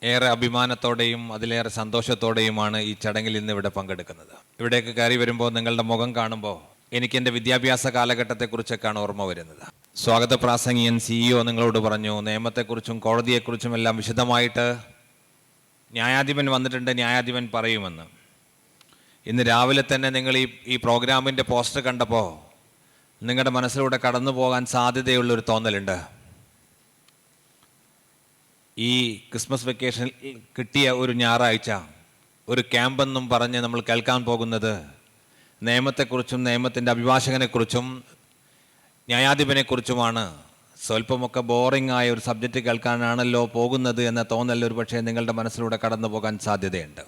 ഏറെ അഭിമാനത്തോടെയും അതിലേറെ സന്തോഷത്തോടെയുമാണ് ഈ ചടങ്ങിൽ ഇന്ന് ഇവിടെ പങ്കെടുക്കുന്നത്. ഇവിടേക്ക് കയറി വരുമ്പോൾ നിങ്ങളുടെ മുഖം കാണുമ്പോൾ എനിക്ക് എൻ്റെ വിദ്യാഭ്യാസ കാലഘട്ടത്തെക്കുറിച്ചൊക്കെയാണ് ഓർമ്മ വരുന്നത്. സ്വാഗത പ്രാസംഗികൻ CEO നിങ്ങളോട് പറഞ്ഞു, നിയമത്തെക്കുറിച്ചും കോടതിയെക്കുറിച്ചും എല്ലാം വിശദമായിട്ട് ന്യായാധിപൻ വന്നിട്ടുണ്ട്, ന്യായാധിപൻ പറയുമെന്ന്. ഇന്ന് രാവിലെ തന്നെ നിങ്ങൾ ഈ പ്രോഗ്രാമിൻ്റെ പോസ്റ്റർ കണ്ടപ്പോൾ നിങ്ങളുടെ മനസ്സിലൂടെ കടന്നു പോകാൻ സാധ്യതയുള്ളൊരു തോന്നലുണ്ട്. ഈ ക്രിസ്മസ് വെക്കേഷനിൽ കിട്ടിയ ഒരു ഞായറാഴ്ച ഒരു ക്യാമ്പെന്നും പറഞ്ഞ് നമ്മൾ കേൾക്കാൻ പോകുന്നത് നിയമത്തെക്കുറിച്ചും നിയമത്തിൻ്റെ അഭിഭാഷകനെക്കുറിച്ചും ന്യായാധിപനെക്കുറിച്ചുമാണ്. സ്വല്പമൊക്കെ ബോറിംഗ് ആയ ഒരു സബ്ജക്റ്റ് കേൾക്കാനാണല്ലോ പോകുന്നത് എന്ന തോന്നൽ ഒരു പക്ഷേ നിങ്ങളുടെ മനസ്സിലൂടെ കടന്നു പോകാൻ സാധ്യതയുണ്ട്.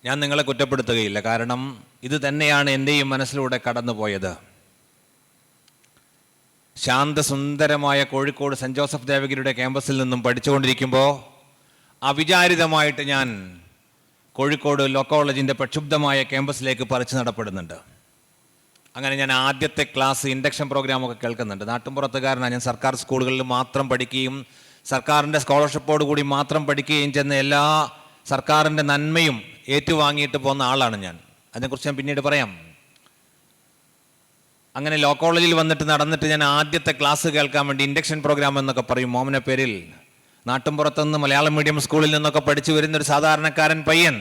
ഞാൻ നിങ്ങളെ കുറ്റപ്പെടുത്തുകയില്ല, കാരണം ഇത് തന്നെയാണ് എൻ്റെയും മനസ്സിലൂടെ കടന്നു പോയത്. ശാന്തസുന്ദരമായ കോഴിക്കോട് സെൻറ് ജോസഫ് ദേവഗിരിയുടെ ക്യാമ്പസിൽ നിന്നും പഠിച്ചുകൊണ്ടിരിക്കുമ്പോൾ അവിചാരിതമായിട്ട് ഞാൻ കോഴിക്കോട് ലോ കോളേജിൻ്റെ പ്രക്ഷുബ്ധമായ ക്യാമ്പസിലേക്ക് പറിച്ചു നടപ്പെടുന്നുണ്ട്. അങ്ങനെ ഞാൻ ആദ്യത്തെ ക്ലാസ് ഇൻഡക്ഷൻ പ്രോഗ്രാമൊക്കെ കേൾക്കുന്നുണ്ട്. നാട്ടുമ്പുറത്തുകാരനാണ് ഞാൻ. സർക്കാർ സ്കൂളുകളിൽ മാത്രം പഠിക്കുകയും സർക്കാരിൻ്റെ സ്കോളർഷിപ്പോട് കൂടി മാത്രം പഠിക്കുകയും ചെയ്യുന്ന എല്ലാ സർക്കാരിൻ്റെ നന്മയും ഏറ്റുവാങ്ങിയിട്ട് പോകുന്ന ആളാണ് ഞാൻ. അതിനെക്കുറിച്ച് ഞാൻ പിന്നീട് പറയാം. അങ്ങനെ ലോ കോളേജിൽ വന്നിട്ട് നടന്നിട്ട് ഞാൻ ആദ്യത്തെ ക്ലാസ് കേൾക്കാൻ വേണ്ടി ഇൻഡക്ഷൻ പ്രോഗ്രാം എന്നൊക്കെ പറയും മോമന പേരിൽ നാട്ടുമ്പുറത്തുനിന്ന് മലയാളം മീഡിയം സ്കൂളിൽ നിന്നൊക്കെ പഠിച്ചു വരുന്നൊരു സാധാരണക്കാരൻ പയ്യൻ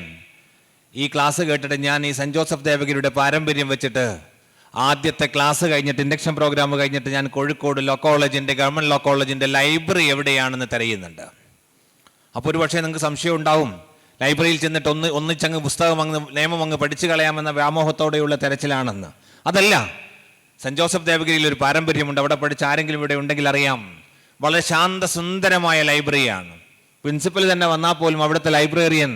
ഈ ക്ലാസ് കേട്ടിട്ട് ഞാൻ ഈ സെൻറ് ജോസഫ് ദേവഗിരിയുടെ പാരമ്പര്യം വെച്ചിട്ട് ആദ്യത്തെ ക്ലാസ് കഴിഞ്ഞിട്ട് ഇൻഡക്ഷൻ പ്രോഗ്രാം കഴിഞ്ഞിട്ട് ഞാൻ കോഴിക്കോട് ലോ കോളേജിൻ്റെ ഗവൺമെൻറ് ലോ കോളേജിൻ്റെ ലൈബ്രറി എവിടെയാണെന്ന് തിരയുന്നുണ്ട്. അപ്പോൾ ഒരു പക്ഷേ നിങ്ങൾക്ക് സംശയം ഉണ്ടാവും, ലൈബ്രറിയിൽ ചെന്നിട്ട് ഒന്നിച്ചങ്ങ് പുസ്തകം നിയമം അങ്ങ് പഠിച്ചു കളയാമെന്ന വ്യാമോഹത്തോടെയുള്ള തെരച്ചിലാണെന്ന്. അതല്ല, സെൻറ് ജോസഫ് ദേവഗിരിയിൽ ഒരു പാരമ്പര്യമുണ്ട്. അവിടെ പഠിച്ച ആരെങ്കിലും ഇവിടെ ഉണ്ടെങ്കിൽ അറിയാം, വളരെ ശാന്തസുന്ദരമായ ലൈബ്രറിയാണ്. പ്രിൻസിപ്പൽ തന്നെ വന്നാൽ പോലും അവിടുത്തെ ലൈബ്രറിയൻ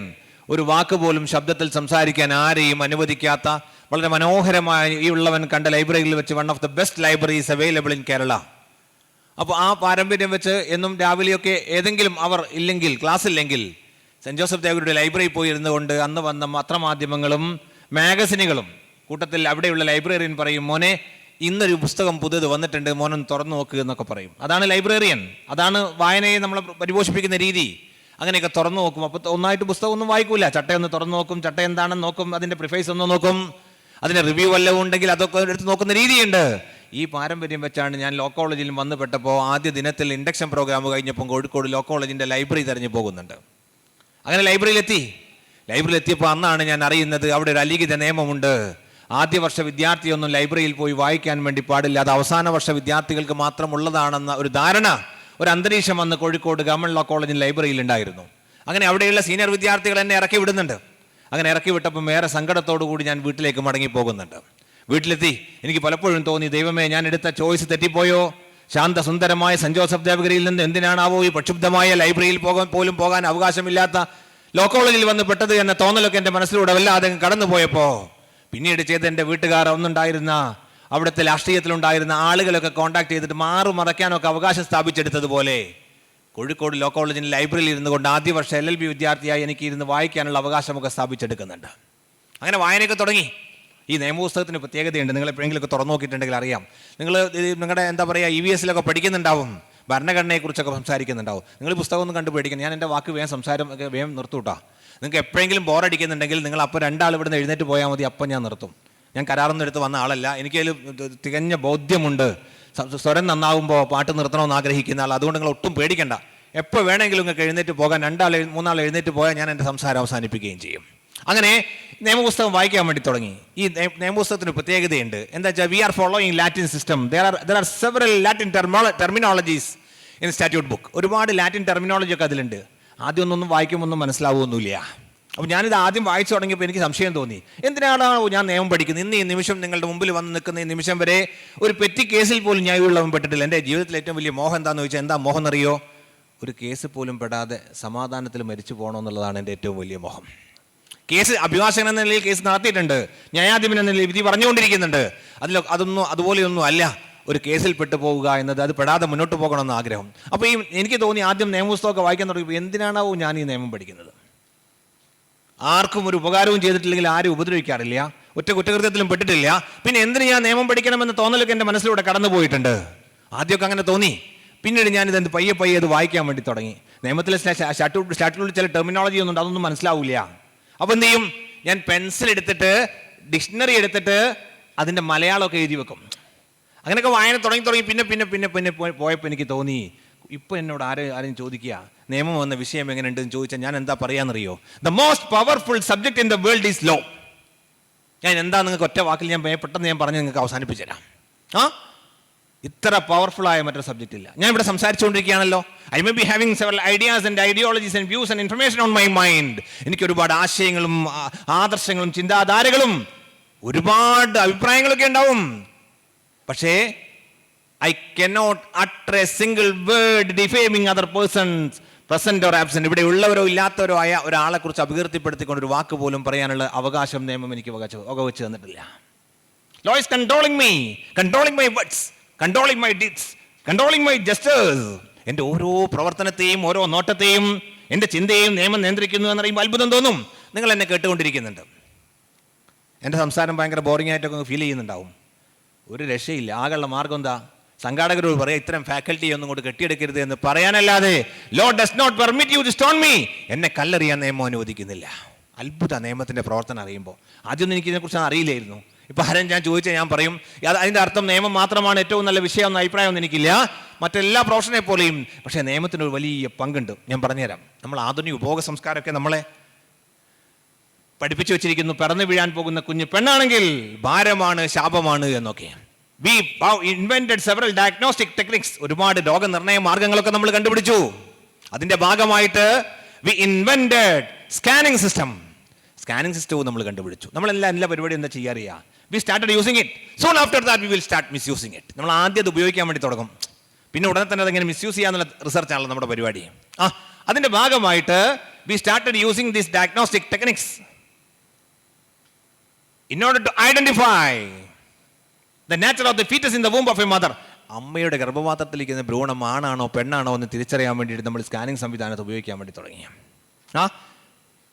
ഒരു വാക്ക് പോലും ശബ്ദത്തിൽ സംസാരിക്കാൻ ആരെയും അനുവദിക്കാത്ത വളരെ മനോഹരമായ ഈ ഉള്ളവൻ കണ്ട ലൈബ്രറിയിൽ വെച്ച് one of the best libraries available in Kerala. അപ്പോൾ ആ പാരമ്പര്യം വെച്ച് എന്നും രാവിലെയൊക്കെ ഏതെങ്കിലും അവർ ഇല്ലെങ്കിൽ, ക്ലാസ് ഇല്ലെങ്കിൽ, സെൻറ് ജോസഫ് ദേവഗിരിയുടെ ലൈബ്രറിയിൽ പോയിരുന്നു കൊണ്ട് അന്ന് വന്ന പത്രമാധ്യമങ്ങളും മാഗസിനുകളും കൂട്ടത്തിൽ അവിടെയുള്ള ലൈബ്രറിയൻ പറയും, മോനെ ഇന്നൊരു പുസ്തകം പുതിയത് വന്നിട്ടുണ്ട്, മോനൊന്ന് തുറന്നു നോക്കുക എന്നൊക്കെ പറയും. അതാണ് ലൈബ്രറിയൻ, അതാണ് വായനയെ നമ്മൾ പരിപോഷിപ്പിക്കുന്ന രീതി. അങ്ങനെയൊക്കെ തുറന്നു നോക്കും. അപ്പോൾ ഒന്നായിട്ട് പുസ്തകം ഒന്നും വായിക്കൂല, ചട്ടയൊന്ന് തുറന്നു നോക്കും, ചട്ട എന്താണെന്ന് നോക്കും, അതിൻ്റെ പ്രിഫേസ് ഒന്ന് നോക്കും, അതിൻ്റെ റിവ്യൂ വല്ലതും ഉണ്ടെങ്കിൽ അതൊക്കെ എടുത്ത് നോക്കുന്ന രീതിയുണ്ട്. ഈ പാരമ്പര്യം വെച്ചാണ് ഞാൻ ലോ കോളേജിൽ വന്ന് പെട്ടപ്പോൾ ആദ്യ ദിനത്തിൽ ഇൻഡക്ഷൻ പ്രോഗ്രാം കഴിഞ്ഞപ്പോൾ കോഴിക്കോട് ലോ കോളേജിൻ്റെ ലൈബ്രറി തിരഞ്ഞു പോകുന്നുണ്ട്. അങ്ങനെ ലൈബ്രറിയിലെത്തിയപ്പോൾ അന്നാണ് ഞാൻ അറിയുന്നത് അവിടെ ഒരു അലിഖിത നിയമമുണ്ട്. ആദ്യ വർഷ വിദ്യാർത്ഥിയൊന്നും ലൈബ്രറിയിൽ പോയി വായിക്കാൻ വേണ്ടി പാടില്ല, അത് അവസാന വർഷ വിദ്യാർത്ഥികൾക്ക് മാത്രമുള്ളതാണെന്ന ഒരു ധാരണ, ഒരു അന്തരീക്ഷം അന്ന് കോഴിക്കോട് ഗവൺമെൻറ് ലോ കോളേജിൽ ലൈബ്രറിയിൽ ഉണ്ടായിരുന്നു. അങ്ങനെ അവിടെയുള്ള സീനിയർ വിദ്യാർത്ഥികൾ എന്നെ ഇറക്കി വിടുന്നുണ്ട്. അങ്ങനെ ഇറക്കി വിട്ടപ്പം വേറെ സങ്കടത്തോടു കൂടി ഞാൻ വീട്ടിലേക്ക് മടങ്ങി പോകുന്നുണ്ട്. വീട്ടിലെത്തി എനിക്ക് പലപ്പോഴും തോന്നി, ദൈവമേ, ഞാൻ എടുത്ത ചോയ്സ് തെറ്റിപ്പോയോ? ശാന്തസുന്ദരമായ സെൻറ് ജോസഫ് ദേവഗിരിയിൽ നിന്ന് എന്തിനാണാവോ ഈ പ്രക്ഷുബ്ധമായ ലൈബ്രറിയിൽ പോലും പോകാൻ അവകാശമില്ലാത്ത ലോ കോളേജിൽ വന്ന് പെട്ടത് എന്ന തോന്നലൊക്കെ എൻ്റെ മനസ്സിലൂടെ വല്ലാതെ കടന്നുപോയപ്പോൾ പിന്നീട് ചെയ്ത് എൻ്റെ വീട്ടുകാർ ഒന്നുണ്ടായിരുന്ന അവിടുത്തെ രാഷ്ട്രീയത്തിലുണ്ടായിരുന്ന ആളുകളൊക്കെ കോൺടാക്ട് ചെയ്തിട്ട് മറയ്ക്കാനൊക്കെ അവകാശം സ്ഥാപിച്ചെടുത്തതുപോലെ കോഴിക്കോട് ലോ കോളേജിൻ്റെ ലൈബ്രറിയിൽ ഇരുന്നു കൊണ്ട് ആദ്യ വർഷ LLB വിദ്യാർത്ഥിയായി എനിക്ക് ഇരുന്ന് വായിക്കാനുള്ള അവകാശമൊക്കെ സ്ഥാപിച്ചെടുക്കുന്നുണ്ട്. അങ്ങനെ വായനയൊക്കെ തുടങ്ങി. ഈ നിയമപുസ്തകത്തിന് പ്രത്യേകതയുണ്ട്, നിങ്ങൾ എപ്പോഴെങ്കിലുമൊക്കെ തുറന്നു നോക്കിയിട്ടുണ്ടെങ്കിൽ അറിയാം. നിങ്ങളുടെ എന്താ പറയുക, EVS പഠിക്കുന്നുണ്ടാവും, ഭരണഘടനയെക്കുറിച്ചൊക്കെ സംസാരിക്കുന്നുണ്ടാവും. നിങ്ങൾ ഈ പുസ്തകം ഒന്നും കണ്ടു പേടിക്കണം. ഞാൻ എൻ്റെ വാക്ക് വേഗം നിർത്തൂട്ടാ. നിങ്ങൾക്ക് എപ്പോഴെങ്കിലും ബോറടിക്കുന്നുണ്ടെങ്കിൽ നിങ്ങൾ അപ്പോൾ രണ്ടാൾ ഇവിടുന്ന് എഴുന്നേറ്റ് പോയാൽ മതി, അപ്പം ഞാൻ നിർത്തും. ഞാൻ കരാറൊന്നും എടുത്ത് വന്ന ആളല്ല, എനിക്കതിൽ തികഞ്ഞ ബോധ്യമുണ്ട്. സ്വരം നന്നാവുമ്പോൾ പാട്ട് നിർത്തണമെന്ന് ആഗ്രഹിക്കുന്ന ആൾ. അതുകൊണ്ട് നിങ്ങൾ ഒട്ടും പേടിക്കണ്ട, എപ്പോൾ വേണമെങ്കിലും നിങ്ങൾക്ക് എഴുന്നേറ്റ് പോകാൻ, മൂന്നാൾ എഴുന്നേറ്റ് പോയാൽ ഞാൻ എൻ്റെ സംസാരം അവസാനിപ്പിക്കുകയും ചെയ്യും. അങ്ങനെ നിയമപുസ്തകം വായിക്കാൻ വേണ്ടി തുടങ്ങി. ഈ നിയമപുസ്തകത്തിന് പ്രത്യേകതയുണ്ട്. എന്താ വെച്ചാൽ we are following Latin system. There are several Latin terminologies in statute book. ഒരുപാട് ലാറ്റിൻ ടെർമിനോളജി ഒക്കെ അതിലുണ്ട്. ആദ്യം ഒന്നും വായിക്കുമ്പോൾ ഒന്നും മനസ്സിലാവുമൊന്നുമില്ല. അപ്പോൾ ഞാനിത് ആദ്യം വായിച്ചു തുടങ്ങിയപ്പോൾ എനിക്ക് സംശയം തോന്നി, എന്തിനാണോ ഞാൻ നിയമം പഠിക്കുന്നത്? ഇന്ന് ഈ നിമിഷം നിങ്ങളുടെ മുമ്പിൽ വന്ന് നിൽക്കുന്ന ഈ നിമിഷം വരെ ഒരു പെറ്റി കേസിൽ പോലും ഞാൻ ഉള്ളവൻ പെട്ടിട്ടില്ല. എൻ്റെ ജീവിതത്തിൽ ഏറ്റവും വലിയ മോഹം എന്താണെന്ന് ചോദിച്ചാൽ, എന്താ മോഹം എന്നറിയോ? ഒരു കേസ് പോലും പെടാതെ സമാധാനത്തിൽ മരിച്ചു പോകണമെന്നുള്ളതാണ് എൻ്റെ ഏറ്റവും വലിയ മോഹം. അഭിഭാഷകൻ എന്ന നിലയിൽ കേസ് നടത്തിയിട്ടുണ്ട്, ന്യായാധിപൻ എന്ന നിലയിൽ വിധി പറഞ്ഞുകൊണ്ടിരിക്കുന്നുണ്ട്. അതുപോലെയൊന്നും അല്ല ഒരു കേസിൽ പെട്ടു പോവുക എന്നത്, അത് പെടാതെ മുന്നോട്ട് പോകണമെന്ന് ആഗ്രഹം. അപ്പോൾ എനിക്ക് തോന്നി ആദ്യം നിയമപുസ്തകമൊക്കെ വായിക്കാൻ തുടങ്ങിയപ്പോൾ എന്തിനാണാവോ ഞാൻ ഈ നിയമം പഠിക്കുന്നത്? ആർക്കും ഒരു ഉപകാരവും ചെയ്തിട്ടില്ലെങ്കിൽ ആരും ഉപദ്രവിക്കാറില്ല, ഒറ്റ കുറ്റകൃത്യത്തിലും പെട്ടിട്ടില്ല, പിന്നെ എന്തിന് ഞാൻ നിയമം പഠിക്കണമെന്ന തോന്നലൊക്കെ എൻ്റെ മനസ്സിലൂടെ കടന്നു പോയിട്ടുണ്ട്. ആദ്യമൊക്കെ അങ്ങനെ തോന്നി. പിന്നീട് ഞാനിത് പയ്യെ അത് വായിക്കാൻ വേണ്ടി തുടങ്ങി. നിയമത്തിലെ സ്റ്റാറ്റ്യൂട്ടിൽ ചില ടെർമിനോളജി ഒന്നും അതൊന്നും മനസ്സിലാവില്ല. അപ്പോൾ എന്ത് ചെയ്യും, ഞാൻ പെൻസിൽ എടുത്തിട്ട് ഡിക്ഷണറി എടുത്തിട്ട് അതിൻ്റെ മലയാളമൊക്കെ എഴുതി വെക്കും. അങ്ങനെയൊക്കെ വായന തുടങ്ങി പിന്നെ പോയപ്പോൾ എനിക്ക് തോന്നി, ഇപ്പോൾ എന്നോട് ആരും ചോദിക്കുക നിയമം എന്ന വിഷയം എങ്ങനെയുണ്ടെന്ന് ചോദിച്ചാൽ ഞാൻ എന്താ പറയാന്നറിയോ? The most powerful subject in the world is law. ഞാൻ എന്താ നിങ്ങൾക്ക് ഒറ്റ വാക്കിൽ പെട്ടെന്ന് ഞാൻ പറഞ്ഞ് നിങ്ങൾക്ക് അവസാനിപ്പിച്ചു തരാം. ഇത്ര പവർഫുൾ ആയ മറ്റൊരു സബ്ജക്റ്റ് ഇല്ല. ഞാൻ ഇവിടെ സംസാരിച്ചുകൊണ്ടിരിക്കുകയാണല്ലോ. I may be having several ideas and ideologies and views and information on my mind. എനിക്ക് ഒരുപാട് ആശയങ്ങളും ആദർശങ്ങളും ചിന്താധാരകളും ഒരുപാട് അഭിപ്രായങ്ങളൊക്കെ ഉണ്ടാവും. പക്ഷേ I cannot utter a single word defaming other persons present or absent. ഇവിടെ ഉള്ളവരോ ഇല്ലാത്തവരോ ആയ ഒരാളെ കുറിച്ച് അപകീർത്തിപ്പെടുത്തിക്കൊണ്ട് ഒരു വാക്ക് പോലും പറയാനുള്ള അവകാശം നിയമം എനിക്ക് വകവെച്ച് തന്നിട്ടില്ല. Law is controlling me, controlling my words, controlling my deeds, controlling my gestures. എൻ്റെ ഓരോ പ്രവർത്തനത്തെയും ഓരോ നോട്ടത്തെയും എൻ്റെ ചിന്തയെയും നിയമം നിയന്ത്രിക്കുന്നു എന്നറിയുമ്പോൾ അത്ഭുതം തോന്നും. നിങ്ങൾ എന്നെ കേട്ടുകൊണ്ടിരിക്കുന്നുണ്ട്. എൻ്റെ സംസാരം ഭയങ്കര ബോറിംഗ് ആയിട്ടൊക്കെ ഫീൽ ചെയ്യുന്നുണ്ടാവും. ഒരു രക്ഷയില്ല. ആകെയുള്ള മാർഗം എന്താ? സംഘാടകരോട് പറയാം, ഇത്തരം ഫാക്കൽറ്റി ഒന്നും കൊണ്ട് കെട്ടിയെടുക്കരുത് എന്ന് പറയാനല്ലാതെ law does not permit you to stone me. എന്നെ കല്ലെറിയാൻ നിയമം അനുവദിക്കുന്നില്ല. അത്ഭുത നിയമത്തിൻ്റെ പ്രവർത്തനം അറിയുമ്പോൾ. ആദ്യമൊന്നും എനിക്കിതിനെക്കുറിച്ച് അറിയില്ലായിരുന്നു. ഇപ്പം ആരും ഞാൻ ചോദിച്ചാൽ ഞാൻ പറയും അതിൻ്റെ അർത്ഥം നിയമം മാത്രമാണ് ഏറ്റവും നല്ല വിഷയം എന്ന അഭിപ്രായമൊന്നും എനിക്കില്ല, മറ്റെല്ലാ പ്രൊഫഷനെ പോലെയും. പക്ഷേ നിയമത്തിനൊരു വലിയ പങ്കുണ്ട്. ഞാൻ പറഞ്ഞുതരാം. നമ്മൾ ആധുനിക ഉപഭോഗ സംസ്കാരമൊക്കെ നമ്മളെ പഠിപ്പിച്ചു വെച്ചിരിക്കുന്നു. പിറന്നു വീഴാൻ പോകുന്ന കുഞ്ഞ് പെണ്ണാണെങ്കിൽ ഭാരമാണ്, ശാപമാണ് എന്നൊക്കെ. We invented several diagnostic techniques. ഒരുപാട് രോഗനിർണയ മാർഗങ്ങളൊക്കെ നമ്മൾ കണ്ടുപിടിച്ചു. അതിന്റെ ഭാഗമായിട്ട് we invented scanning system. Scanning സിസ്റ്റവും നമ്മൾ കണ്ടുപിടിച്ചു. നമ്മളെല്ലാ പരിപാടി എന്താ ചെയ്യാറിയാ? We started using it. Soon after that we will start misusing it. നമ്മൾ ആദ്യം അത് ഉപയോഗിക്കാൻ വേണ്ടി തുടങ്ങും. പിന്നെ ഉടനെ തന്നെ അതെങ്ങനെ മിസ്യൂസ് ചെയ്യാന്നുള്ള റിസർച്ചാണല്ലോ നമ്മുടെ പരിപാടി. അതിന്റെ ഭാഗമായിട്ട് we started using these diagnostic techniques in order to identify the nature of the fetus in the womb of a mother. അമ്മയുടെ ഗർഭപാത്രത്തിലിരിക്കുന്ന ഭ്രൂണം ആണാണോ പെണ്ണാണോ എന്ന് തിരിച്ചറിയാൻ വേണ്ടിയിട്ട് നമ്മൾ സ്കാനിങ് സംവിധാനത്ത് ഉപയോഗിക്കാൻ വേണ്ടി തുടങ്ങി.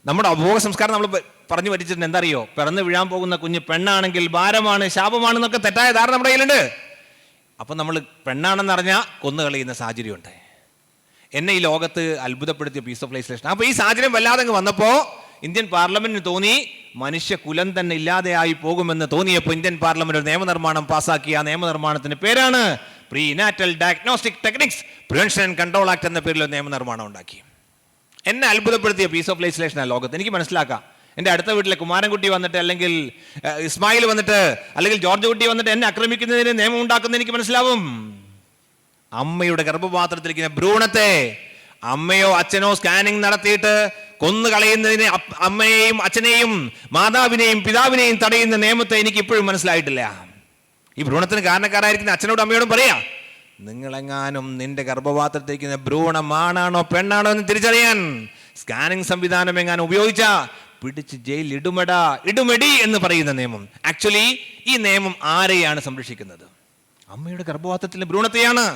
നമ്മുടെ ഉപഭോഗ സംസ്കാരം നമ്മൾ പറഞ്ഞു വരിച്ചിട്ടുണ്ട്. എന്താ അറിയോ? പിറന്ന് വീഴാൻ പോകുന്ന കുഞ്ഞ് പെണ്ണാണെങ്കിൽ ഭാരമാണ്, ശാപമാണെന്നൊക്കെ തെറ്റായ ധാരണ നമ്മുടെ കയ്യിലുണ്ട്. അപ്പം നമ്മൾ പെണ്ണാണെന്ന് അറിഞ്ഞാൽ കൊന്നുകളയുന്ന സാഹചര്യമുണ്ട്. എന്നെ ഈ ലോകത്ത് അത്ഭുതപ്പെടുത്തിയ പീസ് ഓഫ് ലെജിസ്ലേഷൻ. അപ്പോൾ ഈ സാഹചര്യം വല്ലാതെ വന്നപ്പോൾ ഇന്ത്യൻ പാർലമെന്റിന് തോന്നി മനുഷ്യ കുലം തന്നെ ഇല്ലാതെയായി പോകുമെന്ന് തോന്നിയപ്പോൾ ഇന്ത്യൻ പാർലമെന്റ് ഒരു നിയമനിർമ്മാണം പാസ്സാക്കിയ ആ നിയമനിർമ്മാണത്തിന്റെ പേരാണ് prenatal diagnostic techniques prevention and control act എന്ന പേരിൽ ഒരു നിയമനിർമ്മാണം ഉണ്ടാക്കി. എന്നെ അത്ഭുതപ്പെടുത്തിയ പീസ് ഓഫ് ലെജിസ്ലേഷൻ ആ ലോകത്ത്. എനിക്ക് മനസ്സിലാക്കാം, എൻ്റെ അടുത്ത വീട്ടിലെ കുമാരൻകുട്ടി വന്നിട്ട് അല്ലെങ്കിൽ ഇസ്മായിൽ വന്നിട്ട് അല്ലെങ്കിൽ ജോർജ് കുട്ടി വന്നിട്ട് എന്നെ ആക്രമിക്കുന്നതിന് നിയമം ഉണ്ടാക്കുന്നത് എനിക്ക് മനസ്സിലാവും. അമ്മയുടെ ഗർഭപാത്രത്തിലിരിക്കുന്ന ഭ്രൂണത്തെ അമ്മയോ അച്ഛനോ സ്കാനിങ് നടത്തിയിട്ട് കൊന്നുകളയുന്നതിന് അമ്മയെയും അച്ഛനെയും മാതാവിനെയും പിതാവിനെയും തടയുന്ന നിയമത്തെ എനിക്ക് ഇപ്പോഴും മനസ്സിലായിട്ടില്ല. ഈ ഭ്രൂണത്തിന് കാരണക്കാരായിരിക്കുന്ന അച്ഛനോടും അമ്മയോടും പറയാ, നിങ്ങളെങ്ങാനും നിന്റെ ഗർഭപാത്രത്തിരിക്കുന്ന ഭ്രൂണം ആണാണോ പെണ്ണാണോ എന്ന് തിരിച്ചറിയാൻ സ്കാനിങ് സംവിധാനം എങ്ങാനും ഉപയോഗിച്ച പിടിച്ച് ജയിലിൽ ഇടുമെടി എന്ന് പറയുന്ന നിയമം. ആക്ച്വലി ഈ നിയമം ആരെയാണ് സംരക്ഷിക്കുന്നത്? അമ്മയുടെ ഗർഭപാത്രത്തിലെ ഭ്രൂണത്തെയാണ്.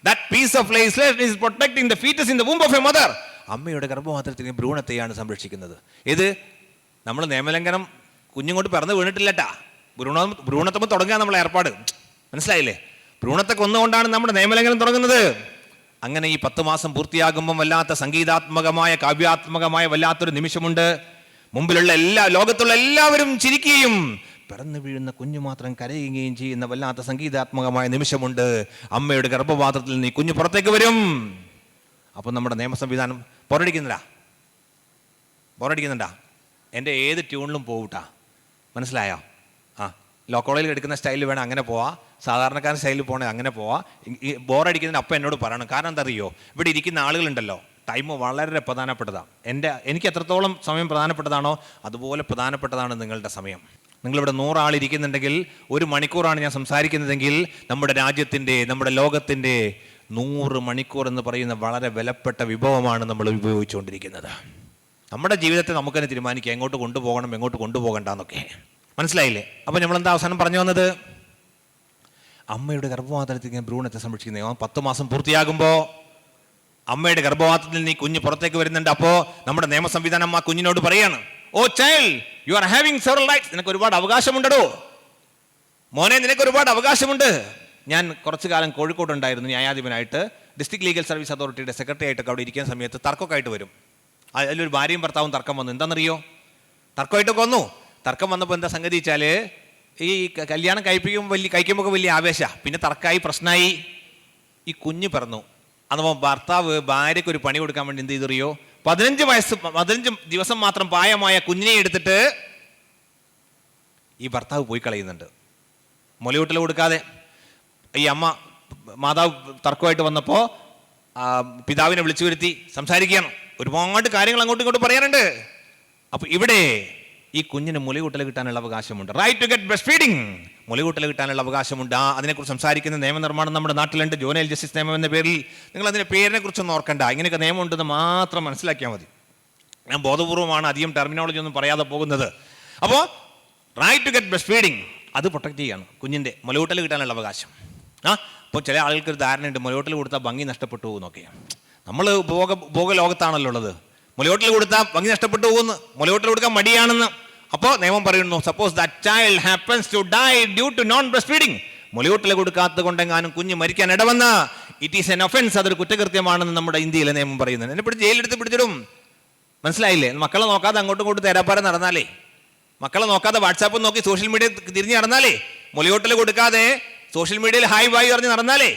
That piece of legislation is protecting the fetus in the womb of a mother. അമ്മയുടെ ഗർഭപാത്രത്തിലെ ഭ്രൂണത്തെയാണ് സംരക്ഷിക്കുന്നത്. ഇത് നമ്മൾ നിയമലംഘനം കുഞ്ഞുങ്ങോട്ട് പിറന്ന് വീണിട്ടില്ലട്ടാ. ഭ്രൂണത്തുമ്പോൾ തുടങ്ങുക നമ്മളെ ഏർപ്പാട്. മനസ്സിലായില്ലേ? ഭ്രൂണത്തെ കൊന്നുകൊണ്ടാണ് നമ്മുടെ നിയമലംഘനം തുടങ്ങുന്നത്. അങ്ങനെ ഈ 10 മാസം പൂർത്തിയാകുമ്പം വല്ലാത്ത സംഗീതാത്മകമായ കാവ്യാത്മകമായ വല്ലാത്തൊരു നിമിഷമുണ്ട്. മുമ്പിലുള്ള ലോകത്തുള്ള എല്ലാവരും ചിരിക്കുകയും പിറന്നു വീഴുന്ന കുഞ്ഞു മാത്രം കരയുകയും ചെയ്യുന്ന വല്ലാത്ത സംഗീതാത്മകമായ നിമിഷമുണ്ട്. അമ്മയുടെ ഗർഭപാത്രത്തിൽ നിന്ന് ഈ കുഞ്ഞു പുറത്തേക്ക് വരും. അപ്പം നമ്മുടെ നിയമ സംവിധാനം ബോറടിക്കുന്നുണ്ടാ? എൻ്റെ ഏത് ട്യൂണിലും പോകൂട്ടാ. മനസ്സിലായോ? ലോ കോളേജിൽ എടുക്കുന്ന സ്റ്റൈലിൽ വേണം അങ്ങനെ പോവാ, സാധാരണക്കാരൻ സ്റ്റൈലിൽ പോകണേ അങ്ങനെ പോവാ. ഈ ബോറടിക്കുന്നതിന് അപ്പം എന്നോട് പറയണം. കാരണം എന്താ അറിയോ? ഇവിടെ ഇരിക്കുന്ന ആളുകളുണ്ടല്ലോ, ടൈം വളരെ പ്രധാനപ്പെട്ടതാണ്. എനിക്ക് എത്രത്തോളം സമയം പ്രധാനപ്പെട്ടതാണോ അതുപോലെ പ്രധാനപ്പെട്ടതാണ് നിങ്ങളുടെ സമയം. നിങ്ങളിവിടെ 100 ആൾ ഇരിക്കുന്നുണ്ടെങ്കിൽ 1 മണിക്കൂറാണ് ഞാൻ സംസാരിക്കുന്നതെങ്കിൽ നമ്മുടെ രാജ്യത്തിൻ്റെ നമ്മുടെ ലോകത്തിൻ്റെ 100 മണിക്കൂർ എന്ന് പറയുന്ന വളരെ വിലപ്പെട്ട വിഭവമാണ് നമ്മൾ ഉപയോഗിച്ചുകൊണ്ടിരിക്കുന്നത്. നമ്മുടെ ജീവിതത്തെ നമുക്ക് തന്നെ തീരുമാനിക്കാം എങ്ങോട്ട് കൊണ്ടുപോകണം എങ്ങോട്ട് കൊണ്ടുപോകണ്ടെന്നൊക്കെ. മനസ്സിലായില്ലേ? അപ്പോൾ നമ്മളെന്താ അവസാനം പറഞ്ഞു വന്നത്? അമ്മയുടെ ഗർഭപാത്രത്തിൽ ഭ്രൂണത്തെ സംരക്ഷിക്കുന്നത് 10 മാസം പൂർത്തിയാകുമ്പോൾ അമ്മയുടെ ഗർഭപാത്രത്തിൽ നീ കുഞ്ഞ് പുറത്തേക്ക് വരുന്നുണ്ട്. അപ്പോൾ നമ്മുടെ നിയമ സംവിധാനം ആ കുഞ്ഞിനോട് പറയാണ്, o child, you are having several rights. നിനക്ക് ഒരുപാട് അവകാശമുണ്ടോ മോനെ, നിനക്ക് ഒരുപാട് അവകാശമുണ്ട്. ഞാൻ കുറച്ചു കാലം കോഴിക്കോട് ഉണ്ടായിരുന്നു ന്യായാധിപനായിട്ട്. ഡിസ്ട്രിക്ട് ലീഗൽ സർവീസ് അതോറിറ്റിയുടെ സെക്രട്ടറി ആയിട്ടൊക്കെ അവിടെ ഇരിക്കുന്ന സമയത്ത് തർക്കമൊക്കെ ആയിട്ട് വരും. അതിലൊരു ഭാര്യയും ഭർത്താവും തർക്കം വന്നു. എന്താണെന്നറിയോ? തർക്കമായിട്ടൊക്കെ വന്നു. തർക്കം വന്നപ്പോൾ എന്താ സംഗതി വെച്ചാൽ, ഈ കല്യാണം കഴിക്കുമ്പോൾ വലിയ ആവേശമാണ്. പിന്നെ തർക്കമായി, പ്രശ്നമായി, ഈ കുഞ്ഞ് പിറന്നു. അന്നപ്പോൾ ഭർത്താവ് ഭാര്യയ്ക്ക് ഒരു പണി കൊടുക്കാൻ വേണ്ടി എന്ത് ചെയ്തറിയോ? 15 ദിവസം മാത്രം പ്രായമായ കുഞ്ഞിനെ എടുത്തിട്ട് ഈ ഭർത്താവ് പോയി കളയുന്നുണ്ട്, മുലയൂട്ടൽ കൊടുക്കാതെ. ഈ മാതാവ് തർക്കമായിട്ട് വന്നപ്പോൾ പിതാവിനെ വിളിച്ചു വരുത്തി സംസാരിക്കുകയാണ്. ഒരുപാട് കാര്യങ്ങൾ അങ്ങോട്ടും ഇങ്ങോട്ടും പറയാനുണ്ട്. അപ്പോൾ ഇവിടെ ഈ കുഞ്ഞിന് മുലയൂട്ടൽ കിട്ടാനുള്ള അവകാശമുണ്ട്. Right to get breast feeding, മുലയൂട്ടൽ കിട്ടാനുള്ള അവകാശമുണ്ട്. അതിനെക്കുറിച്ച് സംസാരിക്കുന്ന നിയമനിർമ്മാണം നമ്മുടെ നാട്ടിലുണ്ട്. ജുവനൈൽ ജസ്റ്റിസ് നിയമം എന്ന പേരിൽ. നിങ്ങൾ അതിൻ്റെ പേരിനെ കുറിച്ചൊന്നും ഓർക്കണ്ട, ഇങ്ങനെയൊക്കെ നിയമം ഉണ്ടെന്ന് മാത്രം മനസ്സിലാക്കിയാൽ മതി. ഞാൻ ബോധപൂർവമാണ് അധികം ടെർമിനോളജി ഒന്നും പറയാതെ പോകുന്നത്. അപ്പോൾ right to get breast feeding അത് പ്രൊട്ടക്റ്റ് ചെയ്യാണ് കുഞ്ഞിൻ്റെ മുലയൂട്ടൽ കിട്ടാനുള്ള അവകാശം. ഇപ്പോൾ ചില ആൾക്കൊരു ധാരണയുണ്ട്, മുലയൂട്ടൽ കൊടുത്താൽ ഭംഗി നഷ്ടപ്പെട്ടു പോകുന്നൊക്കെ. നമ്മൾ ഭോഗ ലോകത്താണല്ലോ ഉള്ളത്. മുലയൂട്ടൽ കൊടുത്താൽ ഭംഗി നഷ്ടപ്പെട്ടു പോകുന്നു, മുലയൂട്ടൽ കൊടുക്കാൻ മടിയാണെന്ന്. അപ്പോൾ നിയമം പറയുന്നു, suppose that child happens to die due to non breast feeding, മുലയൂട്ടൽ കൊടുക്കാത്തത് കൊണ്ടെങ്ങാനും കുഞ്ഞ് മരിക്കാൻ ഇടവന്ന ഇറ്റ് ഈസ് എൻ ഒഫൻസ്, അതൊരു കുറ്റകൃത്യമാണെന്ന് നമ്മുടെ ഇന്ത്യയിലെ നിയമം പറയുന്നത്. എന്നെ പിടിച്ച് ജയിലെടുത്ത് പിടിച്ചിടും. മനസ്സിലായില്ലേ? മക്കളെ നോക്കാതെ അങ്ങോട്ടും ഇങ്ങോട്ടും തേരാപ്പാര നടന്നാലേ, മക്കളെ നോക്കാതെ വാട്സാപ്പ് നോക്കി സോഷ്യൽ മീഡിയ തിരിഞ്ഞ് നടന്നാലേ, മുലയൂട്ടൽ കൊടുക്കാതെ സോഷ്യൽ മീഡിയയിൽ ഹായ് ബായ് പറഞ്ഞ് നടന്നാലേ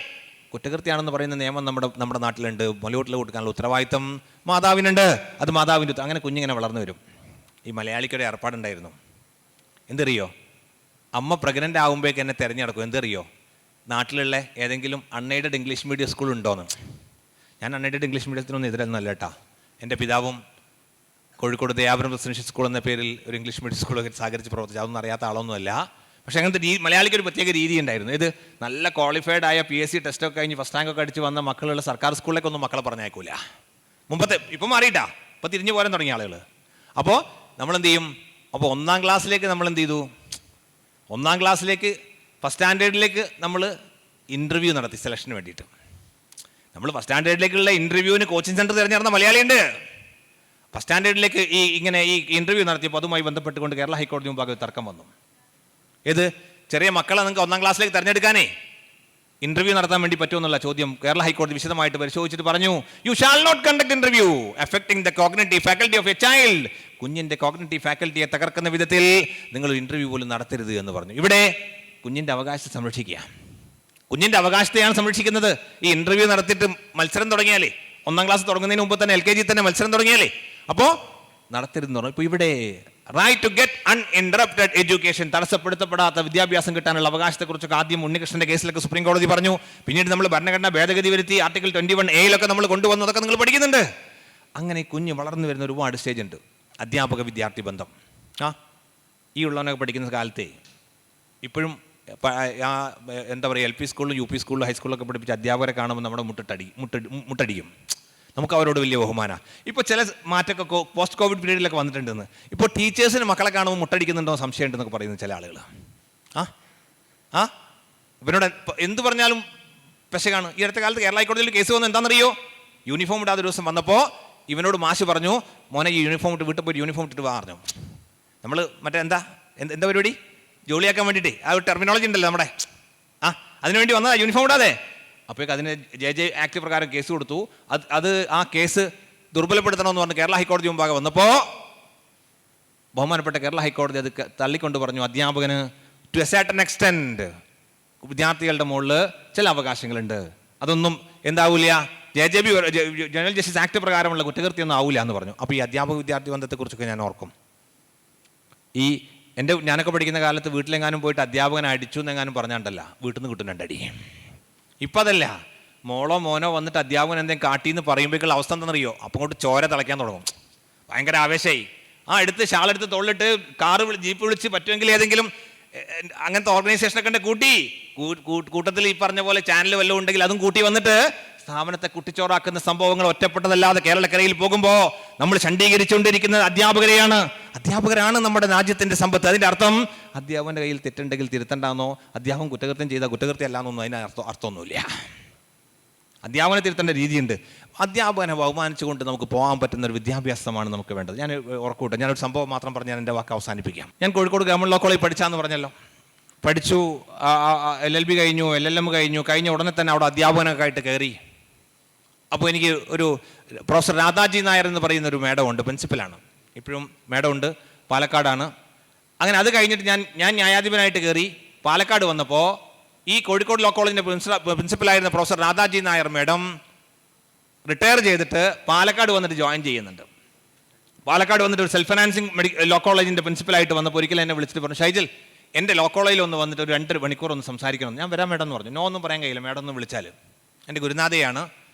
കുറ്റകൃത്യമാണെന്ന് പറയുന്ന നിയമം നമ്മുടെ നാട്ടിലുണ്ട്. മുലയൂട്ടൽ കൊടുക്കാനുള്ള ഉത്തരവാദിത്തം മാതാവിനുണ്ട്. അത് മാതാവിൻ്റെ അങ്ങനെ കുഞ്ഞിങ്ങനെ വളർന്നു വരും. ഈ മലയാളിക്കൊരു ഏർപ്പാടുണ്ടായിരുന്നു. എന്തറിയോ? അമ്മ പ്രഗ്നൻ്റ് ആകുമ്പോഴേക്ക് എന്നെ തിരഞ്ഞെടുക്കും. എന്തറിയോ? നാട്ടിലുള്ള ഏതെങ്കിലും അൺഎയ്ഡഡ് ഇംഗ്ലീഷ് മീഡിയം സ്കൂൾ ഉണ്ടോയെന്ന്. ഞാൻ അൺഎയ്ഡഡ് ഇംഗ്ലീഷ് മീഡിയത്തിനൊന്നും എതിരൊന്നുമല്ല കേട്ടോ. എൻ്റെ പിതാവും കോഴിക്കോട് ദയാപുരം റെസിഡൻഷ്യൽ സ്കൂൾ എന്ന പേരിൽ ഒരു ഇംഗ്ലീഷ് മീഡിയം സ്കൂളൊക്കെ സഹകരിച്ച് പ്രവർത്തിച്ചു. അതൊന്നും അറിയാത്ത ആളൊന്നുമല്ല. പക്ഷേ അങ്ങനത്തെ മലയാളിക്കൊരു പ്രത്യേക രീതി ഉണ്ടായിരുന്നു. ഇത് നല്ല ക്വാളിഫൈഡ് ആയ PSC ടെസ്റ്റൊക്കെ കഴിഞ്ഞ് ഫസ്റ്റ് റാങ്കൊക്കെ അടിച്ച് വന്ന മക്കളുള്ള സർക്കാർ സ്കൂളിലേക്കൊന്നും മക്കളെ പറഞ്ഞേക്കൂല. ഇപ്പം മാറിയിട്ടാ, ഇപ്പം തിരിഞ്ഞു പോരാൻ തുടങ്ങിയ ആളുകൾ. അപ്പോൾ നമ്മളെന്ത് ചെയ്യും? അപ്പോൾ 1ാം ക്ലാസ്സിലേക്ക് നമ്മൾ എന്ത് ചെയ്തു? 1ാം ക്ലാസ്സിലേക്ക് ഫസ്റ്റ് സ്റ്റാൻഡേർഡിലേക്ക് നമ്മൾ ഇൻ്റർവ്യൂ നടത്തി സെലക്ഷന് വേണ്ടിയിട്ട്. നമ്മൾ ഫസ്റ്റ് സ്റ്റാൻഡേർഡിലേക്കുള്ള ഇൻ്റർവ്യൂവിന് കോച്ചിങ് സെൻറ്റർ തിരഞ്ഞെടുത്ത മലയാളിയുണ്ട്. ഫസ്റ്റ് സ്റ്റാൻഡേർഡിലേക്ക് ഈ ഇൻ്റർവ്യൂ നടത്തിയപ്പോൾ അതുമായി ബന്ധപ്പെട്ടുകൊണ്ട് കേരള ഹൈക്കോടതി മുമ്പാകെ തർക്കം വന്നു. ഏത് ചെറിയ മക്കളെ നിങ്ങൾക്ക് 1ാം ക്ലാസ്സിലേക്ക് തിരഞ്ഞെടുക്കാനേ ഇന്റർവ്യൂ നടത്താൻ വേണ്ടി പറ്റുമെന്നുള്ള ചോദ്യം കേരള ഹൈക്കോടതി വിശദമായിട്ട് പരിശോധിച്ചിട്ട് പറഞ്ഞു, you shall not conduct interview affecting the cognitive faculty of a child. കുഞ്ഞിന്റെ കോഗ്നിറ്റീവ് ഫാക്കൽറ്റിയെ തകർക്കുന്ന വിധത്തിൽ നിങ്ങൾ ഇന്റർവ്യൂ പോലും നടത്തരുത് എന്ന് പറഞ്ഞു. ഇവിടെ കുഞ്ഞിന്റെ അവകാശത്തെ സംരക്ഷിക്കുക, കുഞ്ഞിന്റെ അവകാശത്തെയാണ് സംരക്ഷിക്കുന്നത്. ഈ ഇന്റർവ്യൂ നടത്തിയിട്ട് മത്സരം തുടങ്ങിയാലേ, 1ാം ക്ലാസ് തുടങ്ങുന്നതിന് മുമ്പ് തന്നെ LKG തന്നെ മത്സരം തുടങ്ങിയാലേ, അപ്പോൾ നടത്തരുതെന്ന് പറഞ്ഞു. ഇപ്പോൾ ഇവിടെ റൈറ്റ് ടു ഗെറ്റ് അൺഇൻറപ്റ്റഡ് എഡ്യൂക്കേഷൻ, തടസ്സപ്പെടുത്തപ്പെടാത്ത വിദ്യാഭ്യാസം കിട്ടാനുള്ള അവകാശത്തെക്കുറിച്ചൊക്കെ ആദ്യം ഉണ്ണികൃഷ്ണന്റെ കേസിലൊക്കെ സുപ്രീം കോടതി പറഞ്ഞു. പിന്നീട് നമ്മൾ ഭരണഘടന ഭേദഗതി വരുത്തി ആർട്ടിക്കിൾ 21A നമ്മൾ കൊണ്ടുവന്നതൊക്കെ നിങ്ങൾ പഠിക്കുന്നുണ്ട്. അങ്ങനെ കുഞ്ഞ് വളർന്നു വരുന്ന ഒരുപാട് സ്റ്റേജ് ഉണ്ട്. അധ്യാപക വിദ്യാർത്ഥി ബന്ധം ഈ ഉള്ളവനൊക്കെ പഠിക്കുന്ന കാലത്തെ ഇപ്പോഴും എന്താ പറയുക, LP സ്കൂളിലും UP സ്കൂളിലും ഹൈസ്കൂളിലൊക്കെ പഠിപ്പിച്ച അധ്യാപകരെ കാണുമ്പോൾ നമ്മുടെ മുട്ടടിക്കും. നമുക്ക് അവരോട് വലിയ ബഹുമാനമാണ്. ഇപ്പോൾ ചില മാറ്റമൊക്കെ പോസ്റ്റ് കോവിഡ് പീരീഡിലൊക്കെ വന്നിട്ടുണ്ടെന്ന്. ഇപ്പോൾ ടീച്ചേഴ്സിന് മക്കളെ കാണുമ്പോൾ മുട്ടടിക്കുന്നുണ്ടോ സംശയം ഉണ്ടെന്നൊക്കെ പറയുന്നു ചില ആളുകൾ. ഇവരോട് എന്ത് പറഞ്ഞാലും പെശകാണ്. ഈ അടുത്ത കാലത്ത് കേരള ഹൈക്കോടതിയിൽ കേസ് വന്നു. എന്താണെന്നറിയോ? യൂണിഫോം ഇടാതെ ഒരു ദിവസം വന്നപ്പോൾ ഇവനോട് മാഷ് പറഞ്ഞു, മോനെ ഈ യൂണിഫോം ഇട്ട് വീട്ടിൽ പോയി യൂണിഫോം ഇട്ടിട്ട് പറഞ്ഞു. നമ്മൾ മറ്റേ എന്താ പരിപാടി ജോലിയാക്കാൻ വേണ്ടിയിട്ട് ആ ഒരു ടെർമിനോളജി ഉണ്ടല്ലോ നമ്മുടെ, അതിനുവേണ്ടി വന്നതാ യൂണിഫോം ഇടാതെ. അപ്പോഴേക്ക് അതിന് JJ ആക്ട് പ്രകാരം കേസ് കൊടുത്തു. അത് ആ കേസ് ദുർബലപ്പെടുത്തണമെന്ന് പറഞ്ഞ് കേരള ഹൈക്കോടതി മുമ്പാകെ വന്നപ്പോൾ ബഹുമാനപ്പെട്ട കേരള ഹൈക്കോടതി അത് തള്ളിക്കൊണ്ട് പറഞ്ഞു, അധ്യാപകന് ടു എ സർട്ടൻ എക്സ്റ്റെൻഡ് വിദ്യാർത്ഥികളുടെ മുകളിൽ ചില അവകാശങ്ങളുണ്ട്, അതൊന്നും എന്താവില്ല, JJB ജനറൽ ജസ്റ്റിസ് ആക്ട് പ്രകാരമുള്ള കുറ്റകൃത്യമൊന്നും ആവില്ല എന്ന് പറഞ്ഞു. അപ്പോൾ ഈ അധ്യാപക വിദ്യാർത്ഥി ബന്ധത്തെക്കുറിച്ചൊക്കെ ഞാൻ ഓർക്കും. ഞാനൊക്കെ പഠിക്കുന്ന കാലത്ത് വീട്ടിലെങ്ങാനും പോയിട്ട് അധ്യാപകനെ അടിച്ചു എന്നെങ്ങാനും പറഞ്ഞാണ്ടല്ല വീട്ടിൽ നിന്ന് കിട്ടുന്നുണ്ട് അടി. ഇപ്പം അതല്ല, മോളോ മോനോ വന്നിട്ട് അധ്യാപകൻ എന്തെങ്കിലും കാട്ടിയെന്ന് പറയുമ്പോഴേക്കുള്ള അവസ്ഥ എന്താണെന്നറിയോ? അപ്പം കൊണ്ട് ചോര തിളയ്ക്കാൻ തുടങ്ങും. ഭയങ്കര ആവേശമായി. എടുത്ത് ഷാളെടുത്ത് തോളിലിട്ട് ജീപ്പ് വിളിച്ച് പറ്റുമെങ്കിൽ ഏതെങ്കിലും അങ്ങനത്തെ ഓർഗനൈസേഷനൊക്കെ ഉണ്ട് കൂട്ടത്തിൽ ഈ പറഞ്ഞ പോലെ ചാനൽ വല്ലതും ഉണ്ടെങ്കിൽ അതും കൂട്ടി വന്നിട്ട് സ്ഥാപനത്തെ കുട്ടിച്ചോറാക്കുന്ന സംഭവങ്ങൾ ഒറ്റപ്പെട്ടതല്ലാതെ കേരളക്കരയിൽ പോകുമ്പോൾ നമ്മൾ ശണ്ഡീകരിച്ചുകൊണ്ടിരിക്കുന്നത് അധ്യാപകരാണ് നമ്മുടെ രാജ്യത്തിന്റെ സമ്പത്ത്. അതിന്റെ അർത്ഥം അധ്യാപകന്റെ കയ്യിൽ തെറ്റുണ്ടെങ്കിൽ തിരുത്തണ്ടെന്നോ, അധ്യാപകൻ കുറ്റകൃത്യം ചെയ്താൽ കുറ്റകൃത്യം അല്ലാന്നൊന്നും അതിന് അർത്ഥമൊന്നുമില്ല. അധ്യാപകനെ തിരുത്തേണ്ട രീതിയുണ്ട്. അധ്യാപകനെ ബഹുമാനിച്ചുകൊണ്ട് നമുക്ക് പോകാൻ പറ്റുന്ന ഒരു വിദ്യാഭ്യാസമാണ് നമുക്ക് വേണ്ടത്. ഞാൻ ഉറക്കൂട്ടെ, ഞാനൊരു സംഭവം മാത്രം പറഞ്ഞ് ഞാൻ എൻ്റെ വാക്ക് അവസാനിപ്പിക്കാം. ഞാൻ കോഴിക്കോട് ഗവൺമെൻറ് ലോ കോളേജിൽ പഠിച്ചാന്ന് പറഞ്ഞല്ലോ. പഠിച്ചു, LLB കഴിഞ്ഞു, LLM കഴിഞ്ഞു. കഴിഞ്ഞ ഉടനെ തന്നെ അവിടെ അധ്യാപകനൊക്കെ ആയിട്ട് കയറി. അപ്പോൾ എനിക്ക് ഒരു പ്രൊഫസർ രാധാജി നായർ എന്ന് പറയുന്ന ഒരു മേഡം ഉണ്ട്, പ്രിൻസിപ്പലാണ്, ഇപ്പോഴും മേഡം ഉണ്ട്, പാലക്കാടാണ്. അങ്ങനെ അത് കഴിഞ്ഞിട്ട് ഞാൻ ന്യായാധിപനായിട്ട് കയറി പാലക്കാട് വന്നപ്പോൾ ഈ കോഴിക്കോട് ലോ കോളേജിൻ്റെ പ്രിൻസിപ്പലായിരുന്ന പ്രൊഫസർ രാധാജി നായർ മേഡം റിട്ടയർ ചെയ്തിട്ട് പാലക്കാട് വന്നിട്ട് ജോയിൻ ചെയ്യുന്നുണ്ട്. പാലക്കാട് വന്നിട്ട് ഒരു സെൽഫ് ഫിനാൻസിങ് ലോ കോളേജിൻ്റെ പ്രിൻസിപ്പലായിട്ട് വന്നപ്പോൾ ഒരിക്കലും എന്നെ വിളിച്ചിട്ട് പറഞ്ഞു, ഷൈജൽ എൻ്റെ ലോ കോളേജിൽ ഒന്ന് വന്നിട്ട് ഒരു 2 മണിക്കൂർ ഒന്ന് സംസാരിക്കണം. ഞാൻ വരാം മേഡം എന്ന് പറഞ്ഞു. നോ ഒന്നും പറയാൻ കഴിയില്ല, മേഡം ഒന്ന് വിളിച്ചാൽ. എൻ്റെ ഗുരുനാഥയാണ്,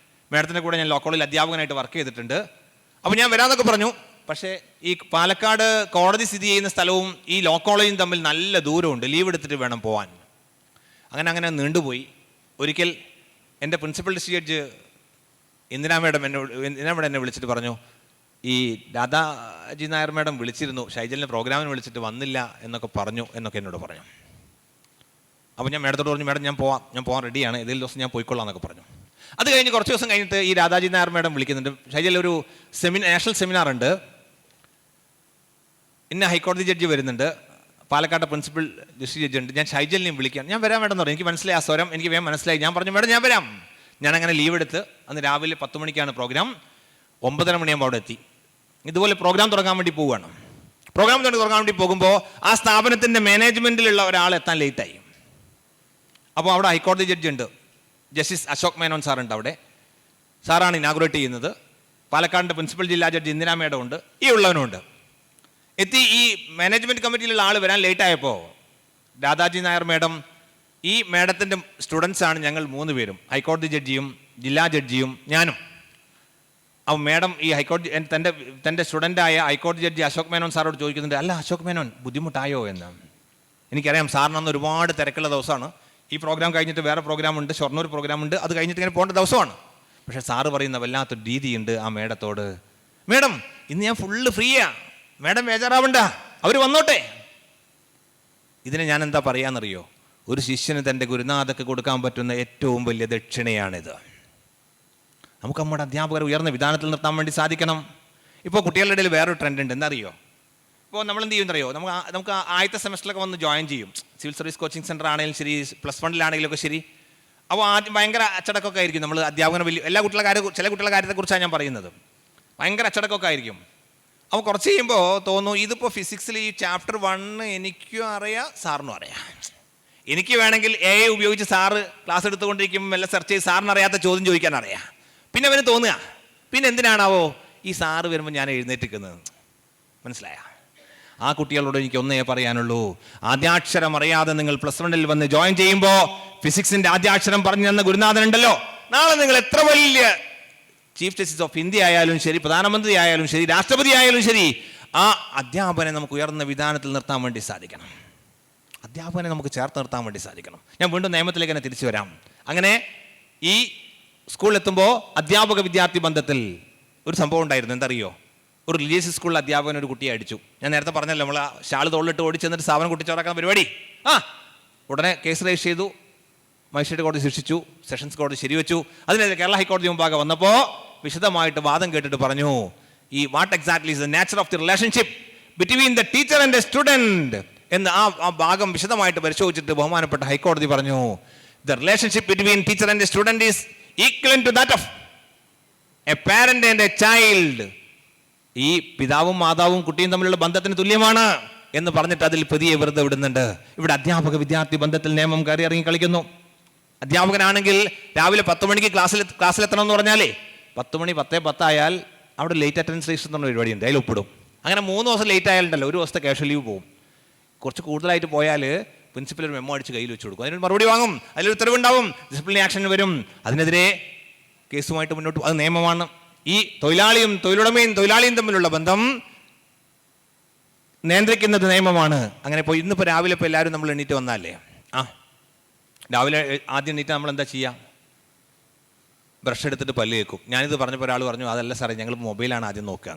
മേഡത്തിൻ്റെ കൂടെ ഞാൻ ലോ കോളേജിൽ അധ്യാപകനായിട്ട് വർക്ക് ചെയ്തിട്ടുണ്ട്. അപ്പോൾ ഞാൻ വരാമെന്നൊക്കെ പറഞ്ഞു. പക്ഷേ ഈ പാലക്കാട് കോടതി സ്ഥിതി ചെയ്യുന്ന സ്ഥലവും ഈ ലോ കോളേജും തമ്മിൽ നല്ല ദൂരമുണ്ട്, ലീവ് എടുത്തിട്ട് വേണം പോകാൻ. അങ്ങനെ നീണ്ടുപോയി. ഒരിക്കൽ എൻ്റെ principal district judge Indira madam എന്നെ വിളിച്ചിട്ട് പറഞ്ഞു, ഈ രാധാജി നായർ മേഡം വിളിച്ചിരുന്നു, ഷൈജലിനെ പ്രോഗ്രാമിന് വിളിച്ചിട്ട് വന്നില്ല എന്നൊക്കെ എന്നോട് പറഞ്ഞു. അപ്പോൾ ഞാൻ മേഡത്തോട് പറഞ്ഞു, മേഡം ഞാൻ പോകാൻ റെഡിയാണ്, ഏതെങ്കിലും ദിവസം ഞാൻ പോയിക്കൊള്ളാം എന്നൊക്കെ പറഞ്ഞു. അത് കഴിഞ്ഞ് കുറച്ച് ദിവസം കഴിഞ്ഞിട്ട് ഈ രാധാജി നായർ മേഡം വിളിക്കുന്നുണ്ട്, ഷൈജൽ ഒരു നാഷണൽ സെമിനാർ ഉണ്ട്, ഇന്ന ഹൈക്കോടതി ജഡ്ജി വരുന്നുണ്ട്, പാലക്കാട് പ്രിൻസിപ്പൽ ഡിസ്ട്രിക്ട് ജഡ്ജി ഉണ്ട്, ഞാൻ ഷൈജലിനെയും വിളിക്കാം. ഞാൻ വരാം മേഡം എന്ന് പറഞ്ഞു. എനിക്ക് മനസ്സിലായി, ആ സ്വരം എനിക്ക് വേഗം മനസ്സിലായി. ഞാൻ പറഞ്ഞു, മേഡം ഞാൻ വരാം. ഞാനങ്ങനെ ലീവ് എടുത്ത് അന്ന് രാവിലെ 10 മണിക്കാണ് പ്രോഗ്രാം, 9:30 മണിയാകുമ്പോൾ അവിടെ എത്തി. ഇതുപോലെ പ്രോഗ്രാം തുടങ്ങാൻ വേണ്ടി പോവുകയാണ്. പ്രോഗ്രാം തുടങ്ങാൻ വേണ്ടി പോകുമ്പോൾ ആ സ്ഥാപനത്തിൻ്റെ മാനേജ്മെൻറ്റിലുള്ള ഒരാൾ എത്താൻ ലേറ്റായി. അപ്പോൾ അവിടെ ഹൈക്കോടതി ജഡ്ജി ഉണ്ട്, ജസ്റ്റിസ് അശോക് മേനോൻ സാറുണ്ട് അവിടെ. സാറാണ് ഇനാഗുറേറ്റ് ചെയ്യുന്നത്. പാലക്കാടിൻ്റെ പ്രിൻസിപ്പൽ ജില്ലാ ജഡ്ജി ഇന്ദിരാ മേഡം ഉണ്ട്, ഈ ഉള്ളവനുണ്ട്. എത്തി ഈ മാനേജ്മെൻറ്റ് കമ്മിറ്റിയിലുള്ള ആൾ വരാൻ ലേറ്റായപ്പോൾ രാധാജി നായർ മേഡം, ഈ മേഡത്തിൻ്റെ സ്റ്റുഡൻസാണ് ഞങ്ങൾ 3 പേരും, ഹൈക്കോടതി ജഡ്ജിയും ജില്ലാ ജഡ്ജിയും ഞാനും. അപ്പോൾ മേഡം ഈ ഹൈക്കോടതി തൻ്റെ സ്റ്റുഡൻ്റായ ഹൈക്കോടതി ജഡ്ജി അശോക് മേനോൻ സാറോട് ചോദിക്കുന്നുണ്ട്, അല്ല അശോക് മേനോൻ ബുദ്ധിമുട്ടായോ എന്ന്. എനിക്കറിയാം സാറിനന്ന് ഒരുപാട് തിരക്കുള്ള ദിവസമാണ്, ഈ പ്രോഗ്രാം കഴിഞ്ഞിട്ട് വേറെ പ്രോഗ്രാമുണ്ട്, ഷൊർണൂർ പ്രോഗ്രാമുണ്ട്, അത് കഴിഞ്ഞിട്ട് ഇങ്ങനെ പോകേണ്ട ദിവസമാണ്. പക്ഷേ സാറ് പറയുന്ന വല്ലാത്തൊരു രീതിയുണ്ട് ആ മേഡത്തോട്, മേഡം ഇന്ന് ഞാൻ ഫുള്ള് ഫ്രീയാ, മേഡം ബേജാറാവണ്ട, അവർ വന്നോട്ടെ. ഇതിനെ ഞാൻ എന്താ പറയാന്നറിയോ, ഒരു ശിഷ്യന് തൻ്റെ ഗുരുനാഥക്ക് കൊടുക്കാൻ പറ്റുന്ന ഏറ്റവും വലിയ ദക്ഷിണയാണിത്. നമുക്ക് നമ്മുടെ അധ്യാപകരെ ഉയർന്ന വിധാനത്തിൽ നിർത്താൻ വേണ്ടി സാധിക്കണം. ഇപ്പോൾ കുട്ടികളുടെ ഇടയിൽ വേറൊരു ട്രെൻഡ് ഉണ്ട്, എന്താ അറിയോ? ഇപ്പോൾ നമ്മൾ എന്ത് ചെയ്യുന്നറിയോ, നമുക്ക് ആദ്യത്തെ സെമസ്റ്ററിലൊക്കെ വന്ന് ജോയിൻ ചെയ്യും, സിവിൽ സർവീസ് കോച്ചിങ് സെൻ്റർ ആണെങ്കിലും ശരി, +1 ഒക്കെ ശരി. അപ്പോൾ ആദ്യം ഭയങ്കര അച്ചടക്കമൊക്കെ ആയിരിക്കും. നമ്മൾ അധ്യാപകനെ ചില കുട്ടികളുടെ കാര്യത്തെക്കുറിച്ചാണ് ഞാൻ പറയുന്നത്, ഭയങ്കര അച്ചടക്കമൊക്കെ ആയിരിക്കും. അപ്പോൾ കുറച്ച് കഴിയുമ്പോൾ തോന്നും, ഇതിപ്പോൾ ഫിസിക്സിൽ ഈ ചാപ്റ്റർ 1 എനിക്കും അറിയാം, സാറിനും അറിയാം. എനിക്ക് വേണമെങ്കിൽ AI ഉപയോഗിച്ച് സാറ് ക്ലാസ് എടുത്തുകൊണ്ടിരിക്കുമ്പോൾ മെല്ലെ സെർച്ച് ചെയ്ത് സാറിന് അറിയാത്ത ചോദ്യം ചോദിക്കാൻ അറിയാം. പിന്നെ അവന് തോന്നുക, പിന്നെ എന്തിനാണാവോ ഈ സാറ് വരുമ്പോൾ ഞാൻ എഴുന്നേറ്റിക്കുന്നത്. മനസ്സിലായ? ആ കുട്ടികളോട് എനിക്ക് ഒന്നേ പറയാനുള്ളൂ, ആദ്യാക്ഷരം അറിയാതെ നിങ്ങൾ +1 വന്ന് ജോയിൻ ചെയ്യുമ്പോൾ ഫിസിക്സിൻ്റെ ആദ്യാക്ഷരം പറഞ്ഞു തന്ന ഗുരുനാഥനുണ്ടല്ലോ, നാളെ നിങ്ങൾ എത്ര വലിയ ചീഫ് ജസ്റ്റിസ് ഓഫ് ഇന്ത്യ ആയാലും ശരി, പ്രധാനമന്ത്രി ആയാലും ശരി, രാഷ്ട്രപതി ആയാലും ശരി, ആ അധ്യാപകനെ നമുക്ക് ഉയർന്ന വിധാനത്തിൽ നിർത്താൻ വേണ്ടി സാധിക്കണം. അധ്യാപകനെ നമുക്ക് ചേർത്ത് നിർത്താൻ വേണ്ടി സാധിക്കണം. ഞാൻ വീണ്ടും നിയമത്തിലേക്ക് തന്നെ തിരിച്ചു വരാം. അങ്ങനെ ഈ സ്കൂളിലെത്തുമ്പോൾ അധ്യാപക വിദ്യാർത്ഥി ബന്ധത്തിൽ ഒരു സംഭവം ഉണ്ടായിരുന്നു. എന്തറിയോ? ഒരു റിലീജിയസ് സ്കൂളിൽ അധ്യാപകൻ ഒരു കുട്ടിയെ അടിച്ചു. ഞാൻ നേരത്തെ പറഞ്ഞല്ലോ, നമ്മൾ ഷാൾ തോളിലിട്ട് ഓടിച്ചെന്നിട്ട് സ്ഥാപനം കുട്ടിച്ചോറാക്കുന്ന പരിപാടി. ഉടനെ കേസ് രജിസ്റ്റർ ചെയ്തു, മജിസ്ട്രേറ്റ് കോടതി ശിക്ഷിച്ചു, സെഷൻസ് കോടതി ശരിവെച്ചു. അതിനെതിരെ കേരള ഹൈക്കോടതി മുമ്പാകെ വന്നപ്പോൾ വിശദമായിട്ട് വാദം കേട്ടിട്ട് പറഞ്ഞു, ഈ what exactly is the nature of the relationship between the teacher and the student എന്ന് ആ ഭാഗം വിശദമായിട്ട് പരിശോധിച്ചിട്ട് ബഹുമാനപ്പെട്ട ഹൈക്കോടതി പറഞ്ഞു, the relationship between teacher and student is equal to that of a parent and a child. ഈ പിതാവും മാതാവും കുട്ടിയും തമ്മിലുള്ള ബന്ധത്തിന് തുല്യമാണ് എന്ന് പറഞ്ഞിട്ട് അതിൽ പ്രതിയെ വെറുതെ വിടുന്നുണ്ട്. ഇവിടെ അധ്യാപക വിദ്യാർത്ഥി ബന്ധത്തിൽ നിയമം കയറി ഇറങ്ങി കളിക്കുന്നു. അധ്യാപകനാണെങ്കിൽ രാവിലെ 10 മണിക്ക് ക്ലാസ്സിലെത്തണം എന്ന് പറഞ്ഞാലേ 10 മണി 10:10 ആയാൽ അവിടെ ലേറ്റ് അറ്റൻഡൻസ് രജിസ്റ്റർ എന്ന പരിപാടിയുണ്ട്, അതിൽ ഒപ്പിടും. അങ്ങനെ 3 ദിവസം ലേറ്റ് ആയാലുണ്ടല്ലോ, 1 ദിവസത്തെ ക്യാഷ്വൽ ലീവ് പോകും. കുറച്ച് കൂടുതലായിട്ട് പോയാൽ പ്രിൻസിപ്പൽ ഒരു മെമ്മോ അടിച്ച് കയ്യിൽ വെച്ച് കൊടുക്കും, അതിനൊരു മറുപടി വാങ്ങും, അതിലൊരു ഉത്തരവുണ്ടാവും, ഡിസിപ്ലിനറി ആക്ഷൻ വരും, അതിനെതിരെ കേസുമായിട്ട് മുന്നോട്ട്. അത് നിയമമാണ്. ഈ തൊഴിലാളിയും തമ്മിലുള്ള ബന്ധം നിയന്ത്രിക്കുന്നത് നിയമമാണ്. അങ്ങനെ ഇപ്പോൾ ഇന്നിപ്പോൾ രാവിലെ ഇപ്പോൾ എല്ലാവരും നമ്മൾ എണീറ്റ് വന്നാലേ, രാവിലെ ആദ്യം എണീറ്റ് നമ്മൾ എന്താ ചെയ്യുക? ബ്രഷ് എടുത്തിട്ട് പല്ല് കേൾക്കും. ഞാനിത് പറഞ്ഞപ്പോൾ ഒരാൾ പറഞ്ഞു, അതല്ല സാറേ, ഞങ്ങൾ മൊബൈലാണ് ആദ്യം നോക്കുക.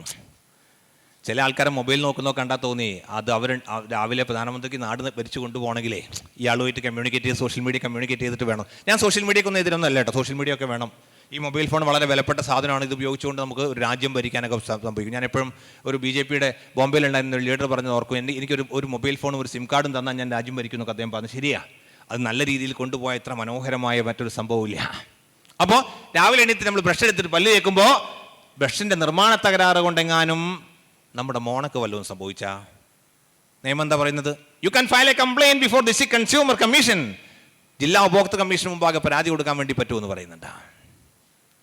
ചില ആൾക്കാരെ മൊബൈൽ നോക്കുന്നോ കണ്ടാൽ തോന്നി അത് അവർ രാവിലെ പ്രധാനമന്ത്രിക്ക് നാട് ഭരിച്ചു കൊണ്ടുപോകണമെങ്കിലേ ഇയാളുമായിട്ട് കമ്മ്യൂണിക്കേറ്റ് ചെയ്ത് സോഷ്യൽ മീഡിയ കമ്മ്യൂണിക്കേറ്റ് ചെയ്തിട്ട് വേണം. ഞാൻ സോഷ്യൽ മീഡിയക്കൊന്നും എതിരൊന്നും അല്ല കേട്ടോ, സോഷ്യൽ മീഡിയ ഒക്കെ വേണം. ഈ മൊബൈൽ ഫോൺ വളരെ വിലപ്പെട്ട സാധനമാണ്. ഇത് ഉപയോഗിച്ചുകൊണ്ട് നമുക്ക് ഒരു രാജ്യം ഭരിക്കാനൊക്കെ സംഭവിക്കും. ഞാൻ എപ്പോഴും ഒരു BJPയുടെ ബോംബെയിലുണ്ടായിരുന്ന ഒരു ലീഡർ പറഞ്ഞ് ഓർക്കും, എനിക്കൊരു മൊബൈൽ ഫോണും ഒരു സിം കാർഡും തന്നാൽ ഞാൻ രാജ്യം ഭരിക്കുന്നു എന്നൊക്കെ അദ്ദേഹം പറഞ്ഞു. ശരിയാ, അത് നല്ല രീതിയിൽ കൊണ്ടുപോയ എത്ര മനോഹരമായ മറ്റൊരു സംഭവമില്ല. അപ്പോൾ രാവിലെ എണീറ്റ് നമ്മൾ ബ്രഷ് എടുത്തിട്ട് പല്ല് തേക്കുമ്പോൾ ബ്രഷിൻ്റെ നിർമ്മാണ തകരാറ് കൊണ്ടെങ്ങാനും നമ്മുടെ മോണക്ക് വല്ലതും സംഭവിച്ചാ നിയമം എന്താ പറയുന്നത്? U can file a complaint before district consumer commission. ജില്ലാ ഉപഭോക്തൃ കമ്മീഷന് മുമ്പാകെ പരാതി കൊടുക്കാൻ വേണ്ടി പറ്റുമെന്ന് പറയുന്നുണ്ട്.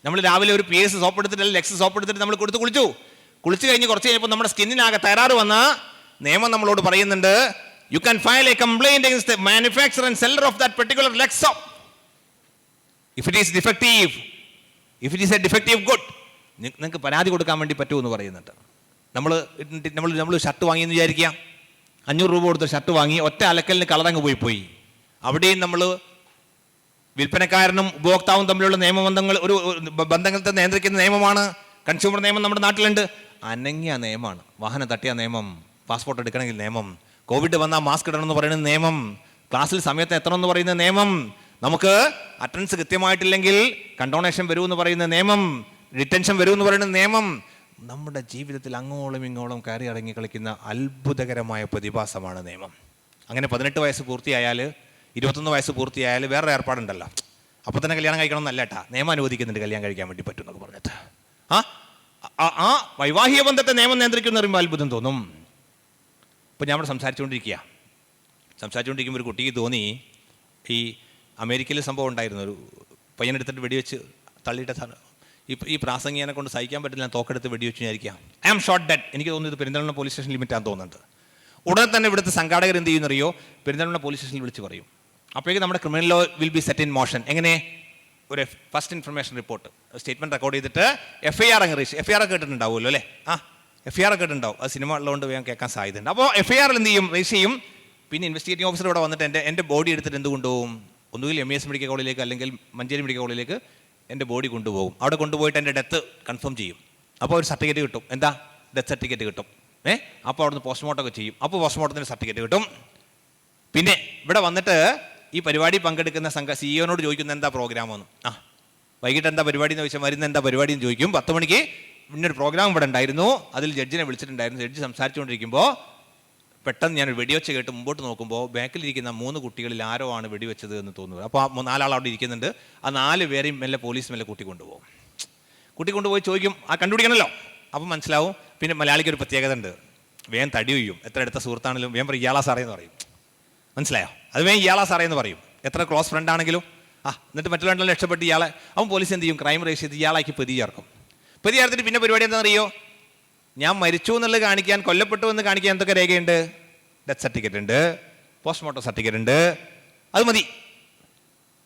നമ്മൾ രാവിലെ ഒരു PS സോപ്പ് എടുത്തിട്ട് അല്ലെങ്കിൽ ലെക്സ് സോപ്പ് എടുത്തിട്ട് നമ്മൾ കൊടുത്ത് കുളിച്ചു കഴിഞ്ഞ് കുറച്ച് കഴിഞ്ഞപ്പോൾ നമ്മുടെ സ്കിന്നിനാകെ തകരാറ് വന്ന നിയമം നമ്മളോട് പറയുന്നുണ്ട്, you can file a complaint against the manufacturer and seller of that particular Lux soap if it is defective, if it is a defective good. നിങ്ങൾക്ക് പരാതി കൊടുക്കാൻ വേണ്ടി പറ്റുമെന്ന് പറയുന്നുണ്ട്. നമ്മൾ ഷർട്ട് വാങ്ങിയെന്ന് വിചാരിക്കുക, 500 രൂപ കൊടുത്ത് ഷർട്ട് വാങ്ങി, ഒറ്റ അലക്കലിന് കളറങ്ങ് പോയി. അവിടെയും നമ്മൾ വിൽപ്പനക്കാരനും ഉപഭോക്താവും തമ്മിലുള്ള നിയമബന്ധങ്ങൾ, ഒരു ബന്ധങ്ങളത്തെ നിയന്ത്രിക്കുന്ന നിയമമാണ് കൺസ്യൂമർ നിയമം. നമ്മുടെ നാട്ടിലുണ്ട്. അനങ്ങിയ നിയമമാണ്. വാഹനം തട്ടിയ നിയമം, പാസ്പോർട്ട് എടുക്കണമെങ്കിൽ നിയമം, കോവിഡ് വന്നാൽ മാസ്ക് ഇടണമെന്ന് പറയുന്ന നിയമം, ക്ലാസ്സിൽ സമയത്ത് എത്തണമെന്ന് പറയുന്ന നിയമം, നമുക്ക് അറ്റൻഡൻസ് കൃത്യമായിട്ടില്ലെങ്കിൽ കണ്ടോണേഷൻ വരുമെന്ന് പറയുന്ന നിയമം, റിട്ടൻഷൻ വരുമെന്ന് പറയുന്ന നിയമം. നമ്മുടെ ജീവിതത്തിൽ അങ്ങോളം ഇങ്ങോളം കയറി ഇറങ്ങി കളിക്കുന്ന അത്ഭുതകരമായ പ്രതിഭാസമാണ് നിയമം. അങ്ങനെ 18 വയസ്സ് പൂർത്തിയായാൽ, 21 വയസ്സ് പൂർത്തിയായാൽ വേറെ ഏർപ്പാടുണ്ടല്ലോ, അപ്പോൾ തന്നെ കല്യാണം കഴിക്കണം എന്നല്ല കേട്ടാ, നിയമം അനുവദിക്കുന്നുണ്ട് കല്യാണം കഴിക്കാൻ വേണ്ടി പറ്റും എന്നൊക്കെ പറഞ്ഞിട്ട്. ആ വൈവാഹിക ബന്ധത്തെ നിയമം നിയന്ത്രിക്കുന്ന പറയുമ്പോൾ അത്ഭുതം തോന്നും. ഇപ്പോൾ ഞാൻ ഇവിടെ സംസാരിച്ചുകൊണ്ടിരിക്കുമ്പോൾ ഒരു കുട്ടിക്ക് തോന്നി, ഈ അമേരിക്കയിൽ സംഭവം ഉണ്ടായിരുന്നു, ഒരു പയ്യനെടുത്തിട്ട് വെടിവെച്ച് തള്ളിയിട്ട് ഈ പ്രാസംഗികനെ കൊണ്ട് സഹിക്കാൻ പറ്റില്ല, തോക്കെടുത്ത് വെടിവെച്ച് വിചാരിക്കാം, ഐ ആം ഷോട്ട് ഡെഡ്. എനിക്ക് തോന്നുന്നത് പെരിന്തൽമണ്ണ പോലീസ് സ്റ്റേഷൻ ലിമിറ്റാന്ന് തോന്നുന്നുണ്ട്. ഉടനെ തന്നെ ഇവിടുത്തെ സംഘാടകർ എന്ത് ചെയ്യുന്നറിയോ, പെരിന്തൽമണ്ണ പോലീസ് സ്റ്റേഷനിൽ വിളിച്ച് പറയും. അപ്പോഴേക്കും നമ്മുടെ criminal law will be set in motion. എങ്ങനെ? ഒരു first information report, statement record ചെയ്തിട്ട് FIR അങ്ങ് രജിസ്റ്റർ. FIR കേട്ടിട്ടുണ്ടാവുമല്ലോ അല്ലേ? FIR കേട്ടിട്ടുണ്ടാവും. അത് സിനിമ ഉള്ളതുകൊണ്ട് വേഗം കേൾക്കാൻ സാധ്യതയുണ്ട്. അപ്പോൾ FIR എന്ത് ചെയ്യും? രജിസ്റ്റർ ചെയ്യും. പിന്നെ ഇൻവെസ്റ്റിഗേറ്റിംഗ് ഓഫീസർ ഇവിടെ വന്നിട്ട് എൻ്റെ ബോഡി എടുത്തിട്ട് എന്ത് കൊണ്ടുപോകും? ഒന്നുകിൽ MES മെഡിക്കൽ കോളേജിലേക്ക് അല്ലെങ്കിൽ മഞ്ചേരി മെഡിക്കൽ കോളേജിലേക്ക് എൻ്റെ ബോഡി കൊണ്ടുപോകും. അവിടെ കൊണ്ടുപോയിട്ട് എൻ്റെ ഡെത്ത് കൺഫേം ചെയ്യും. അപ്പോൾ ഒരു സർട്ടിഫിക്കറ്റ് കിട്ടും. എന്താ? ഡെത്ത് സർട്ടിഫിക്കറ്റ് കിട്ടും. അപ്പോൾ അവിടുന്ന് പോസ്റ്റ്മോർട്ടം ഒക്കെ ചെയ്യും. അപ്പോൾ പോസ്റ്റ്മോർട്ടത്തിന് സർട്ടിഫിക്കറ്റ് കിട്ടും. പിന്നെ ഇവിടെ വന്നിട്ട് ഈ പരിപാടി പങ്കെടുക്കുന്ന CEO ചോദിക്കുന്ന എന്താ പ്രോഗ്രാമെന്ന്. വൈകിട്ട് എന്താ പരിപാടി എന്ന് ചോദിച്ചാൽ മരുന്ന് എന്താ പരിപാടി എന്ന് ചോദിക്കും. 10 മണിക്ക് പിന്നൊരു പ്രോഗ്രാം ഇവിടെ ഉണ്ടായിരുന്നു, അതിൽ ജഡ്ജിനെ വിളിച്ചിട്ടുണ്ടായിരുന്നു. ജഡ്ജി സംസാരിച്ചുകൊണ്ടിരിക്കുമ്പോൾ പെട്ടെന്ന് ഞാൻ വെടിവെച്ച് കേട്ട് മുമ്പോട്ട് നോക്കുമ്പോൾ ബാക്കിലിരിക്കുന്ന 3 കുട്ടികളിൽ ആരോ ആണ് വെടിവെച്ചത് എന്ന് തോന്നുന്നത്. അപ്പോൾ 4 ആൾ അവിടെ ഇരിക്കുന്നുണ്ട്. ആ 4 പേരെയും പോലീസ് കൂട്ടിക്കൊണ്ടുപോകും. കൂട്ടിക്കൊണ്ടുപോയി ചോദിക്കും, കണ്ടുപിടിക്കണമല്ലോ. അപ്പം മനസ്സിലാവും. പിന്നെ മലയാളിക്ക് ഒരു പ്രത്യേകത ഉണ്ട്, വേഗം തടി ചെയ്യും. എത്ര അടുത്ത സുഹൃത്താണെങ്കിലും വേഗം പറയും ഇയാളാ സാറേ എന്ന് പറയും. മനസ്സിലായോ? അത് വേഗം ഇയാളാ സാറേ എന്ന് പറയും. എത്ര ക്ലോസ് ഫ്രണ്ട് ആണെങ്കിലും. എന്നിട്ട് മറ്റുള്ള രക്ഷപ്പെട്ട് ഇയാളെ അവൻ പോലീസ് എന്ത് ചെയ്യും? ക്രൈം രജിസ്റ്റർ ചെയ്ത് ഇയാളാക്കി പ്രതി ചേർക്കും. പ്രതി ചേർത്തിട്ട് പിന്നെ പരിപാടി എന്താണെന്നറിയോ? ഞാൻ മരിച്ചു എന്നുള്ളത് കാണിക്കാൻ, കൊല്ലപ്പെട്ടു എന്ന് കാണിക്കാൻ എന്തൊക്കെ രേഖയുണ്ട്? ഡെത്ത് സർട്ടിഫിക്കറ്റ് ഉണ്ട്, പോസ്റ്റ്മോർട്ടം സർട്ടിഫിക്കറ്റ് ഉണ്ട്. അത് മതി.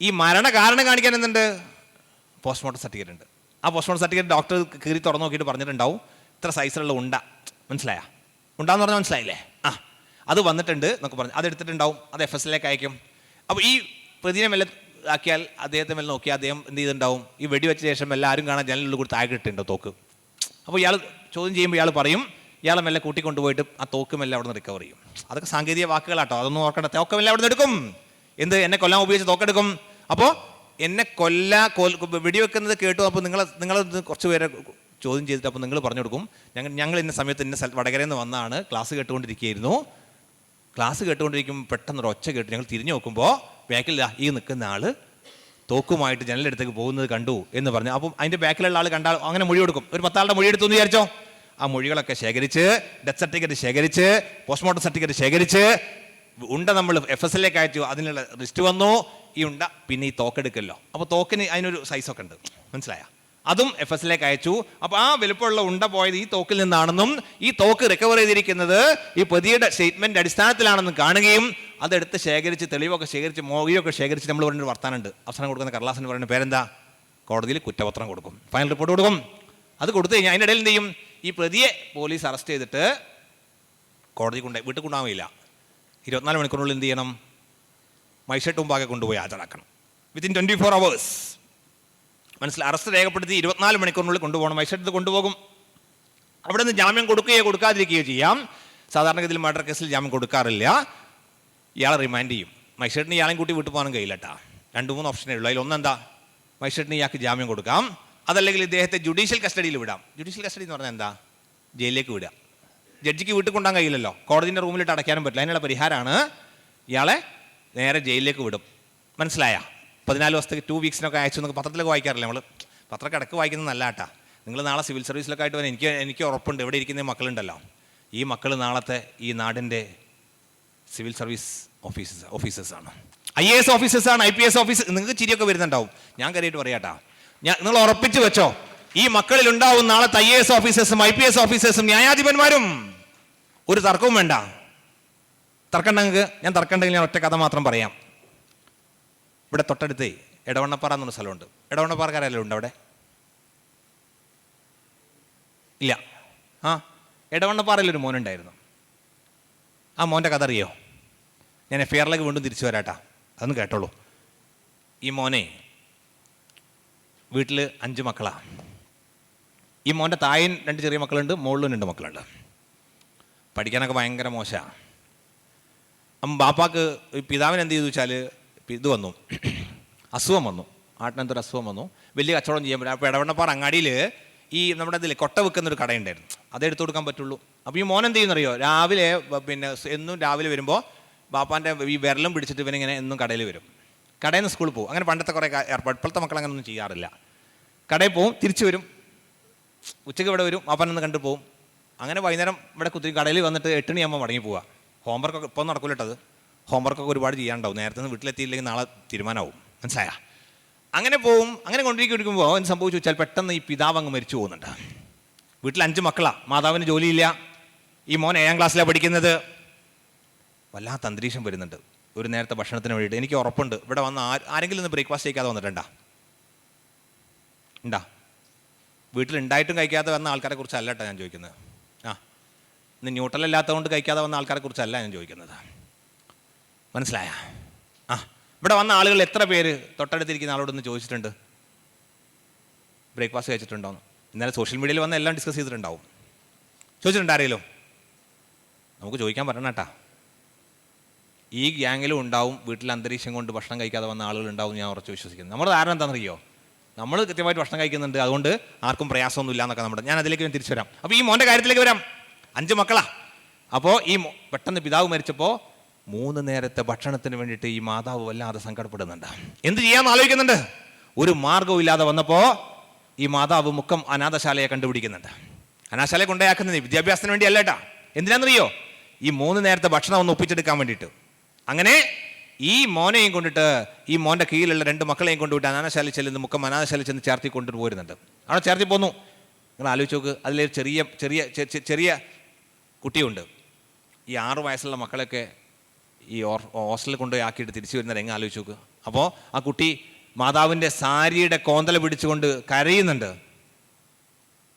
ഈ മരണ കാരണം കാണിക്കാൻ എന്തുണ്ട്? പോസ്റ്റ്മോർട്ടം സർട്ടിഫിക്കറ്റ് ഉണ്ട്. ആ പോസ്റ്റ്മോർട്ടം സർട്ടിഫിക്കറ്റ് ഡോക്ടർ കീറി തുറന്നു നോക്കിയിട്ട് പറഞ്ഞിട്ടുണ്ടാവും ഇത്ര സൈസിലുള്ള ഉണ്ട. മനസ്സിലായ? ഉണ്ടാന്ന് പറഞ്ഞാൽ മനസ്സിലായില്ലേ? അത് വന്നിട്ടുണ്ട് എന്നൊക്കെ പറഞ്ഞു. അതെടുത്തിട്ടുണ്ടാവും. അത് FSലേക്ക് അയക്കും. അപ്പോൾ ഈ പ്രതിനെ മെല്ലെ ആക്കിയാൽ അദ്ദേഹത്തെ മെല്ലെ നോക്കിയാൽ അദ്ദേഹം എന്ത് ചെയ്തിട്ടുണ്ടാവും? ഈ വെടിവെച്ച ശേഷം എല്ലാവരും കാണാൻ ജനലിൽ കൂടി താഴെ ഇട്ടുണ്ടോ തോക്ക്. അപ്പോൾ ഇയാൾ ചോദ്യം ചെയ്യുമ്പോൾ ഇയാൾ പറയും, ഇയാളെ മെല്ലെ കൂട്ടിക്കൊണ്ടുപോയിട്ട് ആ തോക്ക് മെല്ലെ അവിടെ നിന്ന് റിക്കവർ ചെയ്യും. അതൊക്കെ സാങ്കേതിക വാക്കുകളാട്ടോ, അതൊന്നും ഓർക്കേണ്ട. തോക്ക് മെല്ലെ അവിടെ നിന്ന് എടുക്കും. എന്നെ കൊല്ലാൻ ഉപയോഗിച്ച് തോക്കെടുക്കും. അപ്പോൾ എന്നെ വെടിവെക്കുന്നത് കേട്ടു. അപ്പോൾ നിങ്ങൾ കുറച്ച് പേരെ ചോദ്യം ചെയ്തിട്ട് അപ്പോൾ നിങ്ങൾ പറഞ്ഞു കൊടുക്കും, ഞങ്ങൾ ഇന്ന സമയത്ത് വടകരയിൽ നിന്ന് വന്നാണ്, ക്ലാസ് കേട്ടുകൊണ്ടിരിക്കുകയായിരുന്നു. ക്ലാസ് കേട്ടുകൊണ്ടിരിക്കുമ്പോൾ പെട്ടെന്നൊരു ഒച്ച കേട്ടു. ഞങ്ങൾ തിരിഞ്ഞു നോക്കുമ്പോൾ ബാക്കിൽ ഈ നിൽക്കുന്ന ആൾ തോക്കുമായിട്ട് ജനലിനടുത്തേക്ക് പോകുന്നത് കണ്ടു എന്ന് പറഞ്ഞു. അപ്പം അതിൻ്റെ ബാക്കിലുള്ള ആൾ കണ്ടാൽ അങ്ങനെ മൊഴി കൊടുക്കും. ഒരു 10 ആളുടെ മൊഴി എടുത്തു എന്ന് വിചാരിച്ചോ. ആ മൊഴികളൊക്കെ ശേഖരിച്ച്, ഡെത്ത് സർട്ടിഫിക്കറ്റ് ശേഖരിച്ച്, പോസ്റ്റ്മോർട്ടം സർട്ടിഫിക്കറ്റ് ശേഖരിച്ച്, ഉണ്ട നമ്മൾ FSലേക്ക് അയച്ചു. അതിനുള്ള ലിസ്റ്റ് വന്നു. ഈ ഉണ്ട പിന്നെ ഈ തോക്കെടുക്കല്ലോ. അപ്പോൾ തോക്കിന് അതിനൊരു സൈസൊക്കെ ഉണ്ട്. മനസ്സിലായ? അതും FSലേക്ക് അയച്ചു. അപ്പോൾ ആ വലുപ്പമുള്ള ഉണ്ട പോയത് ഈ തോക്കിൽ നിന്നാണെന്നും ഈ തോക്ക് റിക്കവർ ചെയ്തിരിക്കുന്നത് ഈ പ്രതിയുടെ സ്റ്റേറ്റ്മെന്റ് അടിസ്ഥാനത്തിലാണെന്നും കാണുകയും അതെടുത്ത് ശേഖരിച്ച്, തെളിവൊക്കെ ശേഖരിച്ച്, മൊഴിയൊക്കെ ശേഖരിച്ച് നമ്മൾ പറഞ്ഞൊരു വർത്താനുണ്ട്. അവസാനം കൊടുക്കുന്ന കടലാസിന് പറയുന്ന പേരെന്താ? കോടതിയിൽ കുറ്റപത്രം കൊടുക്കും, ഫൈനൽ റിപ്പോർട്ട് കൊടുക്കും. അത് കൊടുത്തു കഴിഞ്ഞാൽ അതിൻ്റെ ഇടയിൽ എന്ത് ചെയ്യും? ഈ പ്രതിയെ പോലീസ് അറസ്റ്റ് ചെയ്തിട്ട് കോടതി വീട്ടിൽ കൊണ്ടുപോകില്ല. 24 മണിക്കൂറിനുള്ളിൽ എന്ത് ചെയ്യണം? മജിസ്ട്രേറ്റ് മുമ്പാകെ കൊണ്ടുപോയി ഹാജരാക്കണം. Within 24 hours. മനസ്സിലായി? അറസ്റ്റ് രേഖപ്പെടുത്തി 24 മണിക്കൂറിനുള്ളിൽ കൊണ്ടുപോകണം. മജിസ്ട്രേറ്റ് കൊണ്ടുപോകും. അവിടെ നിന്ന് ജാമ്യം കൊടുക്കുകയോ കൊടുക്കാതിരിക്കുകയോ ചെയ്യാം. സാധാരണഗതിയിൽ മർഡർ കേസിൽ ജാമ്യം കൊടുക്കാറില്ല. ഇയാളെ റിമാൻഡ് ചെയ്യും. മജിസ്ട്രേറ്റിന് ഇയാളെയും കൂട്ടി വിട്ടു പോകാനും കഴിയില്ല കേട്ടാ. 2-3 ഓപ്ഷനേ ഉള്ളൂ. അതിലൊന്നെന്താ? മജിസ്ട്രേറ്റിന് ഇയാൾക്ക് ജാമ്യം കൊടുക്കാം. അതല്ലെങ്കിൽ ഇദ്ദേഹത്തെ ജുഡീഷ്യൽ കസ്റ്റഡിയിൽ വിടാം. ജുഡീഷ്യൽ കസ്റ്റഡി എന്ന് പറഞ്ഞാൽ എന്താ? ജയിലിലേക്ക് വിടുക. ജഡ്ജിക്ക് വീട്ടിൽ കൊണ്ടാൻ കഴിയില്ലല്ലോ, കോടതിൻ്റെ റൂമിലിട്ട് അടയ്ക്കാനും പറ്റില്ല. അതിനുള്ള പരിഹാരമാണ് ഇയാളെ നേരെ ജയിലിലേക്ക് വിടും. മനസ്സിലായ? 14 ദിവസത്തേക്ക് 2 വീക്സിനൊക്കെ അയച്ചു എന്നൊക്കെ പത്രത്തിലൊക്കെ വായിക്കാറില്ല നമ്മൾ. പത്രമൊക്കെ ഇടയ്ക്ക് വായിക്കുന്നത് നല്ല കേട്ടാ. നിങ്ങൾ നാളെ സിവിൽ സർവീസിലൊക്കെ ആയിട്ട് വരാൻ എനിക്ക് ഉറപ്പുണ്ട്, ഇവിടെ ഇരിക്കുന്ന മക്കളുണ്ടല്ലോ, ഈ മക്കൾ നാളത്തെ ഈ നാടിൻ്റെ സിവിൽ സർവീസ് ഓഫീസേഴ്സാണ്, IAS ഓഫീസേഴ്സാണ്, IPS ഓഫീസേഴ്സ്. നിങ്ങൾക്ക് ചിരിയൊക്കെ വരുന്നുണ്ടാവും, ഞാൻ കയറിയിട്ട് പറയാട്ടാ. നിങ്ങൾ ഉറപ്പിച്ച് വെച്ചോ, ഈ മക്കളിൽ ഉണ്ടാവും നാളത്തെ IAS ഓഫീസേഴ്സും IPS ഓഫീസേഴ്സും ന്യായാധിപന്മാരും. ഒരു തർക്കവും വേണ്ട. ഞാൻ തർക്കമുണ്ടെങ്കിൽ ഞാൻ ഒറ്റ കഥ മാത്രം പറയാം. ഇവിടെ തൊട്ടടുത്തേ എടവണ്ണപ്പാറ എന്നൊരു സ്ഥലമുണ്ട്. എടവണ്ണപ്പാറക്കാരെല്ലാം ഉണ്ട് അവിടെ? ഇല്ല. എടവണ്ണപ്പാറയിലൊരു മോനുണ്ടായിരുന്നു. ആ മോൻ്റെ കഥ അറിയോ? ഞാൻ FIRലേക്ക് വീണ്ടും തിരിച്ചു വരാട്ടാ, അതൊന്ന് കേട്ടോളൂ. ഈ മോനെ വീട്ടിൽ 5 മക്കളാണ്. ഈ മോൻ്റെ തായൻ 2 ചെറിയ മക്കളുണ്ട്, മുകളിലും 2 മക്കളുണ്ട്. പഠിക്കാനൊക്കെ ഭയങ്കര മോശമാണ്. ബാപ്പാക്ക് പിതാവിന് എന്ത് ചെയ്തു വെച്ചാൽ ഇത് വന്നു, അസുഖം വന്നു, ആട്ടിനെന്തൊരു അസുഖം വന്നു, വലിയ കച്ചവടം ചെയ്യാൻ പറ്റും. അപ്പോൾ എടവണ്ണപ്പാറ അങ്ങാടിയിൽ ഈ നമ്മുടെ ഇതിൽ കൊട്ട വെക്കുന്നൊരു കടയുണ്ടായിരുന്നു, അതെടുത്തു കൊടുക്കാൻ പറ്റുള്ളൂ. അപ്പോൾ ഈ മോൻ എന്ത് ചെയ്യുന്നറിയോ, രാവിലെ എന്നും രാവിലെ വരുമ്പോൾ ബാപ്പാൻ്റെ ഈ വിരലും പിടിച്ചിട്ട് ഇവനിങ്ങനെ എന്നും കടയിൽ വരും. കടയിൽ നിന്ന് സ്കൂളിൽ പോകും. അങ്ങനെ പണ്ടത്തെ കുറേ ഏർപ്പാട്, ഇപ്പോഴത്തെ മക്കൾ അങ്ങനെ ഒന്നും ചെയ്യാറില്ല. കടയിൽ പോവും, തിരിച്ചു വരും, ഉച്ചയ്ക്ക് ഇവിടെ വരും, ബാപ്പാനൊന്ന് കണ്ടു പോവും. അങ്ങനെ വൈകുന്നേരം ഇവിടെ കടയിൽ വന്നിട്ട് 8 മണിയാകുമ്പോൾ മടങ്ങി പോവുക. ഹോംവർക്കൊക്കെ ഇപ്പോൾ നടക്കില്ലട്ടത്, ഹോംവർക്കൊക്കെ ഒരുപാട് ചെയ്യാനുണ്ടാവും. നേരത്തെ നിന്ന് വീട്ടിലെത്തിയില്ലെങ്കിൽ നാളെ തീരുമാനമാവും, മനസ്സിലായ? അങ്ങനെ പോവും. അങ്ങനെ കൊണ്ടിരിക്കുമ്പോൾ എന്ത് സംഭവിച്ചു വെച്ചാൽ പെട്ടെന്ന് ഈ പിതാവ് അങ്ങ് മരിച്ചു പോകുന്നുണ്ട്. വീട്ടിൽ 5 മക്കളാണ്, മാതാവിന് ജോലിയില്ല, ഈ മോൻ 7ാം ക്ലാസ്സിലാണ് പഠിക്കുന്നത്. വല്ലാത്ത അന്തരീക്ഷം വരുന്നുണ്ട് ഒരു നേരത്തെ ഭക്ഷണത്തിന് വേണ്ടിയിട്ട്. എനിക്ക് ഉറപ്പുണ്ട് ഇവിടെ വന്ന് ആരെങ്കിലും ഒന്ന് ബ്രേക്ക്ഫാസ്റ്റ് കഴിക്കാതെ വന്നിട്ടുണ്ടാ? വീട്ടിലുണ്ടായിട്ടും കഴിക്കാതെ വന്ന ആൾക്കാരെ കുറിച്ചല്ല കേട്ടോ ഞാൻ ചോദിക്കുന്നത്. ഇന്ന് ന്യൂട്രലല്ലാത്തതുകൊണ്ട് കഴിക്കാതെ വന്ന ആൾക്കാരെ കുറിച്ചല്ല ഞാൻ ചോദിക്കുന്നത്, മനസ്സിലായ? ഇവിടെ വന്ന ആളുകൾ എത്ര പേര് തൊട്ടടുത്തിരിക്കുന്ന ആളോടൊന്ന് ചോദിച്ചിട്ടുണ്ട് ബ്രേക്ക്ഫാസ്റ്റ് കഴിച്ചിട്ടുണ്ടോന്ന്? ഇന്നലെ സോഷ്യൽ മീഡിയയിൽ വന്ന് എല്ലാം ഡിസ്കസ് ചെയ്തിട്ടുണ്ടാവും. ചോദിച്ചിട്ടുണ്ട് ആരെങ്കിലും? നമുക്ക് ചോദിക്കാൻ പറ്റണം കേട്ടാ. ഈ ഗ്യാങ്ങിലും ഉണ്ടാവും വീട്ടിൽ അന്തരീക്ഷം കൊണ്ട് ഭക്ഷണം കഴിക്കാതെ വന്ന ആളുകളുണ്ടാവും, ഞാൻ ഉറച്ചു വിശ്വസിക്കുന്നു. നമ്മുടെ ധാരണ എന്താണെന്നറിയോ, നമ്മൾ കൃത്യമായിട്ട് ഭക്ഷണം കഴിക്കുന്നുണ്ട്, അതുകൊണ്ട് ആർക്കും പ്രയാസമൊന്നും ഇല്ല എന്നൊക്കെ ഞാൻ അതിലേക്ക് ഞാൻ തിരിച്ചു വരാം. അപ്പോൾ ഈ മോൻ്റെ കാര്യത്തിലേക്ക് വരാം. 5 മക്കളാ. അപ്പോൾ ഈ പെട്ടെന്ന് പിതാവ് മരിച്ചപ്പോൾ 3 നേരത്തെ ഭക്ഷണത്തിന് വേണ്ടിയിട്ട് ഈ മാതാവ് വല്ലാതെ സങ്കടപ്പെടുന്നുണ്ട്. എന്ത് ചെയ്യാമെന്ന് ആലോചിക്കുന്നുണ്ട്. ഒരു മാർഗവും ഇല്ലാതെ വന്നപ്പോൾ ഈ മാതാവ് മുക്കം അനാഥശാലയെ കണ്ടുപിടിക്കുന്നുണ്ട്. അനാഥശാലയെ കൊണ്ടേയാക്കുന്നത് വിദ്യാഭ്യാസത്തിന് വേണ്ടി അല്ലേട്ടാ. എന്തിനാണെന്നറിയോ? ഈ 3 നേരത്തെ ഭക്ഷണം ഒന്ന് ഒപ്പിച്ചെടുക്കാൻ വേണ്ടിയിട്ട്. അങ്ങനെ ഈ മോനെയും കൊണ്ടിട്ട് ഈ മോൻ്റെ കീഴിലുള്ള 2 മക്കളെയും കൊണ്ടുപോയിട്ട് അനാഥശാലയിൽ ചെല്ലുന്ന മുക്കം അനാഥശാലയിൽ ചെന്ന് ചേർത്തി കൊണ്ടുപോരുന്നുണ്ട്. അവിടെ ചേർത്തി പോന്നു. നിങ്ങൾ ആലോചിച്ച് നോക്ക്, അതിലൊരു ചെറിയ കുട്ടിയുണ്ട്. ഈ 6 വയസ്സുള്ള മക്കളൊക്കെ ഈ ഹോസ്റ്റലിൽ കൊണ്ടുപോയി ആക്കിയിട്ട് തിരിച്ചു വരുന്നത് എങ്ങനെ ആലോചിച്ച് നോക്ക്. അപ്പോൾ ആ കുട്ടി മാതാവിൻ്റെ സാരിയുടെ കോന്തല പിടിച്ചുകൊണ്ട് കരയുന്നുണ്ട്.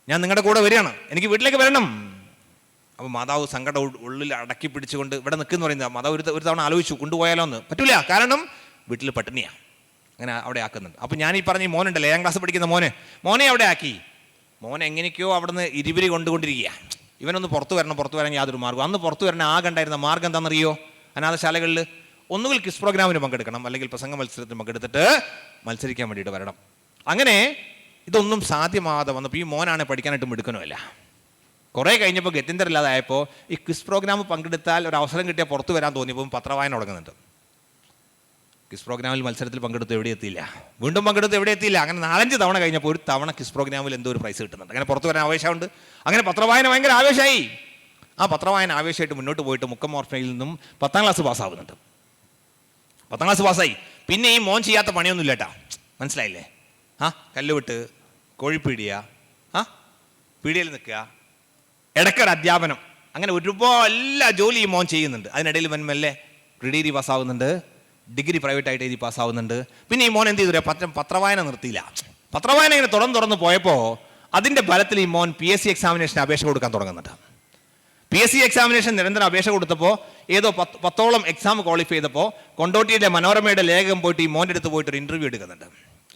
ഞാൻ നിങ്ങളുടെ കൂടെ വരികയാണ്, എനിക്ക് വീട്ടിലേക്ക് വരണം. അപ്പോൾ മാതാവ് സങ്കടം ഉള്ളിൽ അടക്കി പിടിച്ചുകൊണ്ട് ഇവിടെ നിൽക്കുന്നു പറയുന്നത്. മാതാവ് ഒരു തവണ ആലോചിച്ചു കൊണ്ടുപോയാലോ എന്ന്. പറ്റൂല, കാരണം വീട്ടിൽ പട്ടിണിയാണ്. അങ്ങനെ അവിടെ ആക്കുന്നുണ്ട്. അപ്പോൾ ഞാൻ ഈ പറഞ്ഞ മോനുണ്ടല്ലോ 7ാം ക്ലാസ് പഠിക്കുന്ന മോനെ അവിടെ ആക്കി. മോനെ എങ്ങനെയൊക്കെയോ അവിടെ നിന്ന് ഇരുവരി കൊണ്ടുകൊണ്ടിരിക്കുക. ഇവനൊന്ന് പുറത്തു വരാൻ യാതൊരു മാർഗ്ഗം. അന്ന് പുറത്തു വരാൻ ആകെ ഉണ്ടായിരുന്ന മാർഗ്ഗം എന്താണെന്നറിയോ? അനാഥശാലകളിൽ ഒന്നുകിൽ ക്വിസ് പ്രോഗ്രാമിന് പങ്കെടുക്കണം, അല്ലെങ്കിൽ പ്രസംഗ മത്സരത്തിന് പങ്കെടുത്തിട്ട് മത്സരിക്കാൻ വേണ്ടിയിട്ട് വരണം. അങ്ങനെ ഇതൊന്നും സാധ്യമാകാതെ വന്നപ്പോൾ ഈ മോനാണ് പഠിക്കാനായിട്ട് മിടുക്കനുമല്ല. കുറേ കഴിഞ്ഞപ്പോൾ ഗത്യന്തരമില്ലാതായപ്പോൾ ഈ ക്വിസ് പ്രോഗ്രാം പങ്കെടുത്താൽ ഒരു അവസരം കിട്ടിയാൽ പുറത്തു വരാൻ തോന്നിയപ്പോൾ പത്രവായന തുടങ്ങുന്നുണ്ട്. ക്വിസ് പ്രോഗ്രാമിൽ മത്സരത്തിൽ പങ്കെടുത്ത് എവിടെ എത്തിയില്ല, വീണ്ടും പങ്കെടുത്ത് എവിടെ എത്തിയില്ല. അങ്ങനെ 4-5 തവണ കഴിഞ്ഞപ്പോൾ ഒരു തവണ ക്വിസ് പ്രോഗ്രാമിൽ എന്തോ ഒരു പ്രൈസ് കിട്ടുന്നുണ്ട്. അങ്ങനെ പുറത്തു വരാൻ ആവേശമുണ്ട്. അങ്ങനെ പത്രവായന ഭയങ്കര ആവേശമായി. ആ പത്രവായന ആവേശമായിട്ട് മുന്നോട്ട് പോയിട്ട് മുക്കം ഓർഫനയിൽ നിന്നും 10ാം ക്ലാസ് പാസ്സാവുന്നുണ്ട്. 10ാം ക്ലാസ് പാസ്സായി. പിന്നെ ഈ മോൻ ചെയ്യാത്ത പണിയൊന്നുമില്ല കേട്ടാ, മനസ്സിലായില്ലേ? കല്ലുവിട്ട്, കോഴിപ്പീടിയ, പീടിയയിൽ നിൽക്കുക, ഇടയ്ക്കൊരു അധ്യാപനം, അങ്ങനെ ഒരുപാട് എല്ലാ ജോലിയും മോൻ ചെയ്യുന്നുണ്ട്. അതിനിടയിൽ മെല്ലെ ഡിഗ്രി പാസ്സാവുന്നുണ്ട്, ഡിഗ്രി പ്രൈവറ്റായിട്ട് എഴുതി പാസ്സാവുന്നുണ്ട്. പിന്നെ ഈ മോൻ എന്ത് ചെയ്തു? പത്രവായന നിർത്തിയില്ല. പത്രവായന ഇങ്ങനെ തുറന്ന് പോയപ്പോൾ അതിൻ്റെ ഫലത്തിൽ ഈ മോൻ PSC എക്സാമിനേഷന് അപേക്ഷ കൊടുക്കാൻ തുടങ്ങുന്നുണ്ട്. PSC എക്സാമിനേഷൻ നിരന്തരം അപേക്ഷ കൊടുത്തപ്പോൾ ഏതോ 10ഓളം എക്സാം ക്വാളിഫൈ ചെയ്തപ്പോൾ കൊണ്ടോട്ടിയിലെ മനോരമയുടെ ലേഖകം പോയിട്ട് ഈ മോൻ്റെ അടുത്ത് പോയിട്ട് ഒരു ഇൻ്റർവ്യൂ എടുക്കുന്നുണ്ട്.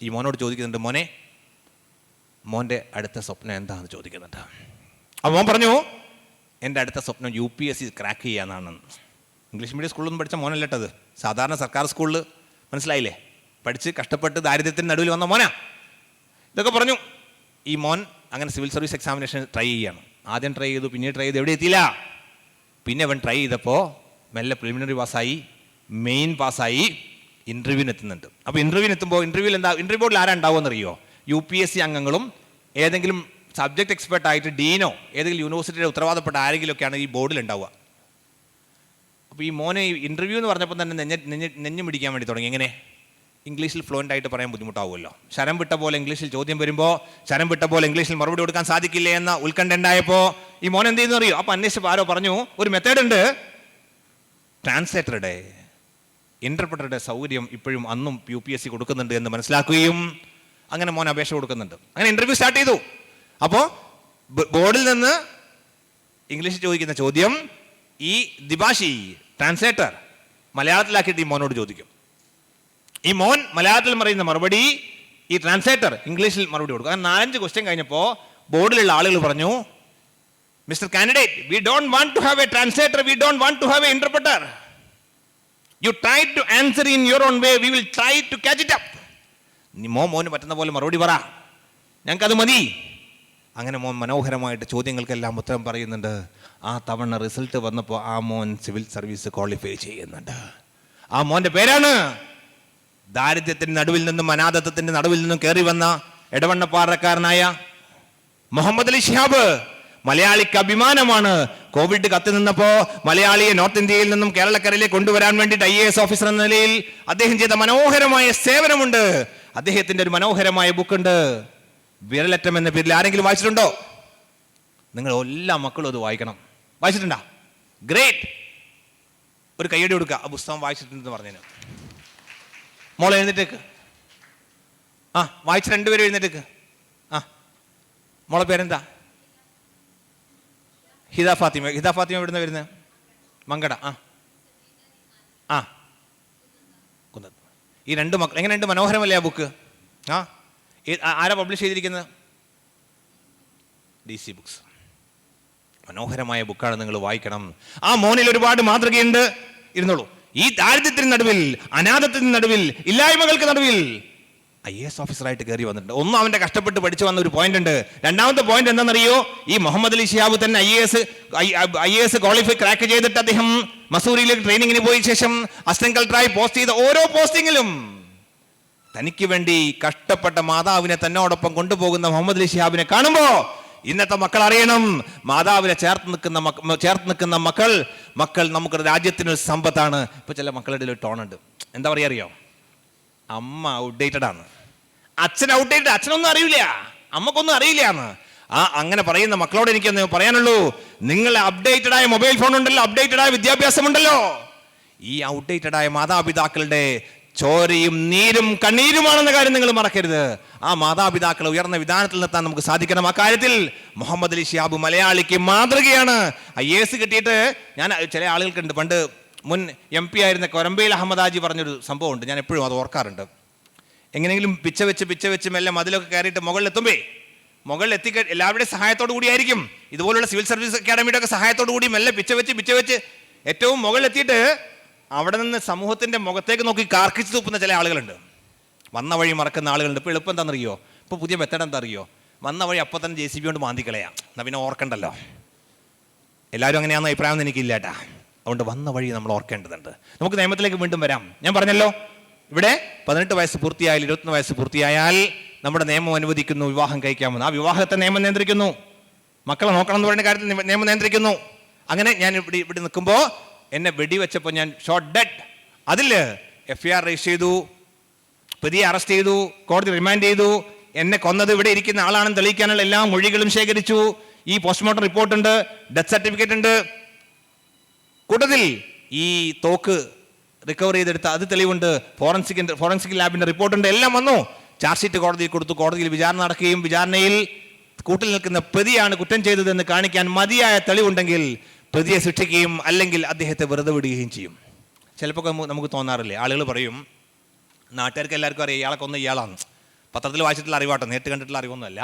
ഈ മോനോട് ചോദിക്കുന്നുണ്ട്, മോൻ്റെ അടുത്ത സ്വപ്നം എന്താണെന്ന് ചോദിക്കുന്നുണ്ട്. അപ്പോൾ മോൻ പറഞ്ഞു, എൻ്റെ അടുത്ത സ്വപ്നം UPSC ക്രാക്ക് ചെയ്യാന്നാണ്. ഇംഗ്ലീഷ് മീഡിയം സ്കൂളിലൊന്നും പഠിച്ച മോനല്ലട്ടത്, സാധാരണ സർക്കാർ സ്കൂളിൽ, മനസ്സിലായില്ലേ? പഠിച്ച് കഷ്ടപ്പെട്ട് ദാരിദ്ര്യത്തിന് നടുവിൽ വന്ന മോനാ. ഇതൊക്കെ പറഞ്ഞു. ഈ മോൻ അങ്ങനെ സിവിൽ സർവീസ് എക്സാമിനേഷൻ ട്രൈ ചെയ്യുകയാണ്. ആദ്യം ട്രൈ ചെയ്തു, പിന്നീട് ട്രൈ ചെയ്ത് എവിടെ എത്തിയില്ല. പിന്നെ അവൻ ട്രൈ ചെയ്തപ്പോൾ മെല്ലെ പ്രിലിമിനറി പാസ്സായി, മെയിൻ പാസ്സായി. ഇൻ്റർവ്യൂവിന് എത്തുന്നുണ്ട്. അപ്പോൾ ഇൻ്റർവ്യൂവിന് എത്തുമ്പോൾ ഇൻ്റർവ്യൂ ബോർഡിൽ ആരാ ഉണ്ടാവുമെന്നറിയോ? UPSC അംഗങ്ങളും ഏതെങ്കിലും സബ്ജക്ട് എക്സ്പെർട്ട് ആയിട്ട് ഡീനോ ഏതെങ്കിലും യൂണിവേഴ്സിറ്റിയുടെ ഉത്തരവാദപ്പെട്ട ആരെങ്കിലുമൊക്കെയാണ് ഈ ബോർഡിൽ ഉണ്ടാവുക. അപ്പോൾ ഈ മോനെ ഇൻ്റർവ്യൂ എന്ന് പറഞ്ഞപ്പോൾ തന്നെ നെഞ്ഞു പിടിക്കാൻ വേണ്ടി തുടങ്ങി. എങ്ങനെ? ഇംഗ്ലീഷിൽ ഫ്ലുവൻ്റ് ആയിട്ട് പറയാൻ ബുദ്ധിമുട്ടാവുമല്ലോ. ശരം വിട്ട പോലെ ഇംഗ്ലീഷിൽ ചോദ്യം വരുമ്പോൾ ശരം വിട്ട പോലെ ഇംഗ്ലീഷിൽ മറുപടി കൊടുക്കാൻ സാധിക്കില്ലേ എന്ന ഉത്കണ്ഠ ഉണ്ടായപ്പോൾ ഈ മോൻ എന്ത് ചെയ്യുന്നു അറിയോ? അപ്പോൾ അന്വേഷിച്ചപ്പോൾ ആരോ പറഞ്ഞു ഒരു മെത്തേഡ് ഉണ്ട്, ട്രാൻസ്ലേറ്ററുടെ ഇൻ്റർപ്രറ്ററുടെ സൗകര്യം ഇപ്പോഴും അന്നും UPSC കൊടുക്കുന്നുണ്ട് എന്ന് മനസ്സിലാക്കുകയും അങ്ങനെ മോൻ അപേക്ഷ കൊടുക്കുന്നുണ്ട്. അങ്ങനെ ഇൻ്റർവ്യൂ സ്റ്റാർട്ട് ചെയ്തു. അപ്പോൾ ബോർഡിൽ നിന്ന് ഇംഗ്ലീഷിൽ ചോദിക്കുന്ന ചോദ്യം ഈ ദിഭാഷി ട്രാൻസ്ലേറ്റർ മലയാളത്തിലാക്കിയിട്ട് ഈ മോനോട് ചോദിക്കും. ഈ മോൻ മലയാളത്തിൽ പറയുന്ന മറുപടി ഈ ട്രാൻസ്ലേറ്റർ ഇംഗ്ലീഷിൽ മറുപടി കൊടുക്കും. അങ്ങനെ 4-5 ക്വസ്റ്റ്യൻ കഴിഞ്ഞപ്പോൾ ബോർഡിലുള്ള ആളുകൾ പറഞ്ഞു, mister candidate, we don't want to have a translator, we don't want to have a interpreter. You try to answer in your own way, we will try to catch it up. നീ മോന് പറ്റുന്ന പോലെ മറുപടി പറ, ഞങ്ങൾക്കത് മതി. അങ്ങനെ മോൻ മനോഹരമായിട്ട് ചോദ്യങ്ങൾക്കെല്ലാം ഉത്തരം പറയുന്നുണ്ട്. ആ തവണ റിസൾട്ട് വന്നപ്പോൾ ആ മോൻ സിവിൽ സർവീസ് ക്വാളിഫൈ ചെയ്യുന്നുണ്ട്. ആ മോൻ്റെ പേരാണ് ദാരിദ്ര്യത്തിൻ്റെ നടുവിൽ നിന്നും അനാഥത്വത്തിൻ്റെ നടുവിൽ നിന്നും കയറി വന്ന എടവണ്ണപ്പാറക്കാരനായ മുഹമ്മദ് അലി ശിഹാബ്. മലയാളിക്ക് അഭിമാനമാണ്. കോവിഡ് കത്തി നിന്നപ്പോൾ മലയാളിയെ നോർത്ത് ഇന്ത്യയിൽ നിന്നും കേരളക്കരയിലേക്ക് കൊണ്ടുവരാൻ വേണ്ടിയിട്ട് IAS ഓഫീസർ എന്ന നിലയിൽ അദ്ദേഹം ചെയ്ത മനോഹരമായ സേവനമുണ്ട്. അദ്ദേഹത്തിൻ്റെ ഒരു മനോഹരമായ ബുക്കുണ്ട്, വിരലറ്റം എന്ന പേരിൽ. ആരെങ്കിലും വായിച്ചിട്ടുണ്ടോ? നിങ്ങൾ എല്ലാ മക്കളും അത് വായിക്കണം. വായിച്ചിട്ടുണ്ടോ? ഗ്രേറ്റ്, ഒരു കയ്യടി കൊടുക്കുക. ആ പുസ്തകം വായിച്ചിട്ടുണ്ടെന്ന് പറഞ്ഞതിന്. മോളെ എഴുന്നേറ്റേക്ക്. വായിച്ച് 2 പേരും എഴുന്നേറ്റേക്ക്. മോളെ പേരെന്താ? ഹിദ ഫാത്തിമ. ഹിദ ഫാത്തിമ എവിടുന്ന വരുന്നത്? മങ്കട. കുന്നത്ത്. ഈ 2 മക്കൾ എങ്ങനെയുണ്ട്? മനോഹരമല്ലേ ആ ബുക്ക്? ആരാ പബ്ലിഷ് ചെയ്തിരിക്കുന്നത്? DC books. മനോഹരമായ ബുക്കാണ്, നിങ്ങൾ വായിക്കണം. ആ മോനിൽ ഒരുപാട് മാതൃകയുണ്ട്. ഇരുന്നോളൂ. ഈ ദാരിദ്ര്യത്തിന് നടുവിൽ, അനാഥത്തിന് നടുവിൽ, ഇല്ലായ്മകൾക്ക് നടുവിൽ IAS ഓഫീസറായിട്ട് കയറി വന്നിട്ടുണ്ട്. ഒന്നും അവന്റെ കഷ്ടപ്പെട്ട് പഠിച്ചു വന്ന ഒരു പോയിന്റ് ഉണ്ട്. രണ്ടാമത്തെ പോയിന്റ് എന്താണെന്നറിയോ? ഈ മുഹമ്മദ് അലി ശിഹാബ് തന്നെ IAS ക്വാളിഫൈ ക്രാക്ക് ചെയ്തിട്ട് അദ്ദേഹം മസൂറിയിലേക്ക് ട്രെയിനിങ്ങിന് പോയ ശേഷം അസിസ്റ്റന്റ് കളക്ടറായി പോസ്റ്റ് ചെയ്ത ഓരോ പോസ്റ്റിങ്ങിലും തനിക്ക് വേണ്ടി കഷ്ടപ്പെട്ട മാതാവിനെ തന്നോടൊപ്പം കൊണ്ടുപോകുന്ന മുഹമ്മദ് അലി ശിഹാബിനെ കാണുമ്പോ ഇന്നത്തെ മക്കൾ അറിയണം, മാതാവിനെ ചേർത്ത് നിൽക്കുന്ന മക്കൾ നമുക്ക് രാജ്യത്തിനൊരു സമ്പത്താണ്. ഇപ്പൊ ചില മക്കളുടെ ഒരു ടോണുണ്ട്. എന്താ പറയാ അറിയോ? അമ്മ ഔട്ട്ഡേറ്റഡ് ആണ്, അച്ഛൻ ഔട്ട്ഡേറ്റഡ്, അച്ഛനൊന്നും അറിയില്ല, അമ്മക്കൊന്നും അറിയില്ലാന്ന്. അങ്ങനെ പറയുന്ന മക്കളോട് എനിക്കൊന്ന് പറയാനുള്ളൂ, നിങ്ങൾ അപ്ഡേറ്റഡ് ആയ മൊബൈൽ ഫോൺ ഉണ്ടല്ലോ, അപ്ഡേറ്റഡ് ആയ വിദ്യാഭ്യാസം ഉണ്ടല്ലോ. ഈ ഔട്ട്ഡേറ്റഡ് ആയ മാതാപിതാക്കളുടെ ചോരയും നീരും കണ്ണീരുമാണെന്ന കാര്യം നിങ്ങൾ മറക്കരുത്. ആ മാതാപിതാക്കളെ ഉയർന്ന വിധാനത്തിൽ നിർത്താൻ നമുക്ക് സാധിക്കണം. ആ കാര്യത്തിൽ മുഹമ്മദ് അലി ശിഹാബ് മലയാളിക്ക് മാതൃകയാണ്. IAS കിട്ടിയിട്ട് ഞാൻ ചില ആളുകൾക്കുണ്ട്, പണ്ട് മുൻ MP ആയിരുന്ന കൊരമ്പയിൽ അഹമ്മദ് ഹാജി പറഞ്ഞൊരു സംഭവമുണ്ട്, ഞാൻ എപ്പോഴും അത് ഓർക്കാറുണ്ട്. എങ്ങനെയെങ്കിലും പിച്ച വെച്ച് മെല്ലെ മതിലൊക്കെ കയറിയിട്ട് മുകളിലെത്തി എല്ലാവരുടെയും സഹായത്തോടു കൂടിയായിരിക്കും, ഇതുപോലുള്ള സിവിൽ സർവീസ് അക്കാഡമിയുടെ ഒക്കെ സഹായത്തോടു കൂടി മെല്ലെ പിച്ച വെച്ച് ഏറ്റവും മുകളിലെത്തിയിട്ട് അവിടെ നിന്ന് സമൂഹത്തിന്റെ മുഖത്തേക്ക് നോക്കി കാർക്കിച്ച് തുപ്പുന്ന ചില ആളുകളുണ്ട്. വന്ന വഴി മറക്കുന്ന ആളുകളുണ്ട്. ഇപ്പോൾ എളുപ്പം എന്താണെന്നറിയോ? ഇപ്പോൾ പുതിയ മെത്തേഡ് എന്താ അറിയോ? വന്ന വഴി അപ്പം തന്നെ JCB കൊണ്ട് മാന്തിക്കളയാം, എന്നാൽ പിന്നെ ഓർക്കണ്ടല്ലോ. എല്ലാവരും അങ്ങനെയാണെന്ന് അഭിപ്രായം എനിക്കില്ല കേട്ടാ. അതുകൊണ്ട് വന്ന വഴി നമ്മൾ ഓർക്കേണ്ടതുണ്ട്. നമുക്ക് നിയമത്തിലേക്ക് വീണ്ടും വരാം. ഞാൻ പറഞ്ഞല്ലോ, ഇവിടെ 18 വയസ്സ് പൂർത്തിയായാൽ 21 വയസ്സ് പൂർത്തിയായാൽ നമ്മുടെ നിയമം അനുവദിക്കുന്നു വിവാഹം കഴിക്കാമെന്ന്. ആ വിവാഹത്തെ നിയമം നിയന്ത്രിക്കുന്നു. മക്കളെ നോക്കണം എന്ന് പറയുന്ന കാര്യത്തിൽ നിയമം നിയന്ത്രിക്കുന്നു. അങ്ങനെ ഞാൻ ഇവിടെ നിൽക്കുമ്പോൾ എന്നെ വെടിവെച്ചപ്പോൾ ഞാൻ ഷോട്ട് ഡെഡ്. അതിൽ FIR രജിസ്റ്റർ ചെയ്തു, പ്രതിയെ അറസ്റ്റ് ചെയ്തു, കോടതി റിമാൻഡ് ചെയ്തു. എന്നെ കൊന്നത് ഇവിടെ ഇരിക്കുന്ന ആളാണെന്ന് തെളിയിക്കാനുള്ള എല്ലാ മൊഴികളും ശേഖരിച്ചു. ഈ പോസ്റ്റ്മോർട്ടം റിപ്പോർട്ടുണ്ട്, ഡെത്ത് സർട്ടിഫിക്കറ്റ് ഉണ്ട്. കൂട്ടത്തിൽ ഈ തോക്ക് റിക്കവർ ചെയ്തെടുത്ത അത് തെളിവുണ്ട്, ഫോറൻസിക് ലാബിന്റെ റിപ്പോർട്ടുണ്ട്, എല്ലാം വന്നു. ചാർജ് ഷീറ്റ് കോടതിയിൽ കൊടുത്തു. കോടതിയിൽ വിചാരണ നടക്കുകയും വിചാരണയിൽ കൂട്ടിൽ നിൽക്കുന്ന പ്രതിയാണ് കുറ്റം ചെയ്തതെന്ന് കാണിക്കാൻ മതിയായ തെളിവുണ്ടെങ്കിൽ പ്രതിയെ ശിക്ഷിക്കുകയും അല്ലെങ്കിൽ അദ്ദേഹത്തെ വെറുതെ വിടുകയും ചെയ്യും. ചിലപ്പോൾ നമുക്ക് തോന്നാറില്ലേ, ആളുകൾ പറയും, നാട്ടുകാർക്ക് എല്ലാവർക്കും അറിയാം ഇയാളെ കൊന്ന ഇയാളാണ്, പത്രത്തിൽ വായിച്ചിട്ടുള്ള അറിവാട്ടോ, നേരിട്ട് കണ്ടിട്ടുള്ള അറിവൊന്നുമല്ല.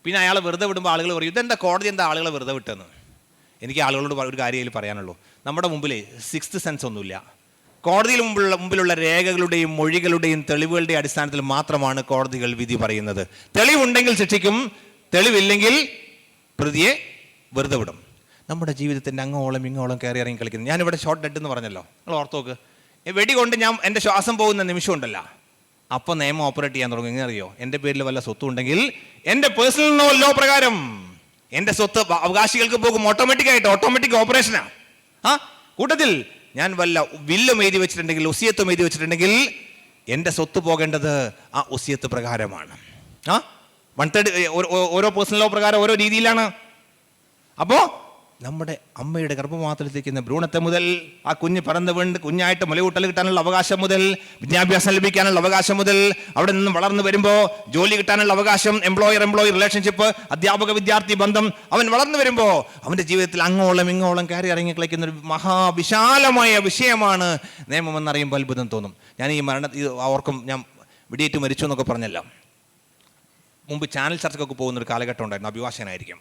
പിന്നെ അയാളെ വെറുതെ വിടുമ്പോൾ ആളുകൾ പറയും ഇതെന്താ കോടതി എന്താ ആളുകളെ വെറുതെ വിട്ടെന്ന്. എനിക്ക് ആളുകളോട് ഒരു കാര്യം പറയാനുള്ളൂ, നമ്മുടെ മുമ്പിൽ 6th സെൻസ് ഒന്നുമില്ല. കോടതിയിൽ മുമ്പിലുള്ള രേഖകളുടെയും മൊഴികളുടെയും തെളിവുകളുടെയും അടിസ്ഥാനത്തിൽ മാത്രമാണ് കോടതികൾ വിധി പറയുന്നത്. തെളിവുണ്ടെങ്കിൽ ശിക്ഷിക്കും, തെളിവില്ലെങ്കിൽ പ്രതിയെ വെറുതെ വിടും. നമ്മുടെ ജീവിതത്തിൻ്റെ അങ്ങോളം ഇങ്ങോളം കയറി ഇറങ്ങി കളിക്കുന്നത്. ഞാനിവിടെ ഷോർട്ട് ഡെഡ് എന്ന് പറഞ്ഞല്ലോ, നിങ്ങൾ ഓർത്ത് നോക്ക്. വെടി കൊണ്ട് ഞാൻ എൻ്റെ ശ്വാസം പോകുന്ന നിമിഷം ഉണ്ടല്ലോ, അപ്പോൾ നിയമം ഓപ്പറേറ്റ് ചെയ്യാൻ തുടങ്ങും. എങ്ങനെ അറിയോ? എൻ്റെ പേരിൽ വല്ല സ്വത്തും ഉണ്ടെങ്കിൽ എൻ്റെ പേഴ്സണൽ ലോ പ്രകാരം എൻ്റെ സ്വത്ത് അവകാശികൾക്ക് പോകും. ഓട്ടോമാറ്റിക് ഓപ്പറേഷനാണ്. കൂട്ടത്തിൽ ഞാൻ വല്ല വില്ലും എഴുതി വെച്ചിട്ടുണ്ടെങ്കിൽ, ഒസിയത്തും എഴുതി വെച്ചിട്ടുണ്ടെങ്കിൽ എൻ്റെ സ്വത്ത് പോകേണ്ടത് ആ ഒസിയത്ത് പ്രകാരമാണ്. 1/3 ഓരോ പേഴ്സണൽ ലോ പ്രകാരം ഓരോ രീതിയിലാണ്. അപ്പോൾ നമ്മുടെ അമ്മയുടെ ഗർഭപാത്രത്തിലിരിക്കുന്ന ഭ്രൂണത്തെ മുതൽ ആ കുഞ്ഞ് പറന്ന് വീണ്ട് കുഞ്ഞായിട്ട് മുലയൂട്ടൽ കിട്ടാനുള്ള അവകാശം മുതൽ, വിദ്യാഭ്യാസം ലഭിക്കാനുള്ള അവകാശം മുതൽ, അവിടെ നിന്ന് വളർന്നു വരുമ്പോൾ ജോലി കിട്ടാനുള്ള അവകാശം, എംപ്ലോയർ റിലേഷൻഷിപ്പ്, അധ്യാപക വിദ്യാർത്ഥി ബന്ധം, അവൻ വളർന്നു വരുമ്പോൾ അവൻ്റെ ജീവിതത്തിൽ അങ്ങോളം ഇങ്ങോളം കയറി ഇറങ്ങി കളിക്കുന്ന ഒരു മഹാവിശാലമായ വിഷയമാണ് നിയമമെന്നറിയുമ്പോൾ അത്ഭുതം തോന്നും. ഞാൻ ഈ ഓർക്കും, ഞാൻ വെടിയേറ്റ് മരിച്ചു എന്നൊക്കെ പറഞ്ഞല്ലോ. മുമ്പ് ചാനൽ ചർച്ചക്കൊക്കെ പോകുന്നൊരു കാലഘട്ടം ഉണ്ടായിരുന്നു. അഭിഭാഷകനായിരിക്കും.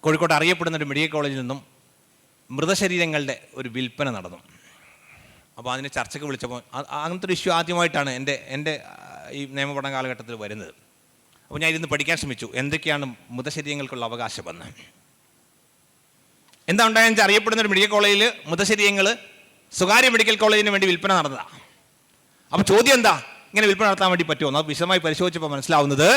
കോഴിക്കോട്ട് അറിയപ്പെടുന്ന ഒരു മെഡിക്കൽ കോളേജിൽ നിന്നും മൃതശരീരങ്ങളുടെ ഒരു വിൽപ്പന നടന്നു. അപ്പോൾ അതിന് ചർച്ചയ്ക്ക് വിളിച്ചപ്പോൾ അങ്ങനത്തെ ഒരു ഇഷ്യൂ ആദ്യമായിട്ടാണ് എൻ്റെ ഈ നിയമപഠന കാലഘട്ടത്തിൽ വരുന്നത്. അപ്പോൾ ഞാൻ ഇരുന്ന് പഠിക്കാൻ ശ്രമിച്ചു, എന്തൊക്കെയാണ് മൃതശരീരങ്ങൾക്കുള്ള അവകാശമെന്ന്. എന്താ ഉണ്ടായെന്ന് വെച്ചാൽ, അറിയപ്പെടുന്ന ഒരു മെഡിക്കൽ കോളേജിൽ മൃതശരീരങ്ങൾ സ്വകാര്യ മെഡിക്കൽ കോളേജിന് വേണ്ടി വിൽപ്പന നടന്നതാണ്. അപ്പോൾ ചോദ്യം എന്താ, ഇങ്ങനെ വിൽപ്പന നടത്താൻ വേണ്ടി പറ്റുമോ? അത് വിശദമായി പരിശോധിച്ചപ്പോൾ മനസ്സിലാവുന്നത്,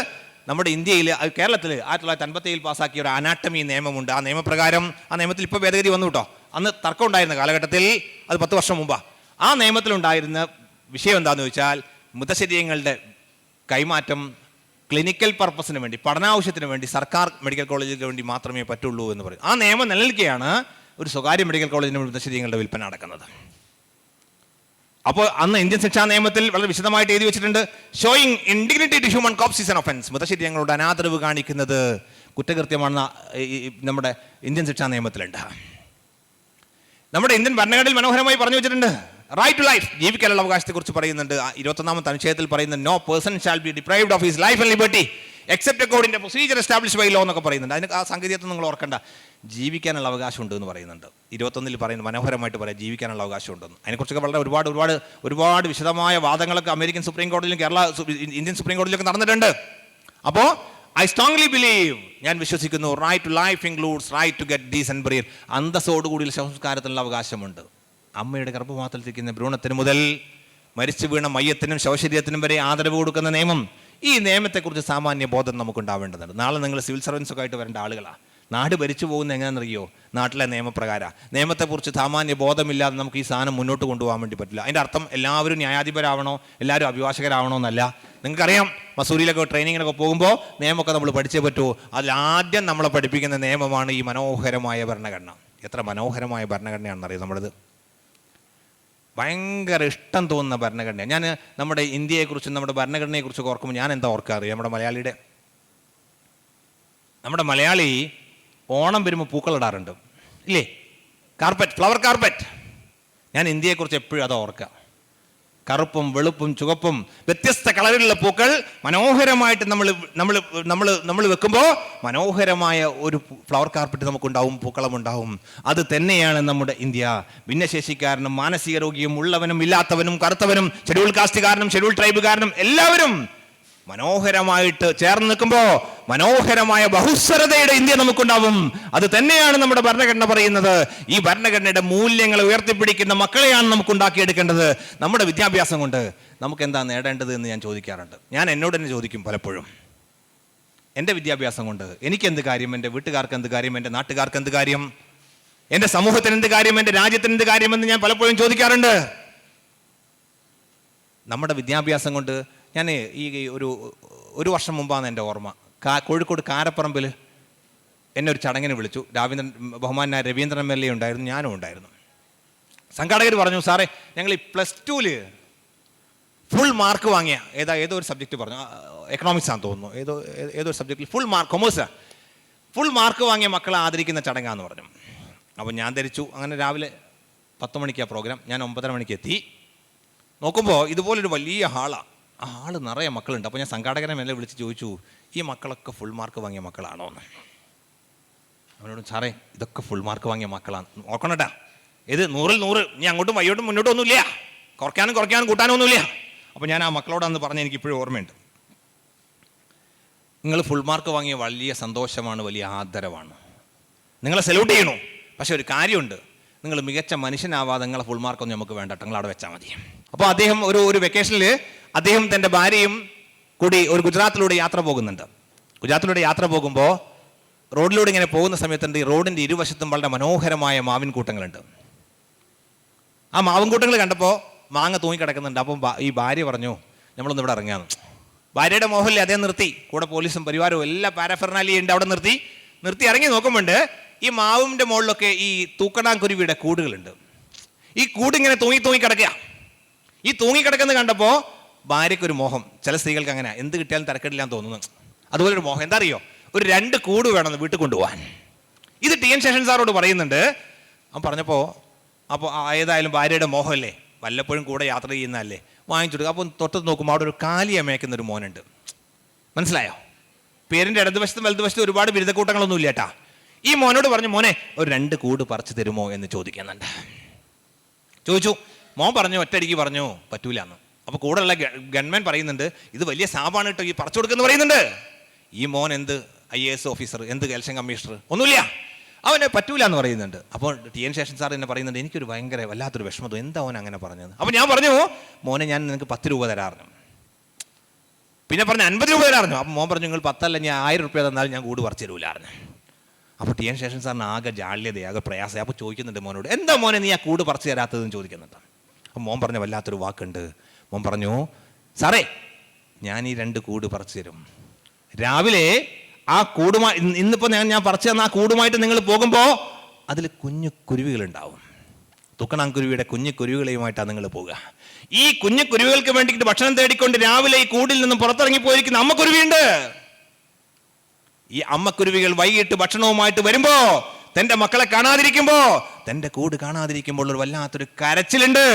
നമ്മുടെ ഇന്ത്യയിൽ, കേരളത്തിൽ 1957 പാസ്സാക്കിയ ഒരു അനാട്ടമി നിയമമുണ്ട്. ആ നിയമപ്രകാരം, ആ നിയമത്തിൽ ഇപ്പോൾ ഭേദഗതി വന്നു കേട്ടോ, അന്ന് തർക്കം ഉണ്ടായിരുന്ന കാലഘട്ടത്തിൽ, അത് 10 വർഷം മുമ്പാണ്. ആ നിയമത്തിലുണ്ടായിരുന്ന വിഷയം എന്താണെന്ന് ചോദിച്ചാൽ, മൃതശരീരങ്ങളുടെ കൈമാറ്റം ക്ലിനിക്കൽ പർപ്പസിന് വേണ്ടി, പഠനാവശ്യത്തിന് വേണ്ടി സർക്കാർ മെഡിക്കൽ കോളേജിന് വേണ്ടി മാത്രമേ പറ്റുള്ളൂ എന്ന് പറയും. ആ നിയമം നിലനിൽക്കുകയാണ് ഒരു സ്വകാര്യ മെഡിക്കൽ കോളേജിന് മൃതശരീരങ്ങളുടെ വിൽപ്പന നടക്കുന്നത്. അപ്പോൾ അന്ന് ഇന്ത്യൻ ശിക്ഷാ നിയമത്തിൽ വളരെ വിശദമായിട്ട് എഴുതി വെച്ചിട്ടുണ്ട്, showing indignity to human corpse is an offence. മൃതശരീരങ്ങളോട് അനാദരവ് കാണിക്കുന്നത് കുറ്റകൃത്യമാണെന്ന് നമ്മുടെ ഇന്ത്യൻ ശിക്ഷാ നിയമത്തിലുണ്ട്. നമ്മുടെ ഇന്ത്യൻ ഭരണഘടനയിൽ മനോഹരമായി പറഞ്ഞു വെച്ചിട്ടുണ്ട്, റൈറ്റ് ടു ലൈഫ്, ജീവിക്കാനുള്ള അവകാശത്തെക്കുറിച്ച് പറയുന്നുണ്ട്. 21ാമത്തെ അനുച്ഛേദത്തിൽ പറയുന്നത്, no person shall be deprived of his life and liberty except according to procedure establish by law എന്നൊക്കെ പറയുന്നുണ്ട്. അതിന് ആ സാങ്കേതികത്വം നിങ്ങൾ ഓർക്കണ്ട. ജീവിക്കാനുള്ള അവകാശമുണ്ട് എന്ന് പറയുന്നുണ്ട്. 21 പറയുന്നത് മനോഹരമായിട്ട് പറയാം, ജീവിക്കാനുള്ള അവകാശമുണ്ടെന്ന്. അതിനെക്കുറിച്ചൊക്കെ വളരെ ഒരുപാട് വിശദമായ വാദങ്ങളൊക്കെ അമേരിക്കൻ സുപ്രീം കോടതിയിലും ഇന്ത്യൻ സുപ്രീം കോടതിയിലൊക്കെ നടന്നിട്ടുണ്ട്. അപ്പോൾ ഐ സ്ട്രോങ്ലി ബിലീവ്, ഞാൻ വിശ്വസിക്കുന്നു, right to life includes right to get decent burial. അന്തസ്സോടുകൂടി ശവസംസ്കാരത്തിനുള്ള അവകാശമുണ്ട്. അമ്മയുടെ ഗർഭപാത്രത്തിലിരിക്കുന്ന ഭ്രൂണത്തിന് മുതൽ മരിച്ചു വീണ മയ്യത്തിനും ശവശരീരത്തിനും വരെ ആദരവ് കൊടുക്കുന്ന നിയമം, ഈ നിയമത്തെക്കുറിച്ച് സാമാന്യ ബോധം നമുക്കുണ്ടാവേണ്ടതുണ്ട്. നാളെ നിങ്ങൾ സിവിൽ സർവൻസൊക്കെ ആയിട്ട് വരേണ്ട ആളുകളാണ്. നാട് ഭരിച്ചു പോകുന്നത് എങ്ങനെയാണെന്നറിയോ? നാട്ടിലെ നിയമപ്രകാരം. നിയമത്തെക്കുറിച്ച് സാമാന്യ ബോധമില്ലാതെ നമുക്ക് ഈ സാധനം മുന്നോട്ട് കൊണ്ടുപോകാൻ വേണ്ടി പറ്റില്ല. അതിൻ്റെ അർത്ഥം എല്ലാവരും ന്യായാധിപരാവണോ, എല്ലാവരും അഭിഭാഷകരാവണോ എന്നല്ല. നിങ്ങൾക്കറിയാം, മസൂരിയിലൊക്കെ ട്രെയിനിങ്ങിനൊക്കെ പോകുമ്പോൾ നിയമമൊക്കെ നമ്മൾ പഠിച്ചേ പറ്റുമോ. അതിലാദ്യം നമ്മളെ പഠിപ്പിക്കുന്ന നിയമമാണ് ഈ മനോഹരമായ ഭരണഘടന. എത്ര മനോഹരമായ ഭരണഘടനയാണെന്നറിയാം നമ്മളത്. ഭയങ്കര ഇഷ്ടം തോന്നുന്ന ഭരണഘടന. ഞാൻ നമ്മുടെ ഇന്ത്യയെക്കുറിച്ചും നമ്മുടെ ഭരണഘടനയെക്കുറിച്ചൊക്കെ ഓർക്കുമ്പോൾ ഞാൻ എന്താ ഓർക്കാറിയാം, നമ്മുടെ മലയാളി ഓണം വരുമ്പോൾ പൂക്കളിടാറുണ്ട് ഇല്ലേ? Flower carpet. ഞാൻ ഇന്ത്യയെക്കുറിച്ച് എപ്പോഴും അത് ഓർക്കുക. കറുപ്പും വെളുപ്പും ചുവപ്പും വ്യത്യസ്ത കളറിലുള്ള പൂക്കൾ മനോഹരമായിട്ട് നമ്മൾ വെക്കുമ്പോൾ മനോഹരമായ ഒരു ഫ്ലവർ കാർപ്പറ്റ് നമുക്കുണ്ടാവും, പൂക്കളമുണ്ടാവും. അത് തന്നെയാണ് നമ്മുടെ ഇന്ത്യ. ഭിന്നശേഷിക്കാരനും മാനസിക രോഗിയും ഉള്ളവനും ഇല്ലാത്തവനും കറുത്തവനും ഷെഡ്യൂൾ കാസ്റ്റുകാരനും ഷെഡ്യൂൾ ട്രൈബുകാരനും എല്ലാവരും മനോഹരമായിട്ട് ചേർന്ന് നിൽക്കുമ്പോൾ മനോഹരമായ ബഹുസ്വരതയുടെ ഇന്ത്യ നമുക്കുണ്ടാവും. അത് തന്നെയാണ് നമ്മുടെ ഭരണഘടന പറയുന്നത്. ഈ ഭരണഘടനയുടെ മൂല്യങ്ങളെ ഉയർത്തിപ്പിടിക്കുന്ന മക്കളെയാണ് നമുക്ക് ഉണ്ടാക്കിയെടുക്കേണ്ടത്. നമ്മുടെ വിദ്യാഭ്യാസം കൊണ്ട് നമുക്ക് എന്താ നേടേണ്ടത് എന്ന് ഞാൻ ചോദിക്കാറുണ്ട്. ഞാൻ എന്നോട് തന്നെ ചോദിക്കും പലപ്പോഴും, എൻ്റെ വിദ്യാഭ്യാസം കൊണ്ട് എനിക്കെന്ത് കാര്യം, എൻ്റെ വീട്ടുകാർക്ക് എന്ത് കാര്യം, എൻ്റെ നാട്ടുകാർക്ക് എന്ത് കാര്യം, എൻ്റെ സമൂഹത്തിന് എന്ത് കാര്യം, എൻ്റെ രാജ്യത്തിന് എന്ത് കാര്യമെന്ന് ഞാൻ പലപ്പോഴും ചോദിക്കാറുണ്ട്. നമ്മുടെ വിദ്യാഭ്യാസം കൊണ്ട് ഞാൻ ഈ ഒരു വർഷം മുമ്പാണ് എൻ്റെ ഓർമ്മ, കോഴിക്കോട് കാരപ്പറമ്പിൽ എന്നെ ഒരു ചടങ്ങിന് വിളിച്ചു. ബഹുമാനായ രവീന്ദ്രൻ എം എൽ എ ഉണ്ടായിരുന്നു, ഞാനും ഉണ്ടായിരുന്നു. സംഘാടകർ പറഞ്ഞു, സാറേ ഞങ്ങൾ ഈ +2 ഫുൾ മാർക്ക് വാങ്ങിയ ഏതോ ഒരു സബ്ജക്റ്റ് പറഞ്ഞു, എക്കണോമിക്സ് ആണെന്ന് തോന്നുന്നു, ഏതോ ഒരു സബ്ജക്റ്റിൽ കൊമേഴ്സാണ്, ഫുൾ മാർക്ക് വാങ്ങിയ മക്കളെ ആദരിക്കുന്ന ചടങ്ങാന്ന് പറഞ്ഞു. അപ്പോൾ ഞാൻ ധരിച്ചു അങ്ങനെ രാവിലെ 10 മണിക്കാണ് പ്രോഗ്രാം. ഞാൻ 9:30 മണിക്ക് എത്തി. നോക്കുമ്പോൾ ഇതുപോലൊരു വലിയ ഹാളാണ്. ആ ഹാള് നിറയെ മക്കളുണ്ട്. അപ്പോൾ ഞാൻ സംഘാടകരെ എന്നെ വിളിച്ച് ചോദിച്ചു, ഈ മക്കളൊക്കെ ഫുൾ മാർക്ക് വാങ്ങിയ മക്കളാണോ എന്ന്. അവനോട്, സാറേ ഇതൊക്കെ ഫുൾ മാർക്ക് വാങ്ങിയ മക്കളാണ്. ഓർക്കണട്ടാ, ഇത് 100ൽ 100, ഇനി അങ്ങോട്ടും വയ്യോട്ടും മുന്നോട്ടും ഒന്നുമില്ല, കുറയ്ക്കാനും കൂട്ടാനും ഒന്നുമില്ല. അപ്പോൾ ഞാൻ ആ മക്കളോടന്ന് പറഞ്ഞ് എനിക്കിപ്പോഴും ഓർമ്മയുണ്ട്, നിങ്ങൾ ഫുൾ മാർക്ക് വാങ്ങിയ വലിയ സന്തോഷമാണ്, വലിയ ആദരവാണ്, നിങ്ങളെ സല്യൂട്ട് ചെയ്യണു. പക്ഷെ ഒരു കാര്യമുണ്ട്, നിങ്ങൾ മികച്ച മനുഷ്യനാവാതെ നിങ്ങളെ ഫുൾ മാർക്കൊന്നും നമുക്ക് വേണ്ട, നിങ്ങൾ അവിടെ വെച്ചാൽ മതി. അപ്പോൾ അദ്ദേഹം ഒരു വെക്കേഷനിൽ അദ്ദേഹം തൻ്റെ ഭാര്യയും കൂടി ഒരു ഗുജറാത്തിലൂടെ യാത്ര പോകുന്നുണ്ട്. ഗുജറാത്തിലൂടെ യാത്ര പോകുമ്പോൾ റോഡിലൂടെ ഇങ്ങനെ പോകുന്ന സമയത്തുണ്ട് ഈ റോഡിൻ്റെ ഇരുവശത്തും വളരെ മനോഹരമായ മാവിൻ കൂട്ടങ്ങളുണ്ട്. ആ മാവിൻ കൂട്ടങ്ങൾ കണ്ടപ്പോൾ മാങ്ങ തൂങ്ങിക്കിടക്കുന്നുണ്ട്. അപ്പം ഈ ഭാര്യ പറഞ്ഞു നമ്മളൊന്ന് ഇവിടെ ഇറങ്ങാന്ന്. ഭാര്യയുടെ മോഹനിൽ അദ്ദേഹം നിർത്തി, കൂടെ പോലീസും പരിവാരവും എല്ലാ പാരഫെർണാലിയും ഉണ്ട്. അവിടെ നിർത്തി ഇറങ്ങി നോക്കുമ്പോണ്ട് ഈ മാവിൻ്റെ മുകളിലൊക്കെ ഈ തൂക്കണാംകുരുവിയുടെ കൂടുകളുണ്ട്. ഈ കൂടിങ്ങനെ തൂങ്ങിക്കിടക്കുക. ഈ തൂങ്ങിക്കിടക്കുന്നത് കണ്ടപ്പോൾ ഭാര്യയ്ക്കൊരു മോഹം. ചില സ്ത്രീകൾക്ക് അങ്ങനെ എന്ത് കിട്ടിയാലും തിരക്കിടില്ലാന്ന് തോന്നുന്നു. അതുപോലെ ഒരു മോഹം എന്താ അറിയോ, ഒരു 2 കൂട് വേണമെന്ന് വീട്ടിൽ കൊണ്ടുപോകാൻ. ഇത് ടി എൻ ശേഷൻ സാറോട് പറയുന്നുണ്ട്. അവൻ പറഞ്ഞപ്പോൾ അപ്പോൾ ഏതായാലും ഭാര്യയുടെ മോഹമല്ലേ, വല്ലപ്പോഴും കൂടെ യാത്ര ചെയ്യുന്നതല്ലേ, വാങ്ങിച്ചു കൊടുക്കുക. അപ്പോൾ തൊട്ടത്ത് നോക്കുമ്പോൾ അവിടെ ഒരു കാലിയെ മേയ്ക്കുന്നൊരു മോനുണ്ട്. മനസ്സിലായോ? പേരിൻ്റെ ഇടതുവശത്തും വലതുവശത്തും ഒരുപാട് ബിരുദക്കൂട്ടങ്ങളൊന്നും ഇല്ല കേട്ടാ. ഈ മോനോട് പറഞ്ഞു, മോനെ ഒരു 2 കൂട് പറിച്ചു തരുമോ എന്ന് ചോദിച്ചു. മോൻ പറഞ്ഞു, ഒറ്റയടിക്ക് പറഞ്ഞു പറ്റൂല എന്ന്. അപ്പോൾ കൂടെയുള്ള ഗവൺമെൻറ് പറയുന്നുണ്ട് ഇത് വലിയ സാപാണ് കേട്ടോ ഈ പറിച്ചു കൊടുക്കുന്നു പറയുന്നുണ്ട്. ഈ മോൻ എന്ത് IAS ഓഫീസർ, എന്ത് ഇലക്ഷൻ കമ്മീഷണർ, ഒന്നുമില്ല, അവനെ പറ്റൂല എന്ന് പറയുന്നുണ്ട്. അപ്പോൾ ടി എൻ ശേഷൻ സാർ എന്നെ പറയുന്നുണ്ട്, എനിക്കൊരു ഭയങ്കര വല്ലാത്തൊരു വിഷമം, എന്താ അവൻ അങ്ങനെ പറഞ്ഞത്? അപ്പോൾ ഞാൻ പറഞ്ഞു, മോനെ ഞാൻ നിനക്ക് 10 രൂപ തരാറുണ്ട്. പിന്നെ പറഞ്ഞു 50 രൂപ തരാറുണ്ട്. അപ്പോൾ മോൻ പറഞ്ഞു നിങ്ങൾ 10 അല്ല, ഞാൻ 1000 രൂപ തന്നാലും ഞാൻ കൂട് പറിച്ചു തരൂലായിരുന്നു. അപ്പോൾ ടി എൻ ശേഷൻ സാറിന് ആകെ ജാള്യത, ആകെ പ്രയാസം. അപ്പോൾ ചോദിക്കുന്നുണ്ട് മോനോട്, എന്താ മോനെ നീ ആ കൂട് പറിച്ചു തരാത്തതെന്ന് ചോദിക്കുന്നുണ്ട്. അപ്പോൾ മോൻ പറഞ്ഞ വല്ലാത്തൊരു വാക്കുണ്ട്. മോൻ പറഞ്ഞു, സാറേ ഞാൻ ഈ 2 കൂട് പറിച്ചു തരും. രാവിലെ ആ കൂടുമായി ഇന്നിപ്പോൾ ഞാൻ പറിച്ചു തന്ന ആ കൂടുമായിട്ട് നിങ്ങൾ പോകുമ്പോൾ അതിൽ കുഞ്ഞു കുരുവികളുണ്ടാവും. തൂക്കണാംകുരുവിയുടെ കുഞ്ഞു കുരുവികളെയുമായിട്ടാണ് നിങ്ങൾ പോകുക. ഈ കുഞ്ഞു കുരുവികൾക്ക് വേണ്ടിയിട്ട് ഭക്ഷണം തേടിക്കൊണ്ട് രാവിലെ ഈ കൂടിൽ നിന്നും പുറത്തിറങ്ങി പോയിരിക്കുന്ന അമ്മക്കുരുവിയുണ്ട്. ഈ അമ്മക്കുരുവികൾ വൈകിട്ട് ഭക്ഷണവുമായിട്ട് വരുമ്പോ തന്റെ മക്കളെ കാണാതിരിക്കുമ്പോ, തന്റെ കൂട് കാണാതിരിക്കുമ്പോൾ ഒരു വല്ലാത്തൊരു കരച്ചിലുണ്ട്.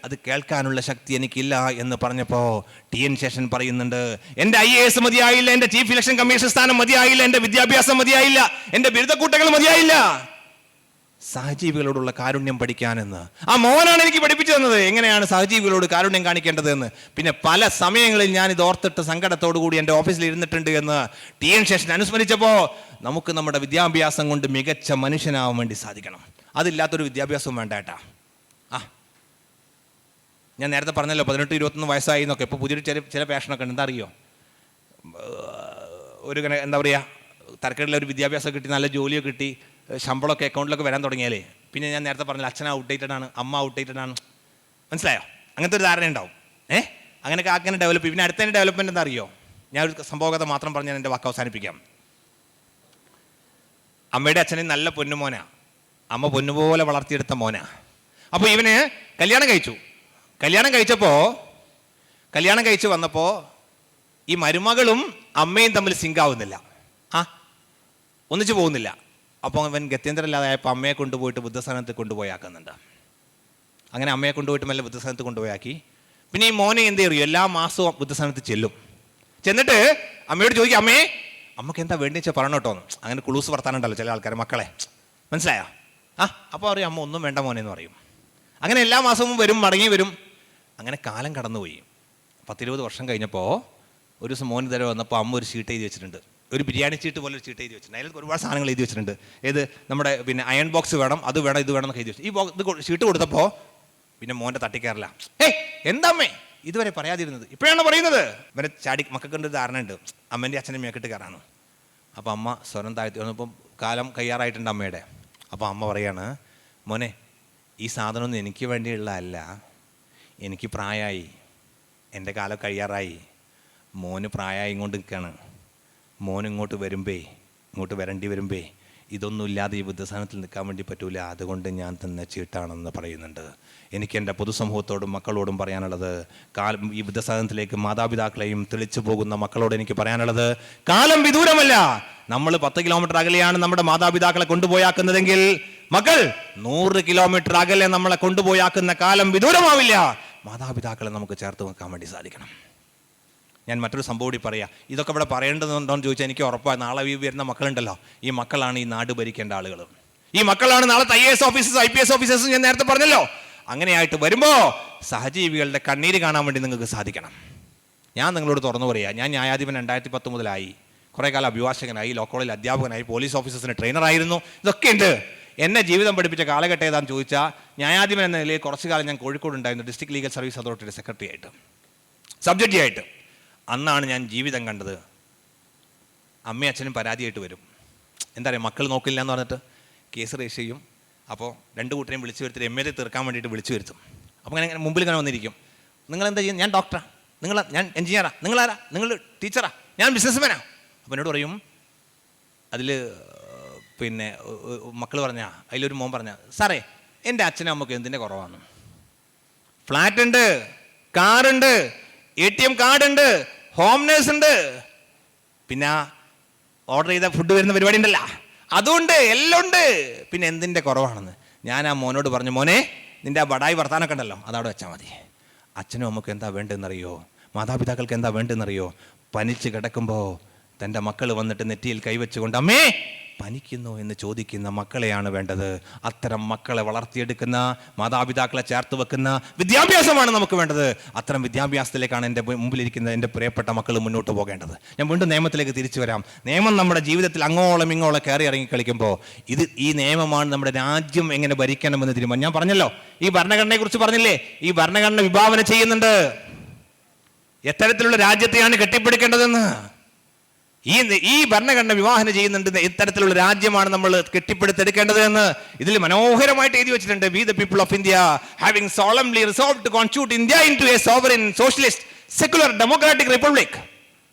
അത് കേൾക്കാനുള്ള ശക്തി എനിക്കില്ല എന്ന് പറഞ്ഞപ്പോൾ ടി എൻ ശേഷൻ പറയുന്നുണ്ട്, എൻ്റെ IAS മതിയായില്ല, എൻ്റെ ചീഫ് ഇലക്ഷൻ കമ്മീഷൻ സ്ഥാനം മതിയായില്ല, എൻ്റെ വിദ്യാഭ്യാസം മതിയായില്ല, എൻ്റെ ബിരുദക്കൂട്ടങ്ങൾ മതിയായില്ല, സഹജീവികളോടുള്ള കാരുണ്യം പഠിക്കാനെന്ന്. ആ മോനാണ് എനിക്ക് പഠിപ്പിച്ചു തന്നത് എങ്ങനെയാണ് സഹജീവികളോട് കാരുണ്യം കാണിക്കേണ്ടത് എന്ന്. പിന്നെ പല സമയങ്ങളിൽ ഞാൻ ഇത് ഓർത്തിട്ട് സങ്കടത്തോടു കൂടി എൻ്റെ ഓഫീസിൽ ഇരുന്നിട്ടുണ്ട് എന്ന് ടി എൻ ശേഷൻ അനുസ്മരിച്ചപ്പോൾ നമുക്ക് നമ്മുടെ വിദ്യാഭ്യാസം കൊണ്ട് മികച്ച മനുഷ്യനാവാൻ വേണ്ടി സാധിക്കണം. അതില്ലാത്തൊരു വിദ്യാഭ്യാസവും വേണ്ട ഏട്ടാ. ഞാൻ നേരത്തെ പറഞ്ഞല്ലോ 18-21 വയസ്സായി എന്നൊക്കെ. ഇപ്പോൾ പുതിയൊരു ചില പാഷനൊക്കെ ഉണ്ട്. എന്താ അറിയോ, ഒരു എന്താ പറയുക, തരക്കേടില്ല ഒരു വിദ്യാഭ്യാസം കിട്ടി, നല്ല ജോലിയൊക്കെ കിട്ടി, ശമ്പളമൊക്കെ അക്കൗണ്ടിലൊക്കെ വരാൻ തുടങ്ങിയാലേ പിന്നെ ഞാൻ നേരത്തെ പറഞ്ഞില്ല, അച്ഛൻ ഔട്ട്ഡേറ്റഡ് ആണ്, അമ്മ ഔട്ട്ഡേറ്റഡ് ആണ്. മനസ്സിലായോ? അങ്ങനത്തെ ഒരു ധാരണ ഉണ്ടാവും. അങ്ങനെയൊക്കെ ആക്കിനെ ഡെവലപ്പ് ചെയ്യും. പിന്നെ അടുത്തതിൻ്റെ ഡെവലപ്മെൻറ്റ് എന്താ അറിയോ, ഞാൻ ഒരു സംഭവകഥ മാത്രം പറഞ്ഞ് ഞാൻ എൻ്റെ വാക്ക് അവസാനിപ്പിക്കാം. അമ്മയുടെ അച്ഛനെ നല്ല പൊന്നുമോനാ, അമ്മ പൊന്നുപോലെ വളർത്തിയെടുത്ത മോനാ. അപ്പോൾ ഇവന് കല്യാണം കഴിച്ച് വന്നപ്പോൾ ഈ മരുമകളും അമ്മയും തമ്മിൽ സിങ്കാവുന്നില്ല, ഒന്നിച്ചു പോകുന്നില്ല. അപ്പോൾ അവൻ ഗത്യന്തരമില്ലാതായപ്പോൾ അമ്മയെ കൊണ്ടുപോയിട്ട് വൃദ്ധസ്ഥാനത്ത് കൊണ്ടുപോയാക്കുന്നുണ്ട്. അങ്ങനെ അമ്മയെ കൊണ്ടുപോയിട്ട് മെല്ലെ വൃദ്ധസ്ഥാനത്ത് കൊണ്ടുപോയാക്കി. പിന്നെ ഈ മോനെ എന്ത് ചെയ്യും, എല്ലാ മാസവും വൃദ്ധസ്ഥാനത്ത് ചെന്നിട്ട് അമ്മയോട് ചോദിക്കും, അമ്മക്ക് എന്താ വേണ്ടി വെച്ചാൽ പറയണം കേട്ടോ. അങ്ങനെ കുളൂസ് വർത്താനുണ്ടല്ലോ ചില ആൾക്കാർ മക്കളെ, മനസ്സിലായോ? അപ്പോൾ പറയും അമ്മ ഒന്നും വേണ്ട മോനെ എന്ന് പറയും. അങ്ങനെ എല്ലാ മാസവും മടങ്ങി വരും. അങ്ങനെ കാലം കടന്നുപോയി. 10-20 വർഷം കഴിഞ്ഞപ്പോൾ ഒരു ദിവസം മോന് തരം വന്നപ്പോൾ അമ്മ ഒരു ചീട്ട് എഴുതി വെച്ചിട്ടുണ്ട്. ഒരു ബിരിയാണി ചീട്ട് പോലെ ഒരു ചീട്ട് എഴുതി വെച്ചിട്ടുണ്ട്. അതിൽ ഒരുപാട് സാധനങ്ങൾ എഴുതി വെച്ചിട്ടുണ്ട്. ഏത് നമ്മുടെ പിന്നെ അയൺ ബോക്സ് വേണം, അത് വേണം, ഇത് വേണം എന്നൊക്കെ എഴുതി വെച്ചു. ഈ ഇത് ചീട്ട് കൊടുത്തപ്പോൾ പിന്നെ മോൻ്റെ തട്ടിക്കയറില്ല. എന്താ അമ്മേ ഇതുവരെ പറയാതിരുന്നത്, ഇപ്പോഴാണ് പറയുന്നത്? ഇവരെ മക്കൾക്കൊരു ധാരണ ഉണ്ട് അമ്മേൻ്റെ അച്ഛൻ്റെ മേക്കിട്ട് കയറാണ്. അപ്പോൾ അമ്മ സ്വരം താഴ്ത്തി വന്നപ്പം കാലം കയ്യാറായിട്ടുണ്ട് അമ്മയുടെ. അപ്പോൾ അമ്മ പറയാണ്, മോനെ ഈ സാധനമൊന്നും എനിക്ക് വേണ്ടിയുള്ളതല്ല, എനിക്ക് പ്രായമായി, എൻ്റെ കാലം കഴിയാറായി, മോന് പ്രായമായി ഇങ്ങോട്ട് നിൽക്കുകയാണ്, മോൻ ഇങ്ങോട്ട് വരേണ്ടി വരുമ്പേ ഇതൊന്നും ഇല്ലാതെ ഈ വൃദ്ധസ്ഥാനത്തിൽ നിൽക്കാൻ വേണ്ടി പറ്റൂല, അതുകൊണ്ട് ഞാൻ തന്നെ ചീട്ടാണെന്ന് പറയുന്നുണ്ട്. എനിക്ക് എൻ്റെ പൊതുസമൂഹത്തോടും മക്കളോടും പറയാനുള്ളത്, ഈ വൃദ്ധസ്ഥാനത്തിലേക്ക് മാതാപിതാക്കളെയും തെളിച്ചു പോകുന്ന മക്കളോട് എനിക്ക് പറയാനുള്ളത്, കാലം വിദൂരമല്ല. നമ്മൾ 10 കിലോമീറ്റർ അകലെയാണ് നമ്മുടെ മാതാപിതാക്കളെ കൊണ്ടുപോയാക്കുന്നതെങ്കിൽ മക്കൾ 100 കിലോമീറ്റർ അകലെ നമ്മളെ കൊണ്ടുപോയാക്കുന്ന കാലം വിദൂരമാവില്ല. മാതാപിതാക്കളെ നമുക്ക് ചേർത്ത് വെക്കാൻ വേണ്ടി സാധിക്കണം. ഞാൻ മറ്റൊരു സംഭവം കൂടി പറയാം. ഇതൊക്കെ ഇവിടെ പറയേണ്ടതുണ്ടോയെന്ന് ചോദിച്ചാൽ എനിക്ക് ഉറപ്പാണ്, നാളെ ഈ വരുന്ന മക്കളുണ്ടല്ലോ, ഈ മക്കളാണ് ഈ നാട് ഭരിക്കേണ്ട ആളുകൾ. ഈ മക്കളാണ് നാളത്തെ IAS ഓഫീസേഴ്സ്, IPS ഓഫീസേഴ്സ്. ഞാൻ നേരത്തെ പറഞ്ഞല്ലോ. അങ്ങനെയായിട്ട് വരുമ്പോൾ സഹജീവികളുടെ കണ്ണീര് കാണാൻ വേണ്ടി നിങ്ങൾക്ക് സാധിക്കണം. ഞാൻ നിങ്ങളോട് തുറന്നു പറയാം, ഞാൻ ന്യായാധിപൻ 2010 മുതലായി, കുറേ കാലം അഭിഭാഷകനായി, ലോ കോളേജിൽ അധ്യാപകനായി, പോലീസ് ഓഫീസേഴ്സിന് ട്രെയിനറായിരുന്നു. ഇതൊക്കെ ഉണ്ട്. എന്നെ ജീവിതം പഠിപ്പിച്ച കാലഘട്ടം ഏതാണെന്ന് ചോദിച്ചാൽ, ന്യായാധിപൻ എന്ന നിലയിൽ കുറച്ചു കാലം ഞാൻ കോഴിക്കോട് ഉണ്ടായിരുന്നു, ഡിസ്ട്രിക്ട് ലീഗൽ സർവീസ് അതോറിറ്റിയുടെ സെക്രട്ടറി ആയിട്ട്, സബ് ജഡ്ജിയായിട്ട്. അന്നാണ് ഞാൻ ജീവിതം കണ്ടത്. അമ്മയും അച്ഛനും പരാതിയായിട്ട് വരും. എന്താ പറയുക, മക്കൾ നോക്കില്ല എന്ന് പറഞ്ഞിട്ട് കേസ് രജിസ്റ്റർ ചെയ്യും. അപ്പോൾ രണ്ട് കൂട്ടരെയും വിളിച്ചു വരുത്തിട്ട് എം.എൽ.എ തീർക്കാൻ വേണ്ടിയിട്ട് വിളിച്ചു വരുത്തും. അപ്പോൾ അങ്ങനെ മുമ്പിൽ ഇങ്ങനെ വന്നിരിക്കും. നിങ്ങളെന്താ ചെയ്യുന്നത്? ഞാൻ ഡോക്ടറാ. ഞാൻ എഞ്ചിനീയറാ. നിങ്ങളാരാ? നിങ്ങൾ ടീച്ചറാ. ഞാൻ ബിസിനസ്മാനാ. അപ്പോൾ എന്നോട് പറയും, അതിൽ പിന്നെ മക്കൾ പറഞ്ഞ, അതിലൊരു മോൻ പറഞ്ഞ, സാറേ എൻ്റെ അച്ഛനും അമ്മക്ക് എന്തിൻ്റെ കുറവാണ്? ഫ്ലാറ്റ് ഉണ്ട്, കാറുണ്ട്, ATM കാർഡുണ്ട്, ഹോം നേഴ്സ് ഉണ്ട്, പിന്നെ ഓർഡർ ചെയ്ത ഫുഡ് വരുന്ന പരിപാടി ഉണ്ടല്ല, അതുകൊണ്ട് എല്ലാം ഉണ്ട്, പിന്നെ എന്തിൻ്റെ കുറവാണെന്ന്. ഞാൻ ആ മോനോട് പറഞ്ഞു, മോനെ നിൻ്റെ ആ ബടായി വർത്താനൊക്കെ ഉണ്ടല്ലോ അതവിടെ വെച്ചാൽ മതി. അച്ഛനും അമ്മക്ക് എന്താ വേണ്ടതെന്നറിയോ? മാതാപിതാക്കൾക്ക് എന്താ വേണ്ടതെന്നറിയോ? പനിച്ച് കിടക്കുമ്പോൾ തൻ്റെ മക്കൾ വന്നിട്ട് നെറ്റിയിൽ കൈവച്ചുകൊണ്ട് അമ്മേ പനിക്കുന്നു എന്ന് ചോദിക്കുന്ന മക്കളെയാണ് വേണ്ടത്. അത്തരം മക്കളെ വളർത്തിയെടുക്കുന്ന, മാതാപിതാക്കളെ ചേർത്ത് വെക്കുന്ന വിദ്യാഭ്യാസമാണ് നമുക്ക് വേണ്ടത്. അത്തരം വിദ്യാഭ്യാസത്തിലേക്കാണ് എൻ്റെ മുമ്പിലിരിക്കുന്ന എൻ്റെ പ്രിയപ്പെട്ട മക്കൾ മുന്നോട്ട് പോകേണ്ടത്. ഞാൻ വീണ്ടും നിയമത്തിലേക്ക് തിരിച്ചു വരാം. നിയമം നമ്മുടെ ജീവിതത്തിൽ അങ്ങോളം ഇങ്ങോളം കയറി ഇറങ്ങി കളിക്കുമ്പോൾ ഈ നിയമമാണ് നമ്മുടെ രാജ്യം എങ്ങനെ ഭരിക്കണമെന്ന് തീരുമാനം. ഞാൻ പറഞ്ഞല്ലോ, ഈ ഭരണഘടനയെക്കുറിച്ച് പറഞ്ഞില്ലേ, ഈ ഭരണഘടന വിഭാവന ചെയ്യുന്നുണ്ട് എത്തരത്തിലുള്ള രാജ്യത്തെയാണ് കെട്ടിപ്പിടിക്കേണ്ടതെന്ന്. ഈ ഭരണഘടന വിവാഹന ചെയ്യുന്നുണ്ട് ഇത്തരത്തിലുള്ള രാജ്യമാണ് നമ്മൾ കെട്ടിപ്പടുത്തെടുക്കേണ്ടത് എന്ന് ഇതിൽ മനോഹരമായിട്ട് എഴുതി വെച്ചിട്ടുണ്ട്. We the people of India having solemnly resolved to constitute India into a sovereign socialist secular democratic republic.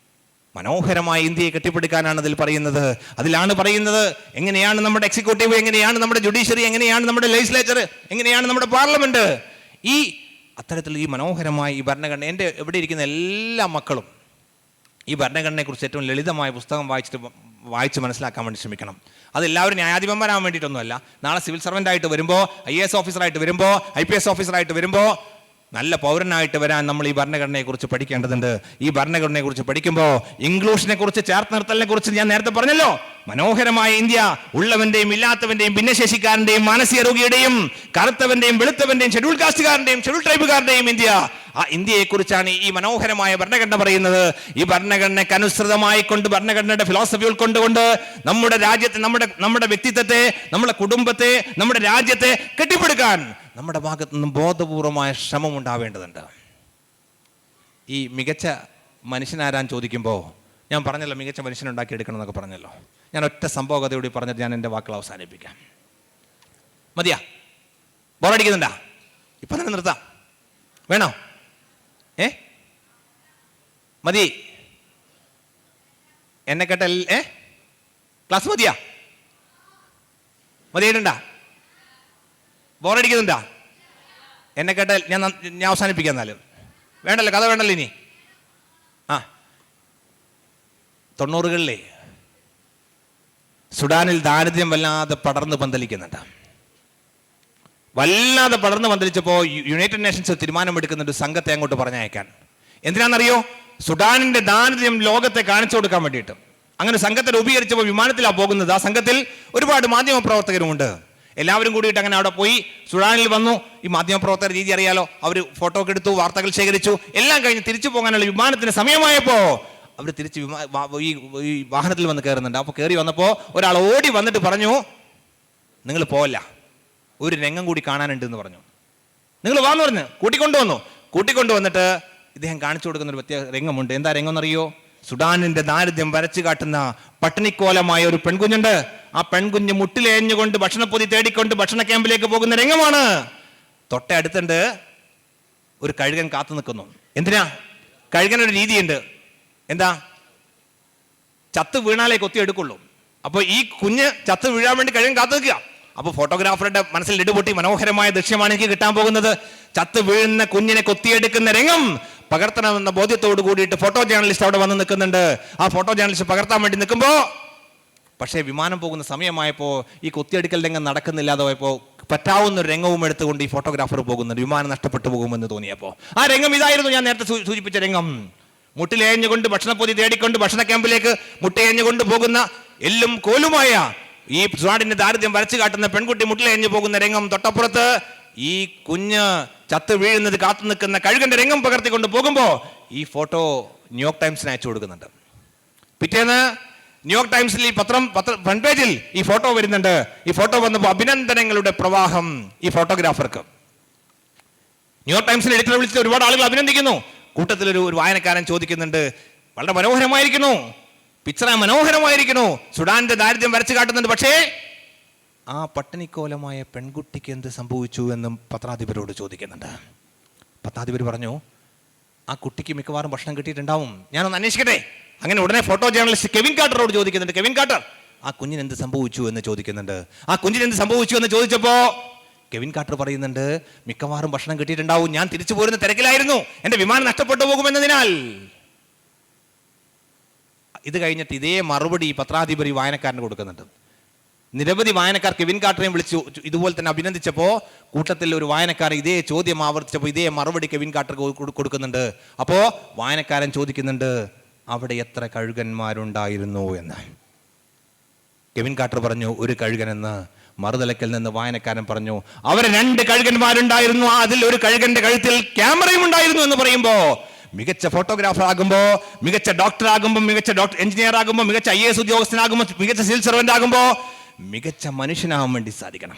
മനോഹരമായ ഇന്ത്യയെ കെട്ടിപ്പടുക്കാനാണ് അതിൽ പറയുന്നത്. അതിലാണ് പറയുന്നത് എങ്ങനെയാണ് നമ്മുടെ എക്സിക്യൂട്ടീവ്, എങ്ങനെയാണ് നമ്മുടെ ജുഡീഷ്യറി, എങ്ങനെയാണ് നമ്മുടെ ലെജിസ്ലേച്ചർ, എങ്ങനെയാണ് നമ്മുടെ പാർലമെന്റ്. ഈ അത്തരത്തിൽ ഈ മനോഹരമായ ഈ ഭരണഘടന, എൻ്റെ ഇവിടെ ഇരിക്കുന്ന എല്ലാ മക്കളും ഈ ഭരണഘടനയെക്കുറിച്ച് ഏറ്റവും ലളിതമായ പുസ്തകം വായിച്ച് മനസ്സിലാക്കാൻ വേണ്ടി ശ്രമിക്കണം. അതെല്ലാവരും ന്യായാധിപന്മാരാകാൻ വേണ്ടിയിട്ടൊന്നുമല്ല. നാളെ സിവിൽ സർവൻ്റ് ആയിട്ട് വരുമ്പോൾ, IAS ഓഫീസറായിട്ട് വരുമ്പോൾ, IPS ഓഫീസറായിട്ട് വരുമ്പോൾ, നല്ല പൗരനായിട്ട് വരാൻ നമ്മൾ ഈ ഭരണഘടനയെക്കുറിച്ച് പഠിക്കേണ്ടതുണ്ട്. ഈ ഭരണഘടനയെക്കുറിച്ച് പഠിക്കുമ്പോൾ ഇൻക്ലൂഷനെ കുറിച്ച്, ചേർത്ത് നിർത്തലിനെ കുറിച്ച് ഞാൻ നേരത്തെ പറഞ്ഞല്ലോ. മനോഹരമായ ഇന്ത്യ ഉള്ളവന്റെയും ഇല്ലാത്തവന്റെയും ഭിന്നശേഷിക്കാരന്റെയും മാനസിക രോഗിയുടെയും കറുത്തവന്റെയും വെളുത്തവന്റെയും ഷെഡ്യൂൾ കാസ്റ്റുകാരന്റെയും ഷെഡ്യൂൾ ട്രൈബുകാരന്റെയും ഇന്ത്യ. ആ ഇന്ത്യയെക്കുറിച്ചാണ് ഈ മനോഹരമായ ഭരണഘടന പറയുന്നത്. ഈ ഭരണഘടനയ്ക്ക് അനുസൃതമായി കൊണ്ട്, ഭരണഘടനയുടെ ഫിലോസഫി ഉൾക്കൊണ്ടുകൊണ്ട് നമ്മുടെ രാജ്യത്തെ, നമ്മുടെ വ്യക്തിത്വത്തെ, നമ്മുടെ കുടുംബത്തെ, നമ്മുടെ രാജ്യത്തെ കെട്ടിപ്പടുക്കാൻ നമ്മുടെ ഭാഗത്തു നിന്നും ബോധപൂർവമായ ശ്രമം ഉണ്ടാവേണ്ടതുണ്ട്. ഈ മികച്ച മനുഷ്യനാരാൻ ചോദിക്കുമ്പോൾ ഞാൻ പറഞ്ഞല്ലോ, മികച്ച മനുഷ്യനുണ്ടാക്കിയെടുക്കണം എന്നൊക്കെ പറഞ്ഞല്ലോ. ഞാൻ ഒറ്റ സംഭവകഥയോട് പറഞ്ഞിട്ട് ഞാൻ എൻ്റെ വാക്കുകൾ അവസാനിപ്പിക്കാം. മതിയാ? ബോറടിക്കുന്നുണ്ടാ? ഇപ്പം തന്നെ നിർത്താം, വേണോ? മതി? എന്നെ കേട്ട ക്ലാസ് മതിയാ? മതിയായിട്ടുണ്ടാ? ബോറടിക്കുന്നുണ്ടാ? എന്നെ കേട്ടാൽ ഞാൻ അവസാനിപ്പിക്കാം. എന്നാലും വേണ്ടല്ലോ, കഥ വേണ്ടല്ലോ ഇനി. 90കളിലെ സുഡാനിൽ ദാരിദ്ര്യം വല്ലാതെ പടർന്ന് പന്തലിക്കുന്നുണ്ട്. വല്ലാതെ പടർന്ന് പന്തലിച്ചപ്പോൾ യുണൈറ്റഡ് നേഷൻസ് തീരുമാനമെടുക്കുന്നുണ്ട് സംഘത്തെ അങ്ങോട്ട് പറഞ്ഞയക്കാൻ. എന്തിനാണെന്നറിയോ? സുഡാനിന്റെ ദാരിദ്ര്യം ലോകത്തെ കാണിച്ചു കൊടുക്കാൻ വേണ്ടിയിട്ട്. അങ്ങനെ സംഘത്തെ രൂപീകരിച്ചപ്പോൾ വിമാനത്തിലാണ് പോകുന്നത്. ആ സംഘത്തിൽ ഒരുപാട് മാധ്യമ പ്രവർത്തകരുമുണ്ട്. എല്ലാവരും കൂടിയിട്ട് അങ്ങനെ അവിടെ പോയി സുഡാനിൽ വന്നു. ഈ മാധ്യമപ്രവർത്തകർ രീതി അറിയാലോ, അവർ ഫോട്ടോ ഒക്കെ എടുത്തു, വാർത്തകൾ ശേഖരിച്ചു, എല്ലാം കഴിഞ്ഞ് തിരിച്ചു പോകാനുള്ള വിമാനത്തിന് സമയമായപ്പോൾ അവർ തിരിച്ച് ഈ വാഹനത്തിൽ വന്ന് കയറുന്നുണ്ട്. അപ്പോൾ കയറി വന്നപ്പോൾ ഒരാൾ ഓടി വന്നിട്ട് പറഞ്ഞു, നിങ്ങൾ പോവല്ല, ഒരു രംഗം കൂടി കാണാനുണ്ട് എന്ന് പറഞ്ഞു. നിങ്ങൾ വാന്ന് പറഞ്ഞ് കൂട്ടിക്കൊണ്ടുവന്നിട്ട് ഇദ്ദേഹം കാണിച്ചു കൊടുക്കുന്ന ഒരു പ്രത്യേക രംഗമുണ്ട്. എന്താ രംഗം എന്നറിയോ? സുഡാനിന്റെ ദാരിദ്ര്യം വരച്ചു കാട്ടുന്ന പട്ടിണിക്കോലമായ ഒരു പെൺകുഞ്ഞുണ്ട്. ആ പെൺകുഞ്ഞ് മുട്ടിലേഞ്ഞുകൊണ്ട് ഭക്ഷണപ്പൊതി തേടിക്കൊണ്ട് ഭക്ഷണ ക്യാമ്പിലേക്ക് പോകുന്ന രംഗമാണ്. തൊട്ടടുത്തുണ്ട് ഒരു കഴുകൻ കാത്തു നിൽക്കുന്നു. എന്തിനാ? കഴുകനൊരു രീതിയുണ്ട്. എന്താ? ചത്ത് വീണാലേ കൊത്തി എടുക്കുള്ളൂ. അപ്പോൾ ഈ കുഞ്ഞ് ചത്ത് വീഴാൻ വേണ്ടി കഴുകൻ കാത്തു നിൽക്കുക. അപ്പോൾ ഫോട്ടോഗ്രാഫറുടെ മനസ്സിൽ ഇടുപൊട്ടി മനോഹരമായ ദൃശ്യമാണ് എനിക്ക് കിട്ടാൻ പോകുന്നത്. ചത്ത് വീഴുന്ന കുഞ്ഞിനെ കൊത്തിയെടുക്കുന്ന രംഗം പകർത്തണമെന്ന ബോധ്യത്തോട് കൂടിയിട്ട് ഫോട്ടോ ജേർണലിസ്റ്റ് അവിടെ വന്ന് നിൽക്കുന്നുണ്ട്. ആ ഫോട്ടോ ജേർണലിസ്റ്റ് പകർത്താൻ വേണ്ടി നിൽക്കുമ്പോൾ പക്ഷേ വിമാനം പോകുന്ന സമയമായപ്പോൾ ഈ കൊത്തിയെടുക്കൽ രംഗം നടക്കുന്നില്ലാതെ പോയപ്പോൾ പറ്റാവുന്ന ഒരു രംഗവും എടുത്തുകൊണ്ട് ഈ ഫോട്ടോഗ്രാഫർ പോകുന്നുണ്ട്. വിമാനം നഷ്ടപ്പെട്ടു പോകുമെന്ന് തോന്നിയപ്പോൾ ആ രംഗം ഇതായിരുന്നു ഞാൻ നേരത്തെ സൂചിപ്പിച്ച രംഗം. മുട്ടിലേഞ്ഞുകൊണ്ട് ഭക്ഷണപ്പൊതി തേടിക്കൊണ്ട് ഭക്ഷണ ക്യാമ്പിലേക്ക് മുട്ടയേഞ്ഞുകൊണ്ട് പോകുന്ന എല്ലും കോലുമായ ഈ സുഡാനിന്റെ ദാരിദ്ര്യം വരച്ചു കാട്ടുന്ന പെൺകുട്ടി മുട്ടിലേഞ്ഞു പോകുന്ന രംഗം. തൊട്ടപ്പുറത്ത് ഈ കുഞ്ഞ് ചത്ത് വീഴുന്നത് കാത്തു നിൽക്കുന്ന കഴുകന്റെ രംഗം പകർത്തിക്കൊണ്ട് പോകുമ്പോൾ ഈ ഫോട്ടോ ന്യൂയോർക്ക് ടൈംസിന് അയച്ചു കൊടുക്കുന്നുണ്ട്. പിറ്റേന്ന് ന്യൂയോർക്ക് ടൈംസിൽ ഈ ഫ്രണ്ട് പേജിൽ ഈ ഫോട്ടോ വരുന്നുണ്ട്. ഈ ഫോട്ടോ വന്നപ്പോൾ അഭിനന്ദനങ്ങളുടെ പ്രവാഹം ഈ ഫോട്ടോഗ്രാഫർക്ക്. ന്യൂയോർക്ക് ടൈംസിൽ എഡിറ്റർ വിളിച്ചിട്ട് ഒരുപാട് ആളുകൾ അഭിനന്ദിക്കുന്നു. കൂട്ടത്തിൽ ഒരു വായനക്കാരൻ ചോദിക്കുന്നുണ്ട്, വളരെ മനോഹരമായിരിക്കുന്നു, പിക്ചർ മനോഹരമായിരിക്കുന്നു, സുഡാന്റെ ദാരിദ്ര്യം വരച്ചു കാട്ടുന്നുണ്ട്, പക്ഷേ ആ പട്ടിണിക്കോലമായ പെൺകുട്ടിക്ക് എന്ത് സംഭവിച്ചു എന്നും പത്രാധിപരോട് ചോദിക്കുന്നുണ്ട്. പത്രാധിപർ പറഞ്ഞു, ആ കുട്ടിക്ക് മിക്കവാറും ഭക്ഷണം കിട്ടിയിട്ടുണ്ടാവും, ഞാനൊന്ന് അന്വേഷിക്കട്ടെ. അങ്ങനെ ഉടനെ ഫോട്ടോ ജേർണലിസ്റ്റ് കെവിൻ കാർട്ടറോട് ചോദിക്കുന്നുണ്ട്, കെവിൻ കാർട്ടർ, ആ കുഞ്ഞിന് എന്ത് സംഭവിച്ചു എന്ന് ചോദിക്കുന്നുണ്ട്. ആ കുഞ്ഞിന് എന്ത് സംഭവിച്ചു എന്ന് ചോദിച്ചപ്പോ കെവിൻ കാർട്ടർ പറയുന്നുണ്ട്, മിക്കവാറും ഭക്ഷണം കിട്ടിയിട്ടുണ്ടാവും, ഞാൻ തിരിച്ചു പോരുന്ന തിരക്കിലായിരുന്നു, എന്റെ വിമാനം നഷ്ടപ്പെട്ടു പോകുമെന്നതിനാൽ. ഇത് കഴിഞ്ഞിട്ട് ഇതേ മറുപടി ഈ പത്രാധിപർ വായനക്കാരന് കൊടുക്കുന്നുണ്ട്. നിരവധി വായനക്കാർ കെവിൻ കാർട്ടറെയും വിളിച്ചു ഇതുപോലെ തന്നെ അഭിനന്ദിച്ചപ്പോൾ കൂട്ടത്തിൽ ഒരു വായനക്കാരൻ ഇതേ ചോദ്യം ആവർത്തിച്ചപ്പോൾ ഇതേ മറുപടി കെവിൻ കാർട്ടർ കൊടുക്കുന്നുണ്ട്. അപ്പോൾ വായനക്കാരൻ ചോദിക്കുന്നുണ്ട്, അവിടെ എത്ര കഴുകന്മാരുണ്ടായിരുന്നു എന്ന്. കെവിൻ കാർട്ടർ പറഞ്ഞു, ഒരു കഴുകനെന്ന്. മറുതലക്കൽ നിന്ന് വായനക്കാരൻ പറഞ്ഞു, അവരെ 2 കഴുകന്മാരുണ്ടായിരുന്നു, അതിൽ ഒരു കഴുകന്റെ കഴുത്തിൽ ക്യാമറയും ഉണ്ടായിരുന്നു എന്ന് പറയുമ്പോ മികച്ച ഫോട്ടോഗ്രാഫർ ആകുമ്പോ, മികച്ച ഡോക്ടർ ആകുമ്പോൾ, മികച്ച എഞ്ചിനീയർ ആകുമ്പോൾ, മികച്ച IAS ഉദ്യോഗസ്ഥനാകുമ്പോൾ, മികച്ച സിവിൽ സർവന്റ് ആകുമ്പോ മികച്ച മനുഷ്യനാവാൻ വേണ്ടി സാധിക്കണം.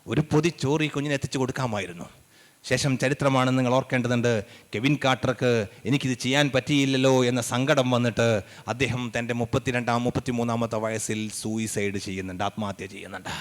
ഒരു പൊതി ചോറ് ഈ കുഞ്ഞിനെ എത്തിച്ചു കൊടുക്കാമായിരുന്നു. ശേഷം ചരിത്രമാണ് നിങ്ങൾ ഓർക്കേണ്ടതുണ്ട്. കെവിൻ കാർട്ടർക്ക് എനിക്കിത് ചെയ്യാൻ പറ്റിയില്ലല്ലോ എന്ന സങ്കടം വന്നിട്ട് അദ്ദേഹം തൻ്റെ 33-ാമത്തെ വയസ്സിൽ സൂയിസൈഡ് ചെയ്യുന്നുണ്ട്, ആത്മഹത്യ ചെയ്യുന്നുണ്ട്.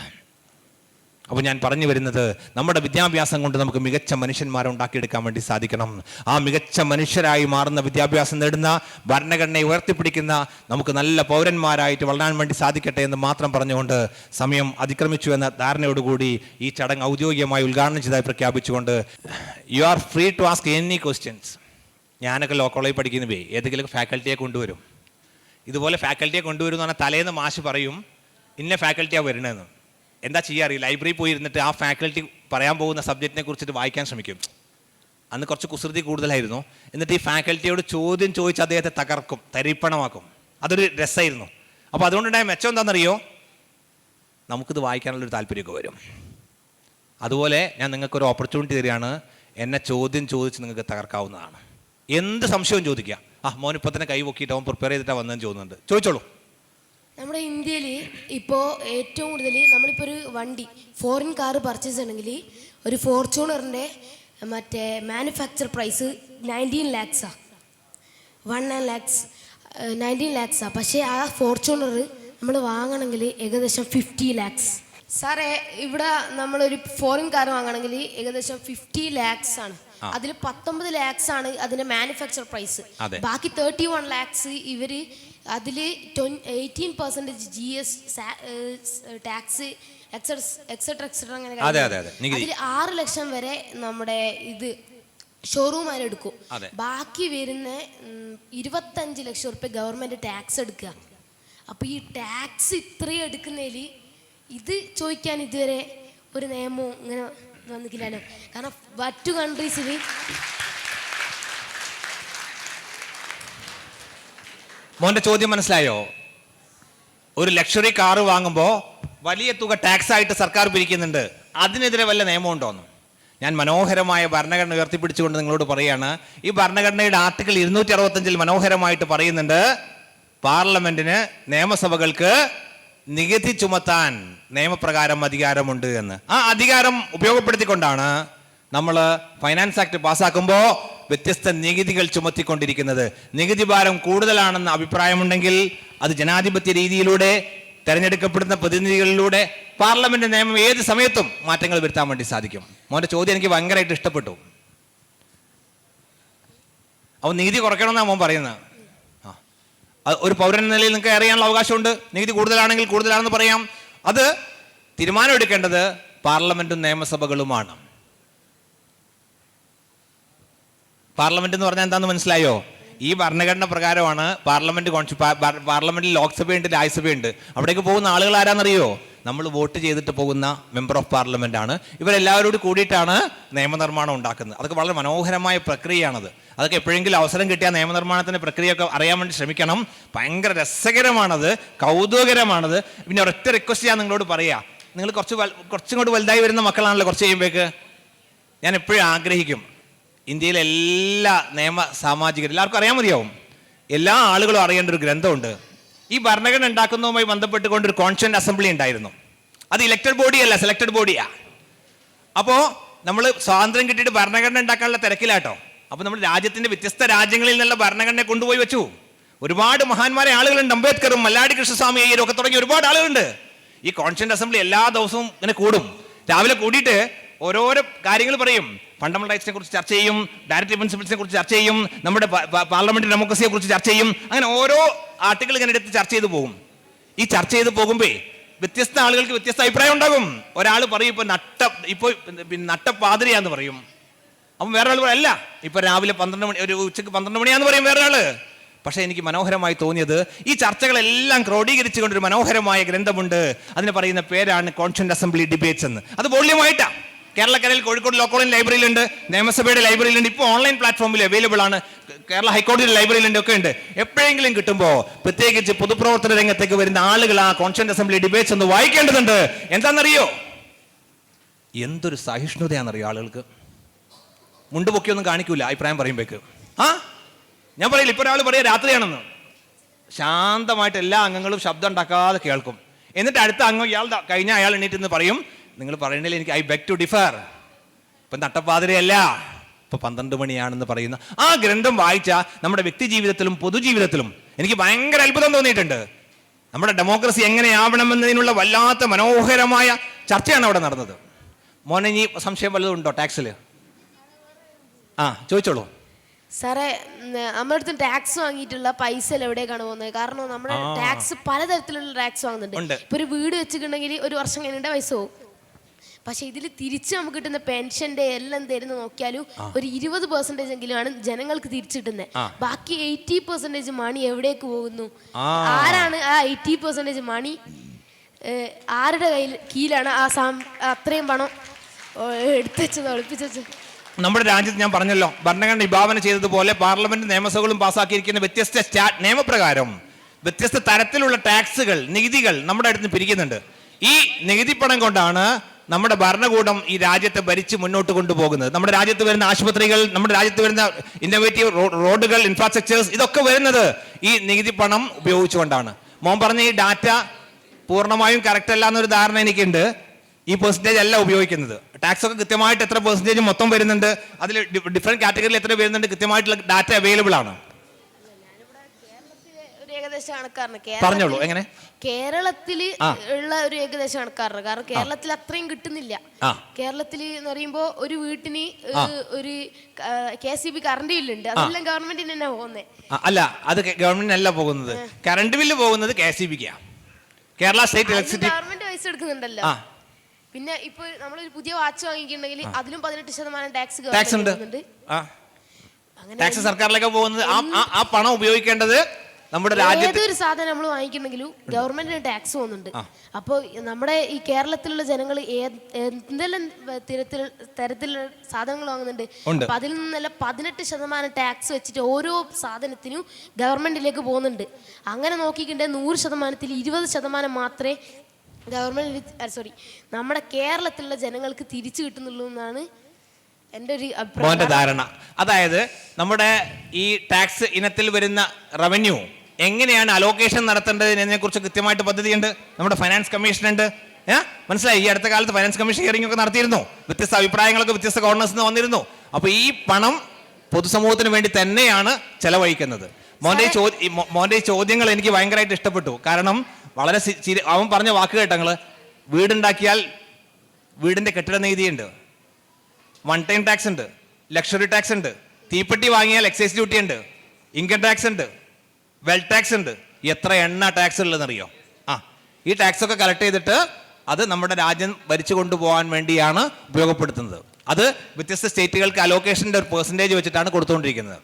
അപ്പോൾ ഞാൻ പറഞ്ഞു വരുന്നത്, നമ്മുടെ വിദ്യാഭ്യാസം കൊണ്ട് നമുക്ക് മികച്ച മനുഷ്യന്മാരെ ഉണ്ടാക്കിയെടുക്കാൻ വേണ്ടി സാധിക്കണം. ആ മികച്ച മനുഷ്യരായി മാറുന്ന വിദ്യാഭ്യാസം നേടുന്ന, ഭരണഘടനയെ ഉയർത്തിപ്പിടിക്കുന്ന നമുക്ക് നല്ല പൗരന്മാരായിട്ട് വളരാൻ വേണ്ടി സാധിക്കട്ടെ എന്ന് മാത്രം പറഞ്ഞുകൊണ്ട് സമയം അതിക്രമിച്ചു എന്ന ധാരണയോടുകൂടി ഈ ചടങ്ങ് ഔദ്യോഗികമായി ഉദ്ഘാടനം ചെയ്തതായി പ്രഖ്യാപിച്ചുകൊണ്ട് you are free to ask any questions. ഞാനൊക്കെ ലോ കോളേജിൽ പഠിക്കുന്നവേ ഏതെങ്കിലും ഫാക്കൽറ്റിയെ കൊണ്ടുവരും. ഇതുപോലെ ഫാക്കൽറ്റിയെ കൊണ്ടുവരും എന്ന് പറഞ്ഞാൽ തലേന്ന് മാഷ് പറയും ഇന്ന ഫാക്കൽറ്റിയാണ് വരണമെന്ന്. എന്താ ചെയ്യാറില്ല, ലൈബ്രറി പോയിരുന്നിട്ട് ആ ഫാക്കൽറ്റി പറയാൻ പോകുന്ന സബ്ജക്റ്റിനെ കുറിച്ചിട്ട് വായിക്കാൻ ശ്രമിക്കും. അന്ന് കുറച്ച് കുസൃതി കൂടുതലായിരുന്നു. എന്നിട്ട് ഈ ഫാക്കൽറ്റിയോട് ചോദ്യം ചോദിച്ച് അദ്ദേഹത്തെ തകർക്കും, തരിപ്പണമാക്കും. അതൊരു രസമായിരുന്നു. അപ്പോൾ അതുകൊണ്ടുണ്ടായ മെച്ചം എന്താണെന്നറിയോ, നമുക്കിത് വായിക്കാനുള്ളൊരു താല്പര്യമൊക്കെ വരും. അതുപോലെ ഞാൻ നിങ്ങൾക്കൊരു ഓപ്പർച്യൂണിറ്റി തരികയാണ്, എന്നെ ചോദ്യം ചോദിച്ച് നിങ്ങൾക്ക് തകർക്കാവുന്നതാണ്. എന്ത് സംശയവും ചോദിക്കുക. മോനിപ്പോൾ തന്നെ കൈ പൊക്കിയിട്ട് അവൻ പ്രിപ്പയർ ചെയ്തിട്ടാണ് വന്നതെന്ന് ചോദിക്കുന്നുണ്ട്, ചോദിച്ചോളൂ. നമ്മുടെ ഇന്ത്യയിൽ ഇപ്പോൾ ഏറ്റവും കൂടുതൽ നമ്മളിപ്പോൾ ഒരു വണ്ടി ഫോറിൻ കാർ പർച്ചേസ് ചെയ്യണമെങ്കിൽ ഒരു ഫോർച്യൂണറിൻ്റെ മറ്റേ മാനുഫാക്ചർ പ്രൈസ് 19 lakhs-ആണ്. 19 lakhs-ആണ്. പക്ഷേ ആ ഫോർച്യൂണർ നമ്മൾ വാങ്ങണമെങ്കിൽ ഏകദേശം 50 lakhs. സാറേ, ഇവിടെ നമ്മളൊരു ഫോറിൻ കാർ വാങ്ങണമെങ്കിൽ ഏകദേശം 50 lakhs ആണ്. അതിൽ 19 lakhs ആണ് അതിൻ്റെ മാനുഫാക്ചർ പ്രൈസ്. ബാക്കി 31 lakhs ഇവർ അതിൽ 18% GS ടാക്സ് എക്സെട്ര അങ്ങനെ അതിൽ 6 ലക്ഷം വരെ നമ്മുടെ ഇത് ഷോറൂമാർ എടുക്കും. ബാക്കി വരുന്ന 25 ലക്ഷം റുപ്യ ഗവൺമെൻറ് ടാക്സ് എടുക്കുക. അപ്പോൾ ഈ ടാക്സ് ഇത്രയും എടുക്കുന്നതിൽ ഇത് ചോദിക്കാൻ ഇതുവരെ ഒരു നിയമവും ഇങ്ങനെ വന്നിട്ടില്ലല്ലോ. കാരണം മറ്റു കൺട്രീസിൽ മോന്റെ ചോദ്യം മനസ്സിലായോ? ഒരു ലക്ഷറി കാറ് വാങ്ങുമ്പോൾ വലിയ തുക ടാക്സ് ആയിട്ട് സർക്കാർ പിരിക്കുന്നുണ്ട്, അതിനെതിരെ വല്ല നിയമം ഉണ്ടോന്ന്? ഞാൻ മനോഹരമായ ഭരണഘടന ഉയർത്തിപ്പിടിച്ചുകൊണ്ട് നിങ്ങളോട് പറയാണ്, ഈ ഭരണഘടനയുടെ ആർട്ടിക്കിൾ 265 മനോഹരമായിട്ട് പറയുന്നുണ്ട്, പാർലമെന്റിന്, നിയമസഭകൾക്ക് നികുതി ചുമത്താൻ നിയമപ്രകാരം അധികാരമുണ്ട് എന്ന്. ആ അധികാരം ഉപയോഗപ്പെടുത്തിക്കൊണ്ടാണ് നമ്മൾ ഫൈനാൻസ് ആക്ട് പാസ്സാക്കുമ്പോൾ വ്യത്യസ്ത നികുതികൾ ചുമത്തിക്കൊണ്ടിരിക്കുന്നത്. നികുതി ഭാരം കൂടുതലാണെന്ന് അഭിപ്രായമുണ്ടെങ്കിൽ അത് ജനാധിപത്യ രീതിയിലൂടെ തെരഞ്ഞെടുക്കപ്പെടുന്ന പ്രതിനിധികളിലൂടെ പാർലമെന്റ് നിയമം ഏത് സമയത്തും മാറ്റങ്ങൾ വരുത്താൻ വേണ്ടി സാധിക്കും. മോന്റെ ചോദ്യം എനിക്ക് ഭയങ്കരമായിട്ട് ഇഷ്ടപ്പെട്ടു. അവൻ നികുതി കുറയ്ക്കണമെന്നാണ് മോൻ പറയുന്നത്. ഒരു പൗരൻ എന്ന നിലയിൽ നിങ്ങൾക്ക് അറിയാനുള്ള അവകാശമുണ്ട്. നികുതി കൂടുതലാണെങ്കിൽ കൂടുതലാണെന്ന് പറയാം. അത് തീരുമാനമെടുക്കേണ്ടത് പാർലമെന്റും നിയമസഭകളുമാണ്. പാർലമെന്റ് എന്ന് പറഞ്ഞാൽ എന്താണെന്ന് മനസ്സിലായോ? ഈ ഭരണഘടന പ്രകാരമാണ് പാർലമെന്റിൽ ലോക്സഭയുണ്ട്, രാജ്യസഭയുണ്ട്. അവിടേക്ക് പോകുന്ന ആളുകൾ ആരാന്നറിയോ? നമ്മൾ വോട്ട് ചെയ്തിട്ട് പോകുന്ന മെമ്പർ ഓഫ് പാർലമെന്റ് ആണ്. ഇവരെല്ലാവരോടും കൂടിയിട്ടാണ് നിയമനിർമ്മാണം ഉണ്ടാക്കുന്നത്. അതൊക്കെ വളരെ മനോഹരമായ പ്രക്രിയയാണത്. അതൊക്കെ എപ്പോഴെങ്കിലും അവസരം കിട്ടിയ നിയമനിർമ്മാണത്തിൻ്റെ പ്രക്രിയയൊക്കെ അറിയാൻ വേണ്ടി ശ്രമിക്കണം. ഭയങ്കര രസകരമാണത്, കൗതുകകരമാണത്. പിന്നെ ഒരൊറ്റ റിക്വസ്റ്റ് ഞാൻ നിങ്ങളോട് പറയാം. നിങ്ങൾ കുറച്ചും കൂടി വലുതായി വരുന്ന മക്കളാണല്ലോ കുറച്ച് കഴിയുമ്പോഴേക്ക്. ഞാൻ എപ്പോഴും ആഗ്രഹിക്കും, ഇന്ത്യയിലെ എല്ലാ നിയമ സാമാജികരും എല്ലാവർക്കും അറിയാൻ മതിയാവും, എല്ലാ ആളുകളും അറിയേണ്ട ഒരു ഗ്രന്ഥമുണ്ട്, ഈ ഭരണഘടന ഉണ്ടാക്കുന്നതുമായി ബന്ധപ്പെട്ടുകൊണ്ട് ഒരു കോൺസ്റ്റിറ്റ്യൂന്റ് അസംബ്ലി ഉണ്ടായിരുന്നു. അത് ഇലക്ടഡ് ബോഡി അല്ല, സെലക്ടഡ് ബോഡിയാ. അപ്പോൾ നമ്മൾ സ്വാതന്ത്ര്യം കിട്ടിയിട്ട് ഭരണഘടന ഉണ്ടാക്കാനുള്ള തിരക്കിലാട്ടോ. അപ്പോൾ നമ്മൾ രാജ്യത്തിന്റെ വ്യത്യസ്ത രാജ്യങ്ങളിൽ നിന്നുള്ള ഭരണഘടനയെ കൊണ്ടുപോയി വെച്ചു. ഒരുപാട് മഹാന്മാരെ ആളുകളുണ്ട്. അംബേദ്കറും മല്ലാടി കൃഷ്ണസ്വാമി അയ്യരും ഒക്കെ തുടങ്ങി ഒരുപാട് ആളുകളുണ്ട്. ഈ കോൺസ്റ്റിറ്റ്യൂന്റ് അസംബ്ലി എല്ലാ ദിവസവും ഇങ്ങനെ കൂടും. രാവിലെ കൂടിയിട്ട് ഓരോരോ കാര്യങ്ങൾ പറയും. ഫണ്ടമെന്റൽ റൈറ്റ്സിനെ കുറിച്ച് ചർച്ച ചെയ്യും, ഡയറക്റ്റീവ് പ്രിൻസിപ്പിൾസിനെ കുറിച്ച് ചർച്ച ചെയ്യും, നമ്മുടെ പാർലമെന്ററി ഡെമോക്രസിയെ കുറിച്ച് ചർച്ച ചെയ്യും. അങ്ങനെ ഓരോ ആർട്ടിക്കിൾ ഇങ്ങനെ എടുത്ത് ചർച്ച ചെയ്ത് പോകും. ഈ ചർച്ച ചെയ്ത് പോകുമ്പേ വ്യത്യസ്ത ആളുകൾക്ക് വ്യത്യസ്ത അഭിപ്രായം ഉണ്ടാകും. ഒരാൾ പറയും ഇപ്പോൾ നട്ടപ്പാതിരിയാന്ന് പറയും. അപ്പം വേറൊരാൾ പറയും അല്ല ഇപ്പൊ രാവിലെ 12 മണി, ഒരു ഉച്ചക്ക് 12 മണിയാന്ന് പറയും വേറൊരാള്. പക്ഷെ എനിക്ക് മനോഹരമായി തോന്നിയത് ഈ ചർച്ചകളെല്ലാം ക്രോഡീകരിച്ചുകൊണ്ടൊരു മനോഹരമായ ഗ്രന്ഥമുണ്ട്. അതിന് പറയുന്ന പേരാണ് കോൺസ്റ്റിറ്റ്യൂന്റ് അസംബ്ലി ഡിബേറ്റ്സ് എന്ന്. അത് വോള്യമായിട്ടാ കേരളക്കരയിൽ കോഴിക്കോട് ലോ കോളേജ് ലൈബ്രറിയിലുണ്ട്, നിയമസഭയുടെ ലൈബ്രറിയിലുണ്ട്, ഇപ്പോൾ ഓൺലൈൻ പ്ലാറ്റ്ഫോമിൽ അവൈലബിൾ ആണ്, കേരള ഹൈക്കോടതിയുടെ ലൈബ്രറിയിലുണ്ട്, ഒക്കെ ഉണ്ട്. എപ്പോഴെങ്കിലും കിട്ടുമ്പോൾ പ്രത്യേകിച്ച് പൊതുപ്രവർത്തന രംഗത്തേക്ക് വരുന്ന ആളുകൾ ആ കോൺസ്റ്റിറ്റ്യൂന്റ് അസംബ്ലി ഡിബേറ്റ്സ് ഒന്ന് വായിക്കേണ്ടതുണ്ട്. എന്താണെന്നറിയോ? എന്തൊരു സഹിഷ്ണുതയാണെന്നറിയോ ആളുകൾക്ക്. മുണ്ടുപൊക്കിയൊന്നും കാണിക്കൂല അഭിപ്രായം പറയുമ്പോഴേക്ക്. ഞാൻ പറയില്ല, ഇപ്പൊ ഒരാൾ പറയാ രാത്രിയാണെന്ന്, ശാന്തമായിട്ട് എല്ലാ അംഗങ്ങളും ശബ്ദം ഉണ്ടാക്കാതെ കേൾക്കും. എന്നിട്ട് അടുത്ത അംഗം കഴിഞ്ഞ അയാൾ എണീറ്റ് എന്ന് പറയും, നിങ്ങൾ പറയണില്ല, എനിക്ക് ഐ ബെഗ് ടു ഡിഫർ, ഇപ്പം നട്ടപ്പാതിരയല്ല, ഇപ്പൊ 12 മണിയാണെന്ന് പറയുന്ന ആ ഗ്രന്ഥം വായിച്ച നമ്മുടെ വ്യക്തി ജീവിതത്തിലും പൊതുജീവിതത്തിലും എനിക്ക് ഭയങ്കര അത്ഭുതം തോന്നിയിട്ടുണ്ട്. നമ്മുടെ ഡെമോക്രസി എങ്ങനെയാവണമെന്നതിനുള്ള വല്ലാത്ത മനോഹരമായ ചർച്ചയാണ് അവിടെ നടന്നത്. മോനെ, ഇനി സംശയം വല്ലതും ഉണ്ടോ ടാക്സിൽ? ചോദിച്ചോളൂ. സാറേ, നമ്മുടെ അടുത്ത് ടാക്സ് വാങ്ങിയിട്ടുള്ള പൈസ എവിടേക്കാണ് പോകുന്നത്? കാരണം നമ്മുടെ ടാക്സ് പലതരത്തിലുള്ള ടാക്സ് വാങ്ങുന്നുണ്ട്. ഇപ്പൊ ഒരു വീട് വെച്ചിട്ടുണ്ടെങ്കിൽ 1 വർഷം കഴിഞ്ഞിട്ട് പൈസ പോകും. പക്ഷെ ഇതിൽ തിരിച്ച് നമുക്ക് കിട്ടുന്ന പെൻഷന്റെ എല്ലാം തരുന്ന നോക്കിയാലും ഒരു 20% എങ്കിലുമാണ് ജനങ്ങൾക്ക് തിരിച്ചു കിട്ടുന്നത്. ബാക്കി 80% മണി എവിടേക്ക് പോകുന്നു? ആരാണ് ആ 80% മണി? ആരുടെ കീഴിലാണ് അത്രയും പണം എടുത്തുവെച്ചത്, ഒളിപ്പിച്ചു? നമ്മുടെ രാജ്യത്ത് ഞാൻ പറഞ്ഞല്ലോ, ഭരണഘടന വിഭാവന ചെയ്തതുപോലെ പാർലമെന്റ് നിയമസഭകളും പാസ്സാക്കിയിരിക്കുന്ന വ്യത്യസ്ത നിയമപ്രകാരം വ്യത്യസ്ത തരത്തിലുള്ള ടാക്സുകൾ, നികുതികൾ നമ്മുടെ അടുത്ത് പിരിക്കുന്നുണ്ട്. ഈ നികുതി പണം കൊണ്ടാണ് നമ്മുടെ ഭരണകൂടം ഈ രാജ്യത്തെ ഭരിച്ച് മുന്നോട്ട് കൊണ്ടുപോകുന്നത്. നമ്മുടെ രാജ്യത്ത് വരുന്ന ആശുപത്രികൾ, നമ്മുടെ രാജ്യത്ത് വരുന്ന ഇന്നോവേറ്റീവ് റോഡുകൾ, ഇൻഫ്രാസ്ട്രക്ചേഴ്സ്, ഇതൊക്കെ വരുന്നത് ഈ നികുതി പണം ഉപയോഗിച്ചുകൊണ്ടാണ്. മോൻ പറഞ്ഞ ഈ ഡാറ്റ പൂർണ്ണമായും കറക്റ്റ് അല്ല എന്നൊരു ധാരണ എനിക്കുണ്ട്. ഈ പെർസെൻറ്റേജ് അല്ല ഉപയോഗിക്കുന്നത്. ടാക്സ് ഒക്കെ കൃത്യമായിട്ട് എത്ര പെർസെൻറ്റേജ് മൊത്തം വരുന്നുണ്ട്, അതിൽ ഡിഫറെന്റ് കാറ്റഗറിയിൽ എത്ര വരുന്നുണ്ട്, കൃത്യമായിട്ടുള്ള ഡാറ്റ അവൈലബിൾ ആണ്. പറഞ്ഞോളൂ. എങ്ങനെ? കേരളത്തിൽ ഉള്ള ഒരു ഏകദേശ കണക്കാണ്. കാരണം കേരളത്തിൽ അത്രയും കിട്ടുന്നില്ല. കേരളത്തിൽ എന്ന് പറയുമ്പോ ഒരു വീട്ടിന് ഒരു KCB കറണ്ട് ബില്ലുണ്ട്. അതെല്ലാം ഗവൺമെന്റിന് തന്നെ പോകുന്നത്. അല്ല, അത് ഗവൺമെന്റിനല്ല പോകുന്നത്. കറണ്ട് ബില്ല് പോകുന്നത് KCBക്കാ, കേരള സ്റ്റേറ്റ് ഇലക്ട്രിസിറ്റി. ഗവൺമെന്റ് പൈസ എടുക്കുന്നുണ്ടല്ലോ. പിന്നെ ഇപ്പൊ നമ്മളൊരു പുതിയ വാച്ച് വാങ്ങിയിട്ടുണ്ടെങ്കിൽ അതിലും 18% ടാക്സ് ഉണ്ട്. ടാക്സ് സർക്കാരിലേക്ക് പോകുന്നത്. ആ പണം ഉപയോഗിക്കേണ്ടത് നമ്മുടെ രാജ്യത്ത് ഏതൊരു സാധനം നമ്മൾ വാങ്ങിക്കണമെങ്കിലും ഗവൺമെന്റിന് ടാക്സ് പോകുന്നുണ്ട്. അപ്പോൾ നമ്മുടെ ഈ കേരളത്തിലുള്ള ജനങ്ങൾ എന്തെല്ലാം തരത്തിലുള്ള സാധനങ്ങൾ വാങ്ങുന്നുണ്ട്. അപ്പൊ അതിൽ നിന്നെല്ലാം 18% ടാക്സ് വെച്ചിട്ട് ഓരോ സാധനത്തിനും ഗവൺമെന്റിലേക്ക് പോകുന്നുണ്ട്. അങ്ങനെ നോക്കിയിട്ടുണ്ടെങ്കിൽ 100%-ൽ 20% മാത്രമേ ഗവൺമെന്റ് നമ്മുടെ കേരളത്തിലുള്ള ജനങ്ങൾക്ക് തിരിച്ചു കിട്ടുന്നുള്ളൂ എന്നാണ് എൻ്റെ ഒരു അഭിപ്രായം, ധാരണ. അതായത് നമ്മുടെ ഈ ടാക്സ് ഇനത്തിൽ വരുന്ന റവന്യൂ എങ്ങനെയാണ് അലോക്കേഷൻ നടത്തേണ്ടതിനെ കുറിച്ച് കൃത്യമായിട്ട് പദ്ധതിയുണ്ട്. നമ്മുടെ ഫൈനാൻസ് കമ്മീഷൻ ഉണ്ട്. മനസ്സിലായി? ഈ അടുത്ത കാലത്ത് ഫൈനാൻസ് കമ്മീഷൻ ഹിയറിംഗ് ഒക്കെ നടത്തിയിരുന്നു. വ്യത്യസ്ത അഭിപ്രായങ്ങളൊക്കെ വ്യത്യസ്ത ഗവർണേഴ്സിൽ നിന്ന് വന്നിരുന്നു. അപ്പോൾ ഈ പണം പൊതുസമൂഹത്തിന് വേണ്ടി തന്നെയാണ് ചെലവഴിക്കുന്നത്. മോന്റെ ചോദ്യങ്ങൾ എനിക്ക് ഭയങ്കരമായിട്ട് ഇഷ്ടപ്പെട്ടു. കാരണം വളരെ അവൻ പറഞ്ഞ വാക്ക് കേട്ടങ്ങള്, വീടുണ്ടാക്കിയാൽ വീടിന്റെ കെട്ടിട നികുതിയുണ്ട്, 1 ടൈം ടാക്സ് ഉണ്ട്, ലക്ഷറി ടാക്സ് ഉണ്ട്, തീപ്പെട്ടി വാങ്ങിയാൽ എക്സൈസ് ഡ്യൂട്ടി ഉണ്ട്, ഇൻകം ടാക്സ് ഉണ്ട്, വെൽത്ത് ടാക്സ് ഉണ്ട്. എത്ര ടാക്സ് ഉള്ളതെന്നറിയോ? ഈ ടാക്സ് ഒക്കെ കളക്ട് ചെയ്തിട്ട് അത് നമ്മുടെ രാജ്യം ഭരിച്ചു കൊണ്ടുപോകാൻ വേണ്ടിയാണ് ഉപയോഗപ്പെടുത്തുന്നത്. അത് വ്യത്യസ്ത സ്റ്റേറ്റുകൾക്ക് അലോക്കേഷന്റെ ഒരു പെർസെൻറ്റേജ് വെച്ചിട്ടാണ് കൊടുത്തുകൊണ്ടിരിക്കുന്നത്.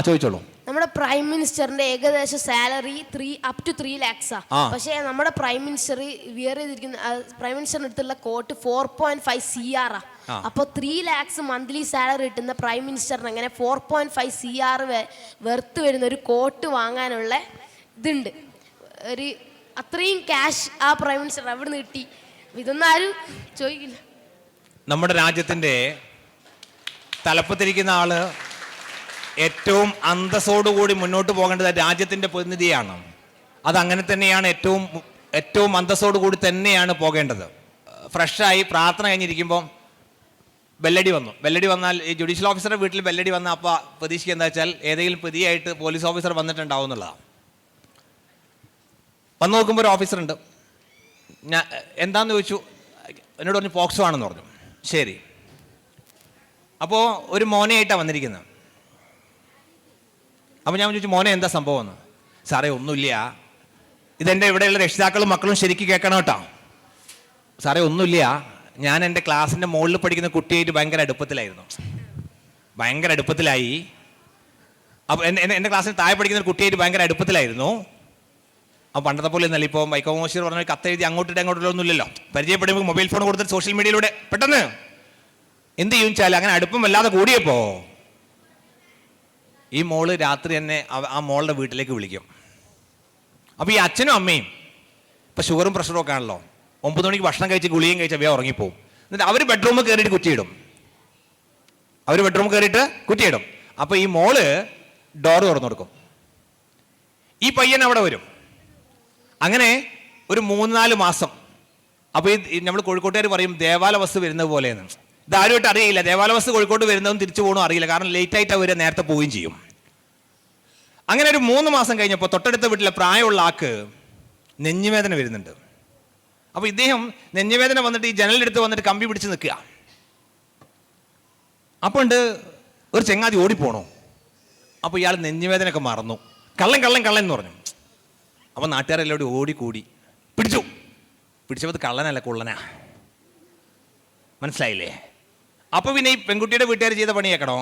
ചോദിച്ചോളൂ. നമ്മുടെ പ്രൈം മിനിസ്റ്ററിന്റെ ഏകദേശ സാലറി up to 3 lakhs. പക്ഷേ നമ്മുടെ പ്രൈം മിനിസ്റ്റർ വിയർ ചെയ്തിരിക്കുന്ന പ്രൈം മിനിസ്റ്ററിന്റെ അടുത്തുള്ള കോട്ട് 4.5 CR. അപ്പോൾ 3 lakhs മന്ത്ലി സാലറി കിട്ടുന്ന പ്രൈം മിനിസ്റ്ററിന് അങ്ങനെ 4.5 CR വെർത്ത് വരുന്ന ഒരു കോട്ട് വാങ്ങാനുള്ള ഇതുണ്ട്. ഒരു അത്രയും ക്യാഷ് ആ പ്രൈം മിനിസ്റ്റർ എവിടെ നിന്ന് കിട്ടി? ഇതൊന്നും ആരും ചോദിക്കില്ല. നമ്മുടെ രാജ്യത്തിന്റെ തലപ്പത്തിരിക്കുന്ന ആള് ഏറ്റവും അന്തസ്സോടുകൂടി മുന്നോട്ട് പോകേണ്ടത് രാജ്യത്തിന്റെ പ്രതിനിധിയാണ്. അതങ്ങനെ തന്നെയാണ്, ഏറ്റവും അന്തസ്സോടു കൂടി തന്നെയാണ് പോകേണ്ടത്. ഫ്രഷായി പ്രാർത്ഥന കഴിഞ്ഞിരിക്കുമ്പോൾ ബെല്ലടി വന്നാൽ ഈ ജുഡീഷ്യൽ ഓഫീസറുടെ വീട്ടിൽ ബെല്ലടി വന്നാൽ അപ്പോൾ പ്രതീക്ഷിക്കുക എന്താ വെച്ചാൽ ഏതെങ്കിലും പ്രതിയായിട്ട് പോലീസ് ഓഫീസർ വന്നിട്ടുണ്ടാവും എന്നുള്ളതാണ്. വന്ന് നോക്കുമ്പോൾ ഒരു ഓഫീസറുണ്ട്. ഞാൻ എന്താണെന്ന് ചോദിച്ചു. എന്നോട് പറഞ്ഞു പോക്സോ ആണെന്ന് പറഞ്ഞു. ശരി, അപ്പോൾ ഒരു മോനെയായിട്ടാണ് വന്നിരിക്കുന്നത്. അപ്പോൾ ഞാൻ ചോദിച്ചു മോനെ എന്താ സംഭവം എന്ന്. സാറേ ഒന്നുമില്ല, ഇതെൻ്റെ ഇവിടെയുള്ള രക്ഷിതാക്കളും മക്കളും ശരിക്കും കേൾക്കണം കേട്ടോ. സാറേ ഒന്നുമില്ല, ഞാൻ എൻ്റെ ക്ലാസ്സിൻ്റെ മുകളിൽ പഠിക്കുന്ന കുട്ടിയായിട്ട് ഭയങ്കര അടുപ്പത്തിലായി. അപ്പോൾ എൻ്റെ ക്ലാസ്സിന് താഴെ പഠിക്കുന്ന ഒരു കുട്ടിയായിട്ട് ഭയങ്കര അടുപ്പത്തിലായിരുന്നു. അപ്പോൾ പണ്ടത്തെ പോലെ ഒന്നല്ല. ഇപ്പോൾ വൈക്കം ബഷീർ പറഞ്ഞ കത്തെഴുതി അങ്ങോട്ടിട്ട് ഒന്നുമില്ലല്ലോ. പരിചയപ്പെടുമ്പോൾ മൊബൈൽ ഫോൺ കൊടുത്തിട്ട് സോഷ്യൽ മീഡിയയിലൂടെ പെട്ടെന്ന് എന്ത് ചെയ്യും വെച്ചാൽ അങ്ങനെ അടുപ്പം വല്ലാതെ കൂടിയപ്പോൾ ഈ മോള് രാത്രി തന്നെ ആ മോളുടെ വീട്ടിലേക്ക് വിളിക്കും. അപ്പോൾ ഈ അച്ഛനും അമ്മയും ഇപ്പം ഷുഗറും പ്രഷറും ഒക്കെ ആണല്ലോ, 9 മണിക്ക് ഭക്ഷണം കഴിച്ച് ഗുളിയും കഴിച്ച് അവ ഉറങ്ങിപ്പോവും. എന്നിട്ട് അവർ ബെഡ്റൂമിൽ കയറിയിട്ട് കുറ്റിയിടും. അപ്പോൾ ഈ മോള് ഡോറ് തുറന്നു കൊടുക്കും. ഈ പയ്യൻ അവിടെ വരും. അങ്ങനെ ഒരു 3-4 മാസം. അപ്പോൾ ഈ നമ്മൾ കോഴിക്കോട്ടുകാർ പറയും ദേവാല ബസ് വരുന്നത് പോലെയെന്ന്. ഇതാരുമായിട്ട് അറിയില്ല. ദേവാല ബസ് കോഴിക്കോട്ട് വരുന്നതും തിരിച്ചു പോകണോ അറിയില്ല. കാരണം ലേറ്റായിട്ട് വരിക, നേരത്തെ പോവുകയും ചെയ്യും. അങ്ങനെ ഒരു 3 മാസം കഴിഞ്ഞപ്പോൾ തൊട്ടടുത്ത വീട്ടിലെ പ്രായമുള്ള ആൾക്ക് നെഞ്ഞുവേദന വരുന്നുണ്ട്. അപ്പോൾ ഇദ്ദേഹം നെഞ്ഞുവേദന വന്നിട്ട് ഈ ജനലിലെടുത്ത് വന്നിട്ട് കമ്പി പിടിച്ച് നിൽക്കുക. അപ്പോൾ ഉണ്ട് ഒരു ചെങ്ങാതി ഓടിപ്പോണോ. അപ്പോൾ ഇയാൾ നെഞ്ഞുവേദനയൊക്കെ മറന്നു. കള്ളൻ എന്ന് പറഞ്ഞു. അപ്പോൾ നാട്ടുകാരെല്ലാം ഓടിക്കൂടി പിടിച്ചപ്പോൾ കള്ളനല്ല കുള്ളനാ. മനസ്സിലായില്ലേ? അപ്പോൾ പിന്നെ ഈ പെൺകുട്ടിയുടെ വീട്ടുകാർ ചെയ്ത പണി കേൾക്കണോ.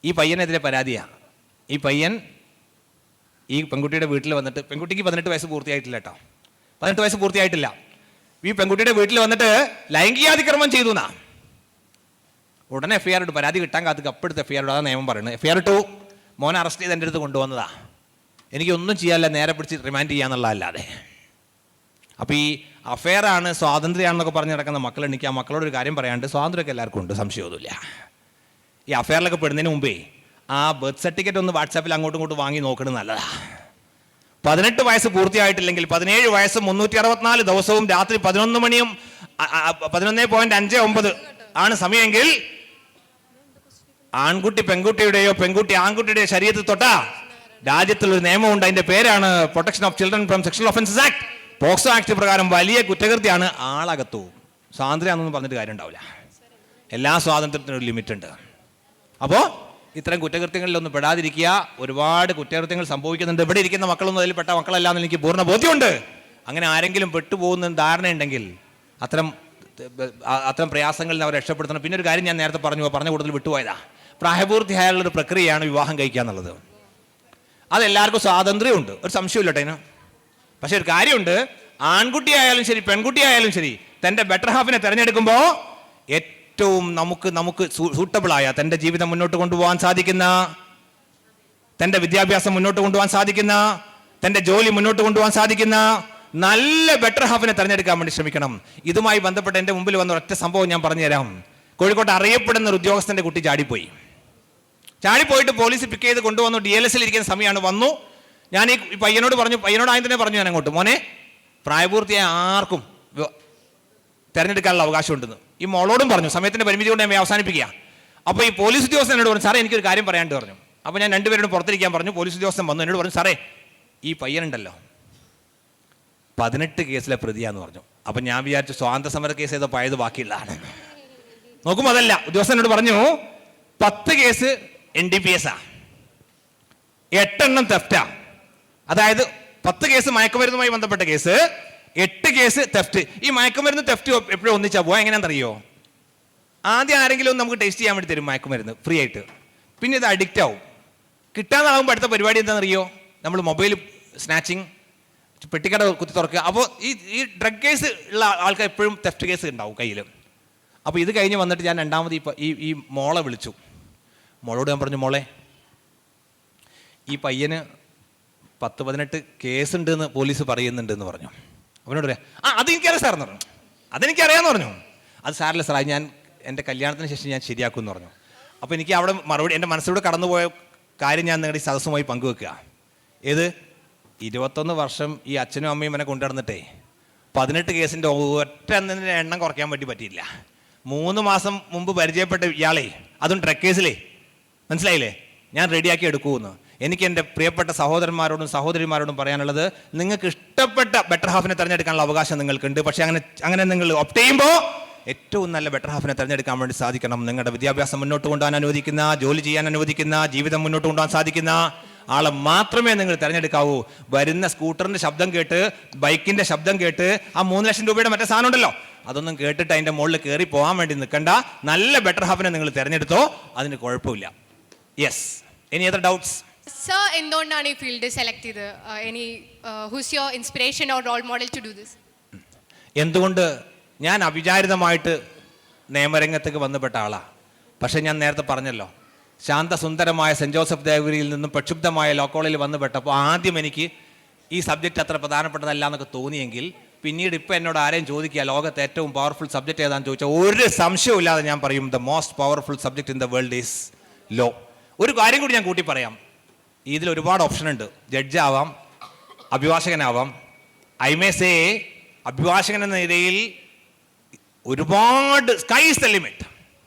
ഈ പയ്യനെതിരെ പരാതിയാണ്. ഈ പയ്യൻ ഈ പെൺകുട്ടിയുടെ വീട്ടിൽ വന്നിട്ട്, പെൺകുട്ടിക്ക് 18 വയസ്സ് പൂർത്തിയായിട്ടില്ല കേട്ടോ, 18 വയസ്സ് പൂർത്തിയായിട്ടില്ല. ഈ പെൺകുട്ടിയുടെ വീട്ടിൽ വന്നിട്ട് ലൈംഗികാതിക്രമം ചെയ്തു എന്നാ. ഉടനെ FIR ഇട്ടു. പരാതി കിട്ടാൻ കാത്തുക അപ്പെടുത്ത് FIR ഇട്ടു. അതാ നിയമം പറയുന്നത്. FIR ഇട്ടു. മോനെ അറസ്റ്റ് ചെയ്ത് എൻ്റെ അടുത്ത് കൊണ്ടുവന്നതാ. എനിക്കൊന്നും ചെയ്യാനില്ല, നേരെ പിടിച്ച് റിമാൻഡ് ചെയ്യാന്നുള്ളതല്ലാതെ. അപ്പോൾ ഈ അഫെയറാണ്, സ്വാതന്ത്ര്യമാണെന്നൊക്കെ പറഞ്ഞ് നടക്കുന്ന മക്കളുണ്ടെങ്കിൽ ആ മക്കളോട് ഒരു കാര്യം പറയാണ്ട്, സ്വാതന്ത്ര്യമൊക്കെ എല്ലാവർക്കും ഉണ്ട്, സംശയമൊന്നുമില്ല. ഈ അഫെയറിലൊക്കെ പെടുന്നതിന് മുമ്പേ ആ ബർത്ത് സർട്ടിഫിക്കറ്റ് ഒന്ന് വാട്സാപ്പിൽ അങ്ങോട്ടും ഇങ്ങോട്ടും വാങ്ങി നോക്കുന്നത് നല്ലതാണ്. 18 വയസ്സ് പൂർത്തിയായിട്ടില്ലെങ്കിൽ 17 വയസ്സ് 364 ദിവസവും രാത്രി 11 മണിയും 11.59 ആണ് സമയമെങ്കിൽ ആൺകുട്ടി പെൺകുട്ടിയുടെയോ പെൺകുട്ടി ആൺകുട്ടിയുടെയോ ശരീരത്തിൽ തൊട്ടാ രാജ്യത്തിലൊരു നിയമമുണ്ട്. അതിന്റെ പേരാണ് protection of children from sexual offences act. POCSO act പ്രകാരം വലിയ കുറ്റകൃത്യമാണ്. ആളകത്തു. സ്വാതന്ത്ര്യമാണെന്നൊന്നും പറഞ്ഞിട്ട് കാര്യം ഉണ്ടാവില്ല. എല്ലാ സ്വാതന്ത്ര്യത്തിനും ഒരു ലിമിറ്റ് ഉണ്ട്. അപ്പോൾ ഇത്തരം കുറ്റകൃത്യങ്ങളിലൊന്നും പെടാതിരിക്കുക. ഒരുപാട് കുറ്റകൃത്യങ്ങൾ സംഭവിക്കുന്നുണ്ട്. ഇവിടെ ഇരിക്കുന്ന മക്കളൊന്നും അതിൽ പെട്ട മക്കളല്ലാന്ന് എനിക്ക് പൂർണ്ണ ബോധ്യമുണ്ട്. അങ്ങനെ ആരെങ്കിലും പെട്ടുപോകുന്ന ധാരണയുണ്ടെങ്കിൽ അത്തരം പ്രയാസങ്ങളിൽ നിന്ന് അവരെ രക്ഷപ്പെടുത്തണം. പിന്നെ ഒരു കാര്യം ഞാൻ നേരത്തെ പറഞ്ഞ കൂടുതൽ വിട്ടുപോയതാ. പ്രായപൂർത്തിയായുള്ളൊരു പ്രക്രിയയാണ് വിവാഹം കഴിക്കുക എന്നുള്ളത്. അതെല്ലാവർക്കും സ്വാതന്ത്ര്യമുണ്ട്, ഒരു സംശയമില്ല കേട്ടോ അതിന്. പക്ഷെ ഒരു കാര്യമുണ്ട്, ആൺകുട്ടിയായാലും ശരി പെൺകുട്ടിയായാലും ശരി തൻ്റെ ബെറ്റർ ഹാഫിനെ തിരഞ്ഞെടുക്കുമ്പോൾ ഏറ്റവും നമുക്ക് സൂട്ടബിളായ, തൻ്റെ ജീവിതം മുന്നോട്ട് കൊണ്ടുപോകാൻ സാധിക്കുന്ന, തൻ്റെ വിദ്യാഭ്യാസം മുന്നോട്ട് കൊണ്ടുപോകാൻ സാധിക്കുന്ന, തൻ്റെ ജോലി മുന്നോട്ട് കൊണ്ടുപോകാൻ സാധിക്കുന്ന നല്ല ബെറ്റർ ഹാഫിനെ തിരഞ്ഞെടുക്കാൻ വേണ്ടി ശ്രമിക്കണം. ഇതുമായി ബന്ധപ്പെട്ട് എൻ്റെ മുമ്പിൽ വന്ന ഒറ്റ സംഭവം ഞാൻ പറഞ്ഞുതരാം. കോഴിക്കോട്ട് അറിയപ്പെടുന്ന ഒരു ഉദ്യോഗസ്ഥൻ്റെ കുട്ടി ചാടിപ്പോയിട്ട് പോലീസ് പിക്ക് ചെയ്ത് കൊണ്ടുവന്നു. DLS-ൽ ഇരിക്കുന്ന സമയമാണ്. വന്നു. ഞാൻ ഈ പയ്യനോട് ആദ്യം തന്നെ പറഞ്ഞു, ഞാൻ അങ്ങോട്ട്, മോനെ പ്രായപൂർത്തിയായ ആർക്കും തിരഞ്ഞെടുക്കാനുള്ള അവകാശമുണ്ടെന്ന്. ഈ മോളോടും പറഞ്ഞു. സമയത്തിൻ്റെ പരിമിതി കൊണ്ട് ഞാൻ അവസാനിപ്പിക്കുക. അപ്പോൾ ഈ പോലീസ് ഉദ്യോഗസ്ഥൻ എന്നോട് പറഞ്ഞു, സാറേ എനിക്കൊരു കാര്യം പറയാണ്ട് പറഞ്ഞു. അപ്പോൾ ഞാൻ രണ്ടുപേരോടും പുറത്തിരിക്കാൻ പറഞ്ഞു. പോലീസ് ഉദ്യോഗസ്ഥൻ വന്നു എന്നോട് പറഞ്ഞു, സാറേ ഈ പയ്യനുണ്ടല്ലോ 18 കേസിലെ പ്രതിയാന്ന് പറഞ്ഞു. അപ്പം ഞാൻ വിചാരിച്ചു സ്വാതന്ത്ര്യ സമര കേസ് ചെയ്ത പഴയത് ബാക്കിയുള്ളതാണ്. നോക്കുമ്പോൾ അതല്ല. ഉദ്യോഗസ്ഥനോട് പറഞ്ഞു 10 കേസ് NDPS, 8 തെഫ്റ്റാ. അതായത് 10 കേസ് മയക്കുമരുന്നുമായി ബന്ധപ്പെട്ട കേസ്, 8 കേസ് തെഫ്റ്റ്. ഈ മയക്കുമരുന്ന് തെഫ്റ്റ് എപ്പോഴും ഒന്നിച്ചാ പോവാ. എങ്ങനെയാണെന്നറിയോ? ആദ്യം ആരെങ്കിലും നമുക്ക് ടേസ്റ്റ് ചെയ്യാൻ വേണ്ടി തരും മയക്കുമരുന്ന് ഫ്രീ ആയിട്ട്. പിന്നെ ഇത് അഡിക്റ്റ് ആവും. കിട്ടാതാകുമ്പോൾ അടുത്ത പരിപാടി എന്താണെന്നറിയോ? നമ്മൾ മൊബൈൽ സ്നാച്ചിങ്, പെട്ടിക്കട കുത്തി തുറക്കുക. അപ്പോൾ ഈ ഡ്രഗ് കേസ് ഉള്ള ആൾക്കാർ എപ്പോഴും തെഫ്റ്റ് കേസ് ഉണ്ടാവും കയ്യിൽ. അപ്പോൾ ഇത് കഴിഞ്ഞ് വന്നിട്ട് ഞാൻ രണ്ടാമത് ഈ മോളെ വിളിച്ചു. മോളോട് ഞാൻ പറഞ്ഞു, മോളെ ഈ പയ്യന് 10-18 കേസുണ്ടെന്ന് പോലീസ് പറയുന്നുണ്ടെന്ന് പറഞ്ഞു. അവനോട് പറയാം, അതെനിക്കറിയാം സാറെന്ന് പറഞ്ഞു. അതെനിക്കറിയാമെന്ന് പറഞ്ഞു. അത് സാറില്ല സാർ, ഞാൻ എൻ്റെ കല്യാണത്തിന് ശേഷം ഞാൻ ശരിയാക്കുമെന്ന് പറഞ്ഞു. അപ്പോൾ എനിക്ക് അവിടെ മറുപടി, എൻ്റെ മനസ്സിലൂടെ കടന്നുപോയ കാര്യം ഞാൻ നിങ്ങളുടെ ഈ സദസ്സുമായി പങ്കുവെക്കുക. ഏത് 21 വർഷം ഈ അച്ഛനും അമ്മയും എന്നെ കൊണ്ടുനടന്നിട്ടേ 18 കേസിൻ്റെ ഒറ്റ എണ്ണം കുറയ്ക്കാൻ പറ്റിയില്ല. 3 മാസം മുമ്പ് പരിചയപ്പെട്ട ഇയാളെ, അതും ട്രക്ക് കേസിലേ, മനസ്സിലായില്ലേ, ഞാൻ റെഡിയാക്കി എടുക്കുമെന്ന്. എനിക്ക് എൻ്റെ പ്രിയപ്പെട്ട സഹോദരന്മാരോടും സഹോദരിമാരോടും പറയാനുള്ളത്, നിങ്ങൾക്ക് ഇഷ്ടപ്പെട്ട ബെറ്റർ ഹാഫിനെ തിരഞ്ഞെടുക്കാനുള്ള അവകാശം നിങ്ങൾക്കുണ്ട്. പക്ഷേ അങ്ങനെ നിങ്ങൾ ഓപ്റ്റ് ചെയ്യുമ്പോൾ ഏറ്റവും നല്ല ബെറ്റർ ഹാഫിനെ തിരഞ്ഞെടുക്കാൻ വേണ്ടി സാധിക്കണം. നിങ്ങളുടെ വിദ്യാഭ്യാസം മുന്നോട്ട് കൊണ്ടുപോകാൻ അനുവദിക്കുന്ന, ജോലി ചെയ്യാൻ അനുവദിക്കുന്ന, ജീവിതം മുന്നോട്ട് കൊണ്ടുപോകാൻ സാധിക്കുന്ന ആളെ മാത്രമേ നിങ്ങൾ തിരഞ്ഞെടുക്കാവൂ. വരുന്ന സ്കൂട്ടറിൻ്റെ ശബ്ദം കേട്ട്, ബൈക്കിൻ്റെ ശബ്ദം കേട്ട്, ആ 3 ലക്ഷം രൂപയുടെ മറ്റേ സാധനം ഉണ്ടല്ലോ, അതൊന്നും കേട്ടിട്ട് അതിൻ്റെ മുകളിൽ കയറി പോകാൻ വേണ്ടി നിൽക്കണ്ട. നല്ല ബെറ്റർ ഹാഫിനെ നിങ്ങൾ തിരഞ്ഞെടുത്തോ, അതിന് കുഴപ്പമില്ല. Yes, any other doubts? Sir, എന്തുകൊണ്ടാണ് ഈ ഫീൽഡ് സെലക്ട് ചെയ്തത്? Who's your inspiration or role model to do this? എന്തുകൊണ്ട്? ഞാൻ അവിചാരിതമായിട്ട് നിയമരംഗത്തേക്ക് വന്നുപെട്ട ആളാണ്. പക്ഷേ ഞാൻ നേരത്തെ പറഞ്ഞല്ലോ, ശാന്തസുന്ദരമായ സെൻറ്റ് ജോസഫ് ദേവഗിരിയിൽ നിന്നും പ്രക്ഷുബ്ധമായ ലോ കോളേജിൽ വന്നുപെട്ടപ്പോൾ ആദ്യം എനിക്ക് ഈ സബ്ജക്റ്റ് അത്ര പ്രധാനപ്പെട്ടതല്ല എന്നൊക്കെ തോന്നിയെങ്കിൽ, പിന്നീട് ഇപ്പോൾ എന്നോട് ആരെയും ചോദിക്കുക ലോകത്തെ ഏറ്റവും പവർഫുൾ സബ്ജക്റ്റ് ഏതാണെന്ന് ചോദിച്ചാൽ ഒരു സംശയവും ഇല്ലാതെ ഞാൻ പറയും the most powerful subject in the world is law. ഒരു കാര്യം കൂടി ഞാൻ കൂട്ടി പറയാം, ഇതിൽ ഒരുപാട് ഓപ്ഷൻ ഉണ്ട്. ജഡ്ജ് ആവാം, അഭിഭാഷകനാവാം. ഐ മേ സേ, അഭിഭാഷകൻ എന്ന നിലയിൽ ഒരുപാട് സ്കൈ ഈസ് ദ ലിമിറ്റ്.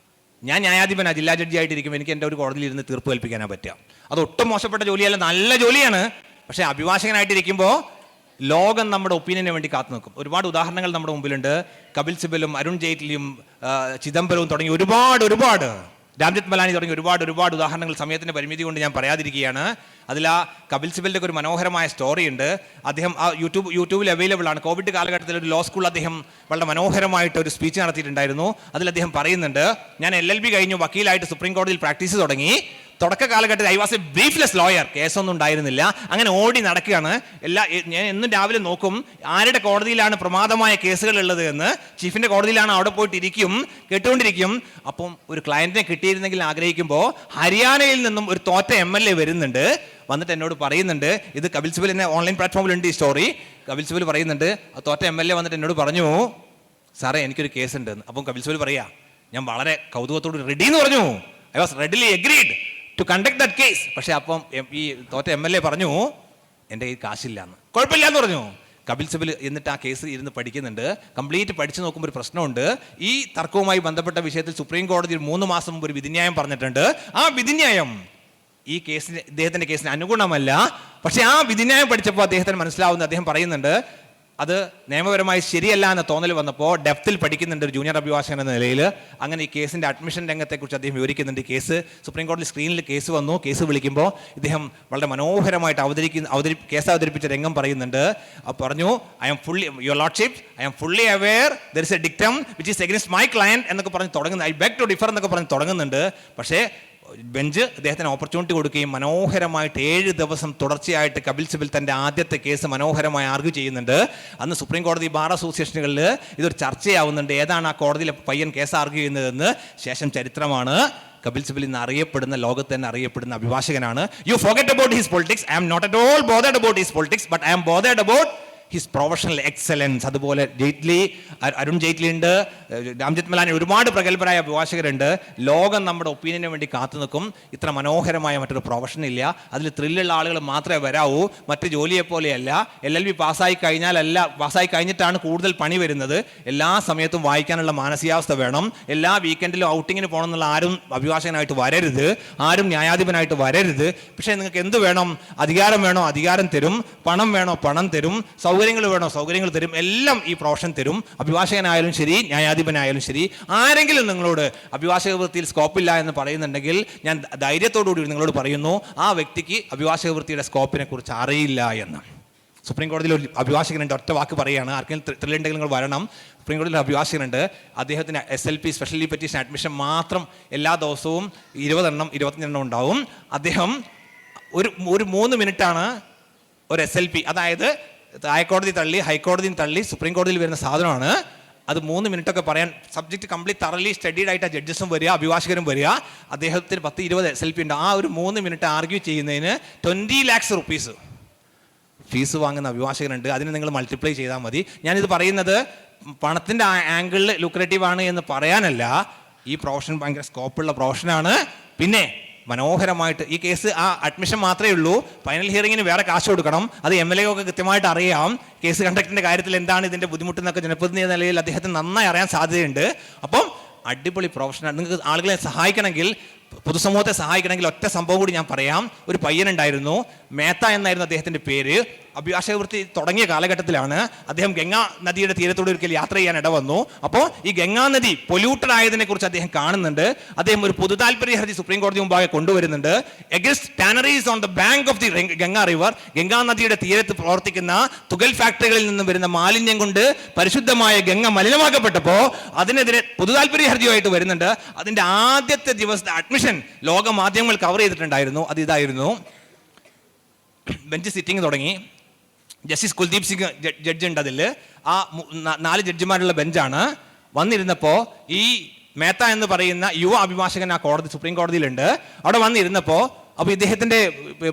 ഞാൻ ന്യായാധിപനാണ്, ജില്ലാ ജഡ്ജി ആയിട്ടിരിക്കും. എനിക്ക് എൻ്റെ ഒരു കോടതിയിൽ ഇരുന്ന് തീർപ്പ് കൽപ്പിക്കാനാണ് പറ്റുക. അത് ഒട്ടും മോശപ്പെട്ട ജോലിയല്ല, നല്ല ജോലിയാണ്. പക്ഷേ അഭിഭാഷകനായിട്ടിരിക്കുമ്പോൾ ലോകം നമ്മുടെ ഒപ്പീനിയന് വേണ്ടി കാത്തു നിൽക്കും. ഒരുപാട് ഉദാഹരണങ്ങൾ നമ്മുടെ മുമ്പിലുണ്ട്. കപിൽ സിബലും അരുൺ ജെയ്റ്റ്ലിയും ചിദംബരവും തുടങ്ങി ഒരുപാട് രാംജത്ത് മലാനി തുടങ്ങി ഒരുപാട് ഉദാഹരണങ്ങൾ സമയത്തിൻ്റെ പരിമിതി കൊണ്ട് ഞാൻ പറയാതിരിക്കുകയാണ്. അതിൽ ആ കപിൽ സിബലിൻ്റെ ഒരു മനോഹരമായ സ്റ്റോറി ഉണ്ട്. അദ്ദേഹം ആ യൂട്യൂബിൽ അവൈലബിൾ ആണ്. കോവിഡ് കാലഘട്ടത്തിൽ ഒരു ലോ സ്കൂളിൽ അദ്ദേഹം വളരെ മനോഹരമായിട്ട് ഒരു സ്പീച്ച് നടത്തിയിട്ടുണ്ടായിരുന്നു. അതിൽ അദ്ദേഹം പറയുന്നുണ്ട്, ഞാൻ LLB കഴിഞ്ഞു, വക്കീലായിട്ട് സുപ്രീം കോടതിയിൽ പ്രാക്ടീസ് തുടങ്ങി. തുടക്ക കാലഘട്ടത്തിൽ ഐ വാസ് എ ബ്രീഫ്ലെസ് ലോയർ, കേസൊന്നും ഉണ്ടായിരുന്നില്ല. അങ്ങനെ ഓടി നടക്കുകയാണ്. ഞാൻ എന്നും രാവിലെ നോക്കും ആരുടെ കോടതിയിലാണ് പ്രമാദമായ കേസുകൾ ഉള്ളത് എന്ന്. ചീഫിൻ്റെ കോടതിയിലാണ്, അവിടെ പോയിട്ട് ഇരിക്കും, കേട്ടുകൊണ്ടിരിക്കും. അപ്പം ഒരു ക്ലയൻറ്റിനെ കിട്ടിയിരുന്നെങ്കിൽ ആഗ്രഹിക്കുമ്പോൾ ഹരിയാനയിൽ നിന്നും ഒരു തോറ്റ MLA വരുന്നുണ്ട്. വന്നിട്ട് എന്നോട് പറയുന്നുണ്ട്, ഇത് കപിൽ സിബൽ എന്നെ ഓൺലൈൻ പ്ലാറ്റ്ഫോമിലുണ്ട് ഈ സ്റ്റോറി. കപിൽ സിബൽ പറയുന്നുണ്ട്, തോറ്റ MLA വന്നിട്ട് എന്നോട് പറഞ്ഞു, സാറേ എനിക്കൊരു കേസ് ഉണ്ട്. അപ്പം കപിൽ സിബൽ പറയാ, ഞാൻ വളരെ കൗതുകത്തോട് റെഡി എന്ന് പറഞ്ഞു. I was readily agreed to conduct that case. പക്ഷേ അപ്പം ഈ തോറ്റ MLA പറഞ്ഞു, എൻ്റെ കയ്യിൽ കാശില്ല എന്ന്. കുഴപ്പമില്ല എന്ന് പറഞ്ഞു. കപിൽ സിബൽ എന്നിട്ട് ആ കേസ് ഇരുന്ന് പഠിക്കുന്നുണ്ട്. കംപ്ലീറ്റ് പഠിച്ചു നോക്കുമ്പോൾ ഒരു പ്രശ്നമുണ്ട്. ഈ തർക്കവുമായി ബന്ധപ്പെട്ട വിഷയത്തിൽ സുപ്രീം കോടതി 3 മാസം മുമ്പ് ഒരു വിധിന്യായം പറഞ്ഞിട്ടുണ്ട്. ആ വിധിന്യായം ഈ കേസിന്, ഇദ്ദേഹത്തിൻ്റെ കേസിന് അനുഗുണമല്ല. പക്ഷേ ആ വിധിന്യായം പഠിച്ചപ്പോൾ അദ്ദേഹത്തിന് മനസ്സിലാവുന്നത്, അദ്ദേഹം പറയുന്നുണ്ട്, അത് നിയമപരമായി ശരിയല്ല എന്ന തോന്നൽ വന്നപ്പോൾ ഡെപ്തിൽ പഠിക്കുന്നുണ്ട് ഒരു ജൂനിയർ അഭിഭാഷകൻ എന്ന നിലയിൽ. അങ്ങനെ ഈ കേസിൻ്റെ അഡ്മിഷൻ രംഗത്തെക്കുറിച്ച് അദ്ദേഹം വിവരിക്കുന്നുണ്ട്. കേസ് സുപ്രീം കോടതി സ്ക്രീനിൽ കേസ് വന്നു. കേസ് വിളിക്കുമ്പോൾ ഇദ്ദേഹം വളരെ മനോഹരമായിട്ട് കേസ് അവതരിപ്പിച്ച രംഗം പറയുന്നുണ്ട്. പറഞ്ഞു, your lordship, I am fully aware there is a dictum which is against my client എന്നൊക്കെ പറഞ്ഞ് തുടങ്ങുന്നത്. ഐ ബെഗ് ടു ഡിഫർ എന്നൊക്കെ പറഞ്ഞ് തുടങ്ങുന്നുണ്ട്. പക്ഷേ ബെഞ്ച് അദ്ദേഹത്തിന് ഓപ്പർച്യൂണിറ്റി കൊടുക്കുകയും മനോഹരമായിട്ട് 7 ദിവസം തുടർച്ചയായിട്ട് കപിൽ സിബൽ തൻ്റെ ആദ്യത്തെ കേസ് മനോഹരമായി ആർഗ്യൂ ചെയ്യുന്നുണ്ട്. അന്ന് സുപ്രീം കോടതി ബാർ അസോസിയേഷനുകളിൽ ഇതൊരു ചർച്ചയാവുന്നുണ്ട്, ഏതാണ് ആ കോടതിയിലെ പയ്യൻ കേസ് ആർഗ്യൂ ചെയ്യുന്നതെന്ന്. ശേഷം ചരിത്രമാണ്. കപിൽ സിബൽ ഇന്ന് അറിയപ്പെടുന്ന, ലോകത്ത് തന്നെ അറിയപ്പെടുന്ന അഭിഭാഷകനാണ്. You forget about his politics. I am not at all bothered about his politics, but I am bothered about his professional excellence. അതുപോലെ അരുൺ ജെയ്റ്റ്ലി ഉണ്ട്, രാംജത്ത് മലാനി, ഒരുപാട് പ്രഗത്ഭരായ അഭിഭാഷകരുണ്ട്. ലോകം നമ്മുടെ ഒപ്പീനിയന് വേണ്ടി കാത്തു നിൽക്കും. ഇത്ര മനോഹരമായ മറ്റൊരു പ്രൊഫഷൻ ഇല്ല. അതിൽ ത്രില്ലുള്ള ആളുകൾ മാത്രമേ വരാവൂ. മറ്റ് ജോലിയെ പോലെയല്ല. LLB പാസ്സായി കഴിഞ്ഞിട്ടാണ് കൂടുതൽ പണി വരുന്നത്. എല്ലാ സമയത്തും വായിക്കാനുള്ള മാനസികാവസ്ഥ വേണം. എല്ലാ വീക്കെൻഡിലും ഔട്ടിങ്ങിന് പോകണം എന്നുള്ള ആരും അഭിഭാഷകനായിട്ട് വരരുത്, ആരും ന്യായാധിപനായിട്ട് വരരുത്. പക്ഷേ നിങ്ങൾക്ക് എന്ത് വേണം? അധികാരം വേണോ? അധികാരം തരും. പണം വേണോ? പണം തരും. സൗകര്യങ്ങൾ വേണോ? സൗകര്യങ്ങൾ തരും. എല്ലാം ഈ പ്രൊഫഷൻ തരും. അഭിഭാഷകനായാലും ശരി, ന്യായാധിപനായാലും ശരി. ആരെങ്കിലും നിങ്ങളോട് അഭിഭാഷക വൃത്തിയിൽ സ്കോപ്പില്ല എന്ന് പറയുന്നുണ്ടെങ്കിൽ ഞാൻ ധൈര്യത്തോടുകൂടി നിങ്ങളോട് പറയുന്നു, ആ വ്യക്തിക്ക് അഭിഭാഷക വൃത്തിയുടെ സ്കോപ്പിനെ കുറിച്ച് അറിയില്ല എന്ന്. സുപ്രീം കോടതിയിൽ ഒരു അഭിഭാഷകനുണ്ട്, ഒറ്റ വാക്ക് പറയുകയാണ്, ആർക്കെങ്കിലും ത്രില്ലുണ്ടെങ്കിൽ നിങ്ങൾ വരണം. സുപ്രീം കോടതിയിൽ അഭിഭാഷകനുണ്ട്. അദ്ദേഹത്തിന് SLP സ്പെഷ്യൽ പെറ്റീഷൻ അഡ്മിഷൻ മാത്രം എല്ലാ ദിവസവും 20-25 എണ്ണം ഉണ്ടാവും. അദ്ദേഹം ഒരു 3 മിനിറ്റാണ് ഒരു SLP, അതായത് ഹൈക്കോടതി തള്ളി, ഹൈക്കോടതിയും തള്ളി, സുപ്രീം കോടതിയിൽ വരുന്ന സാധനമാണ്. അത് 3 മിനിറ്റൊക്കെ പറയാൻ സബ്ജക്റ്റ് കംപ്ലീറ്റ് തറലി സ്റ്റഡീഡ് ആയിട്ട് ജഡ്ജസും വരിക, അഭിഭാഷകരും വരിക. അദ്ദേഹത്തിന് 10-20 SLP ഉണ്ട്. ആ ഒരു 3 മിനിറ്റ് ആർഗ്യൂ ചെയ്യുന്നതിന് 20 lakhs rupees ഫീസ് വാങ്ങുന്ന അഭിഭാഷകരുണ്ട്. അതിന് നിങ്ങൾ മൾട്ടിപ്ലൈ ചെയ്താൽ മതി. ഞാനിത് പറയുന്നത് പണത്തിൻ്റെ ആംഗിളിൽ ലുക്രേറ്റീവ് ആണ് എന്ന് പറയാനല്ല. ഈ പ്രൊഫഷൻ ഭയങ്കര സ്കോപ്പുള്ള പ്രൊഫഷനാണ്. പിന്നെ മനോഹരമായിട്ട് ഈ കേസ് ആ അഡ്മിഷൻ മാത്രമേ ഉള്ളൂ, ഫൈനൽ ഹിയറിങ്ങിന് വേറെ കാശ് കൊടുക്കണം. അത് MLA ഒക്കെ കൃത്യമായിട്ട് അറിയാം. കേസ് കണ്ടക്റ്റിൻ്റെ കാര്യത്തിൽ എന്താണ് ഇതിൻ്റെ ബുദ്ധിമുട്ടെന്നൊക്കെ ജനപ്രതിനിധി എന്ന നിലയിൽ അദ്ദേഹത്തിന് നന്നായി അറിയാൻ സാധ്യതയുണ്ട്. അപ്പം അടിപൊളി പ്രൊഫഷണൽ. നിങ്ങൾക്ക് ആളുകളെ സഹായിക്കണമെങ്കിൽ, പൊതുസമൂഹത്തെ സഹായിക്കണമെങ്കിൽ ഒറ്റ സംഭവം കൂടി ഞാൻ പറയാം. ഒരു പയ്യനുണ്ടായിരുന്നു, മേത്ത എന്നായിരുന്നു അദ്ദേഹത്തിൻ്റെ പേര്. അഭിഭാഷക വൃത്തി തുടങ്ങിയ കാലഘട്ടത്തിലാണ് അദ്ദേഹം ഗംഗാ നദിയുടെ തീരത്തോടെ ഒരിക്കൽ യാത്ര ചെയ്യാൻ ഇടവന്നു. അപ്പോൾ ഈ ഗംഗാ നദി പൊല്യൂട്ടഡ് ആയതിനെ കുറിച്ച് അദ്ദേഹം കാണുന്നുണ്ട്. അദ്ദേഹം ഒരു പൊതു താല്പര്യ ഹർജി സുപ്രീം കോടതി മുമ്പാകെ കൊണ്ടുവരുന്നുണ്ട്. Against tanneries on the bank of the Ganga river. Ganga നദിയുടെ തീരത്ത് പ്രവർത്തിക്കുന്ന തുകൽ ഫാക്ടറികളിൽ നിന്നും വരുന്ന മാലിന്യം കൊണ്ട് പരിശുദ്ധമായ ഗംഗ മലിനമാക്കപ്പെട്ടപ്പോൾ അതിനെതിരെ പൊതു താല്പര്യ ഹർജിയുമായിട്ട് വരുന്നുണ്ട്. അതിൻ്റെ ആദ്യത്തെ ദിവസത്തെ അഡ്മിഷൻ ലോക മാധ്യമങ്ങൾ കവർ ചെയ്തിട്ടുണ്ടായിരുന്നു. അത് ഇതായിരുന്നു. ബെഞ്ച് സിറ്റിംഗ് തുടങ്ങി. ജസ്റ്റിസ് കുൽദീപ് സിംഗ് ജഡ്ജ് ഉണ്ട് അതിൽ. ആ 4 ജഡ്ജിമാരുള്ള ബെഞ്ചാണ്. വന്നിരുന്നപ്പോൾ ഈ മേത്ത എന്ന് പറയുന്ന യുവ അഭിഭാഷകൻ ആ സുപ്രീം കോടതിയിലുണ്ട്. അവിടെ വന്നിരുന്നപ്പോൾ അപ്പോൾ ഇദ്ദേഹത്തിൻ്റെ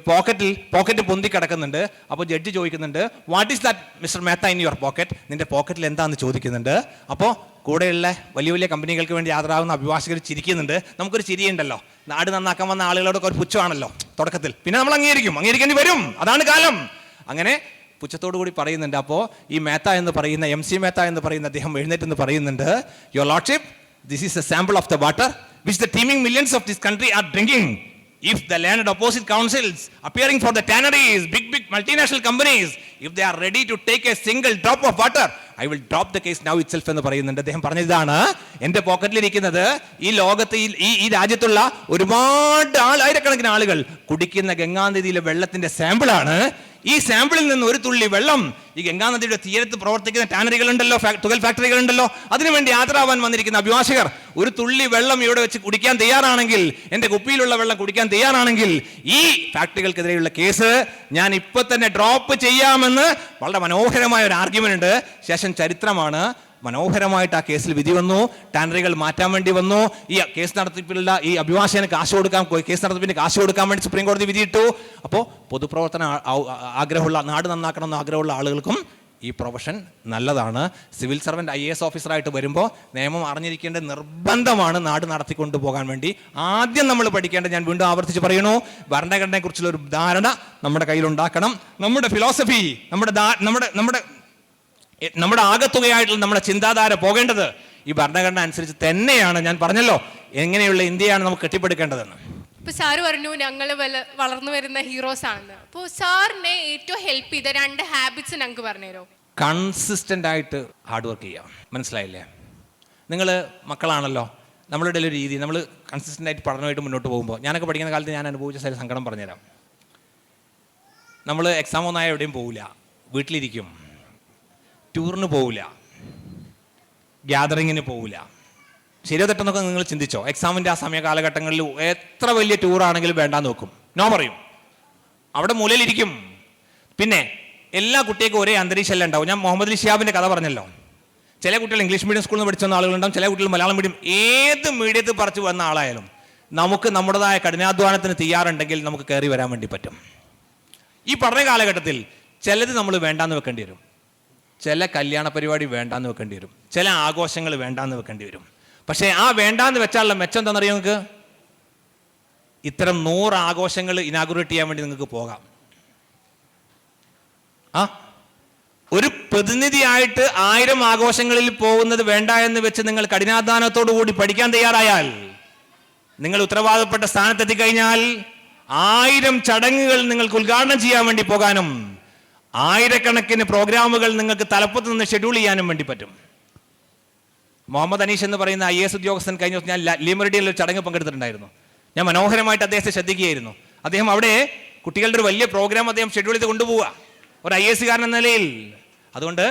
പോക്കറ്റ് പൊന്തി കിടക്കുന്നുണ്ട്. അപ്പോൾ ജഡ്ജി ചോദിക്കുന്നുണ്ട്, what is that mister Mehta in your pocket? നിന്റെ പോക്കറ്റിൽ എന്താണെന്ന് ചോദിക്കുന്നുണ്ട്. അപ്പോൾ കൂടെയുള്ള വലിയ വലിയ കമ്പനികൾക്ക് വേണ്ടി യാതൊരാകുന്ന അഭിഭാഷകർ ചിരിക്കുന്നുണ്ട്. നമുക്കൊരു ചിരിയുണ്ടല്ലോ, നാട് നന്നാക്കാൻ വന്ന ആളുകളോടൊക്കെ ഒരു പുച്ഛമാണല്ലോ തുടക്കത്തിൽ. പിന്നെ നമ്മൾ അംഗീകരിക്കേണ്ടി വരും, അതാണ് കാലം. അങ്ങനെ പുച്ഛത്തോടു കൂടി പറയുന്നുണ്ട്. അപ്പോൾ ഈ മേത്ത എന്ന് പറയുന്ന MC മേത്ത എന്ന് പറയുന്ന അദ്ദേഹം എഴുന്നേറ്റ് എന്ന് പറയുന്നുണ്ട്, your lordship, this is a sample of the water which the teeming millions of this country are drinking. If the landed opposite councils appearing for the tanneries, big multinational companies, if they are ready to take a single drop of water, I will drop the case now itself എന്ന് പറയുന്നുണ്ട്. അദ്ദേഹം പറഞ്ഞതാണ്, എൻ്റെ പോക്കറ്റിലിരിക്കുന്നത് ഈ ലോകത്ത് ഈ രാജ്യത്തുള്ള ഒരുപാട് ആയിരക്കണക്കിന് ആളുകൾ കുടിക്കുന്ന ഗംഗാനദിയിലെ വെള്ളത്തിന്റെ സാമ്പിളാണ്. ഈ സാമ്പിളിൽ നിന്ന് ഒരു തുള്ളി വെള്ളം ഈ ഗംഗാനദിയുടെ തീരത്ത് പ്രവർത്തിക്കുന്ന ടാനറികളുണ്ടല്ലോ, തുകൽ ഫാക്ടറികളുണ്ടല്ലോ, അതിനുവേണ്ടി യാത്രാവാൻ വന്നിരിക്കുന്ന അഭിഭാഷകർ ഒരു തുള്ളി വെള്ളം ഇവിടെ വെച്ച് കുടിക്കാൻ തയ്യാറാണെങ്കിൽ, എൻ്റെ കുപ്പിയിലുള്ള വെള്ളം കുടിക്കാൻ തയ്യാറാണെങ്കിൽ ഈ ഫാക്ടറികൾക്കെതിരെയുള്ള കേസ് ഞാൻ ഇപ്പൊ തന്നെ ഡ്രോപ്പ് ചെയ്യാമെന്ന് വളരെ മനോഹരമായ ഒരു ആർഗ്യുമെന്റ് ഉണ്ട്. ശേഷം ചരിത്രമാണ്. മനോഹരമായിട്ട് ആ കേസിൽ വിധി വന്നു. ടാനറികൾ മാറ്റാൻ വേണ്ടി വന്നു. ഈ കേസ് നടത്തിപ്പിലുള്ള ഈ അഭിഭാഷകന് കേസ് നടത്തിപ്പിന് കാശ് കൊടുക്കാൻ വേണ്ടി സുപ്രീം കോടതി വിധിയിട്ടു. അപ്പോൾ പൊതുപ്രവർത്തന ആഗ്രഹമുള്ള, നാട് നന്നാക്കണമെന്ന് ആഗ്രഹമുള്ള ആളുകൾക്കും ഈ പ്രൊഫഷൻ നല്ലതാണ്. സിവിൽ സർവൻറ്റ് IAS ഓഫീസറായിട്ട് വരുമ്പോൾ നിയമം അറിഞ്ഞിരിക്കേണ്ട നിർബന്ധമാണ് നാട് നടത്തിക്കൊണ്ടു പോകാൻ വേണ്ടി. ആദ്യം നമ്മൾ പഠിക്കേണ്ടത്, ഞാൻ വീണ്ടും ആവർത്തിച്ച് പറയണു, ഭരണഘടനയെക്കുറിച്ചുള്ള ഒരു ധാരണ നമ്മുടെ കയ്യിലുണ്ടാക്കണം. നമ്മുടെ ഫിലോസഫി, നമ്മുടെ ആകത്തുകയായിട്ടുള്ള നമ്മുടെ ചിന്താധാര പോകേണ്ടത് ഈ ഭരണഘടന അനുസരിച്ച് തന്നെയാണ്. ഞാൻ പറഞ്ഞല്ലോ എങ്ങനെയുള്ള ഇന്ത്യയാണ് നമുക്ക് കെട്ടിപ്പടുക്കേണ്ടതെന്ന്. ഇപ്പൊ സാറ് പറഞ്ഞു ഞങ്ങൾ വളർന്നു വരുന്ന ഹീറോസ് ആണെന്ന്. അപ്പോൾ സാറിനെ ഏറ്റവും ഹെൽപ്പ് ചെയ്ത 2 ഹാബിറ്റ്സ് ഞങ്ങൾക്ക് പറഞ്ഞുതരോ? കൺസിസ്റ്റന്റ് ആയിട്ട് ഹാർഡ് വർക്ക് ചെയ്യാം. മനസ്സിലായില്ലേ? നിങ്ങൾ മക്കളാണല്ലോ, നമ്മളുടെ ഒരു രീതി, നമ്മൾ കൺസിസ്റ്റന്റ് ആയിട്ട് പഠനമായിട്ട് മുന്നോട്ട് പോകുമ്പോൾ, ഞാനൊക്കെ പഠിക്കുന്ന കാലത്ത് ഞാൻ അനുഭവിച്ച ചില സങ്കടം പറഞ്ഞുതരാം. നമ്മൾ എക്സാം ഒന്നായ എവിടെയും പോവില്ല, വീട്ടിലിരിക്കും, ടൂറിന് പോവില്ല, ഗ്യാതറിങ്ങിന് പോവില്ല. ശരിയോ തെറ്റെന്നൊക്കെ നിങ്ങൾ ചിന്തിച്ചോ? എക്സാമിൻ്റെ ആ സമയ കാലഘട്ടങ്ങളിൽ എത്ര വലിയ ടൂറാണെങ്കിലും വേണ്ടാന്ന് നോക്കും, നോ പറയും, അവിടെ മൂലയിലിരിക്കും. പിന്നെ എല്ലാ കുട്ടികൾക്കും ഒരേ അന്തരീക്ഷമല്ല ഉണ്ടാവും. ഞാൻ മുഹമ്മദ് അലി ഷിഹാബിൻ്റെ കഥ പറഞ്ഞല്ലോ. ചില കുട്ടികൾ ഇംഗ്ലീഷ് മീഡിയം സ്കൂളിൽ നിന്ന് പഠിച്ചു വന്ന ആളുകളുണ്ടാവും, ചില കുട്ടികൾ മലയാളം മീഡിയം, ഏത് മീഡിയത്തിൽ പറിച്ചു വന്ന ആളായാലും നമുക്ക് നമ്മുടേതായ കഠിനാധ്വാനത്തിന് തയ്യാറുണ്ടെങ്കിൽ നമുക്ക് കയറി വരാൻ വേണ്ടി പറ്റും. ഈ പഠന കാലഘട്ടത്തിൽ ചിലത് നമ്മൾ വേണ്ടാന്ന് വെക്കേണ്ടി വരും, ചില കല്യാണ പരിപാടി വേണ്ടാന്ന് വെക്കേണ്ടി വരും, ചില ആഘോഷങ്ങൾ വേണ്ടാന്ന് വെക്കേണ്ടി വരും. പക്ഷേ ആ വേണ്ടാന്ന് വെച്ചാലുള്ള മെച്ചം എന്താണെന്നറിയോ നിങ്ങൾക്ക്? ഇത്തരം 100 ആഘോഷങ്ങൾ ഇനാഗുറേറ്റ് ചെയ്യാൻ വേണ്ടി നിങ്ങൾക്ക് പോകാം. ഒരു പ്രതിനിധിയായിട്ട് 1000 ആഘോഷങ്ങളിൽ പോകുന്നത് വേണ്ട എന്ന് വെച്ച് നിങ്ങൾ കഠിനാധ്വാനത്തോടു കൂടി പഠിക്കാൻ തയ്യാറായാൽ, നിങ്ങൾ ഉത്തരവാദപ്പെട്ട സ്ഥാനത്തെത്തിക്കഴിഞ്ഞാൽ 1000 ചടങ്ങുകൾ നിങ്ങൾക്ക് ഉദ്ഘാടനം ചെയ്യാൻ വേണ്ടി പോകാനും 1000കണക്കിന് പ്രോഗ്രാമുകൾ നിങ്ങൾക്ക് തലപ്പത്ത് നിന്ന് ഷെഡ്യൂൾ ചെയ്യാനും വേണ്ടി പറ്റും. മുഹമ്മദ് അനീഷ് എന്ന് പറയുന്ന IAS ഉദ്യോഗസ്ഥൻ കഴിഞ്ഞ ദിവസം ഞാൻ ലീമറിഡിയിൽ ഒരു ചടങ്ങ് പങ്കെടുത്തിട്ടുണ്ടായിരുന്നു. ഞാൻ മനോഹരമായിട്ട് അദ്ദേഹത്തെ ശ്രദ്ധിക്കുകയായിരുന്നു. അദ്ദേഹം അവിടെ കുട്ടികളുടെ ഒരു വലിയ പ്രോഗ്രാം അദ്ദേഹം ഷെഡ്യൂൾ ചെയ്ത് കൊണ്ടുപോവുക, ഒരു IAS കാരൻ എന്ന നിലയിൽ. അതുകൊണ്ട്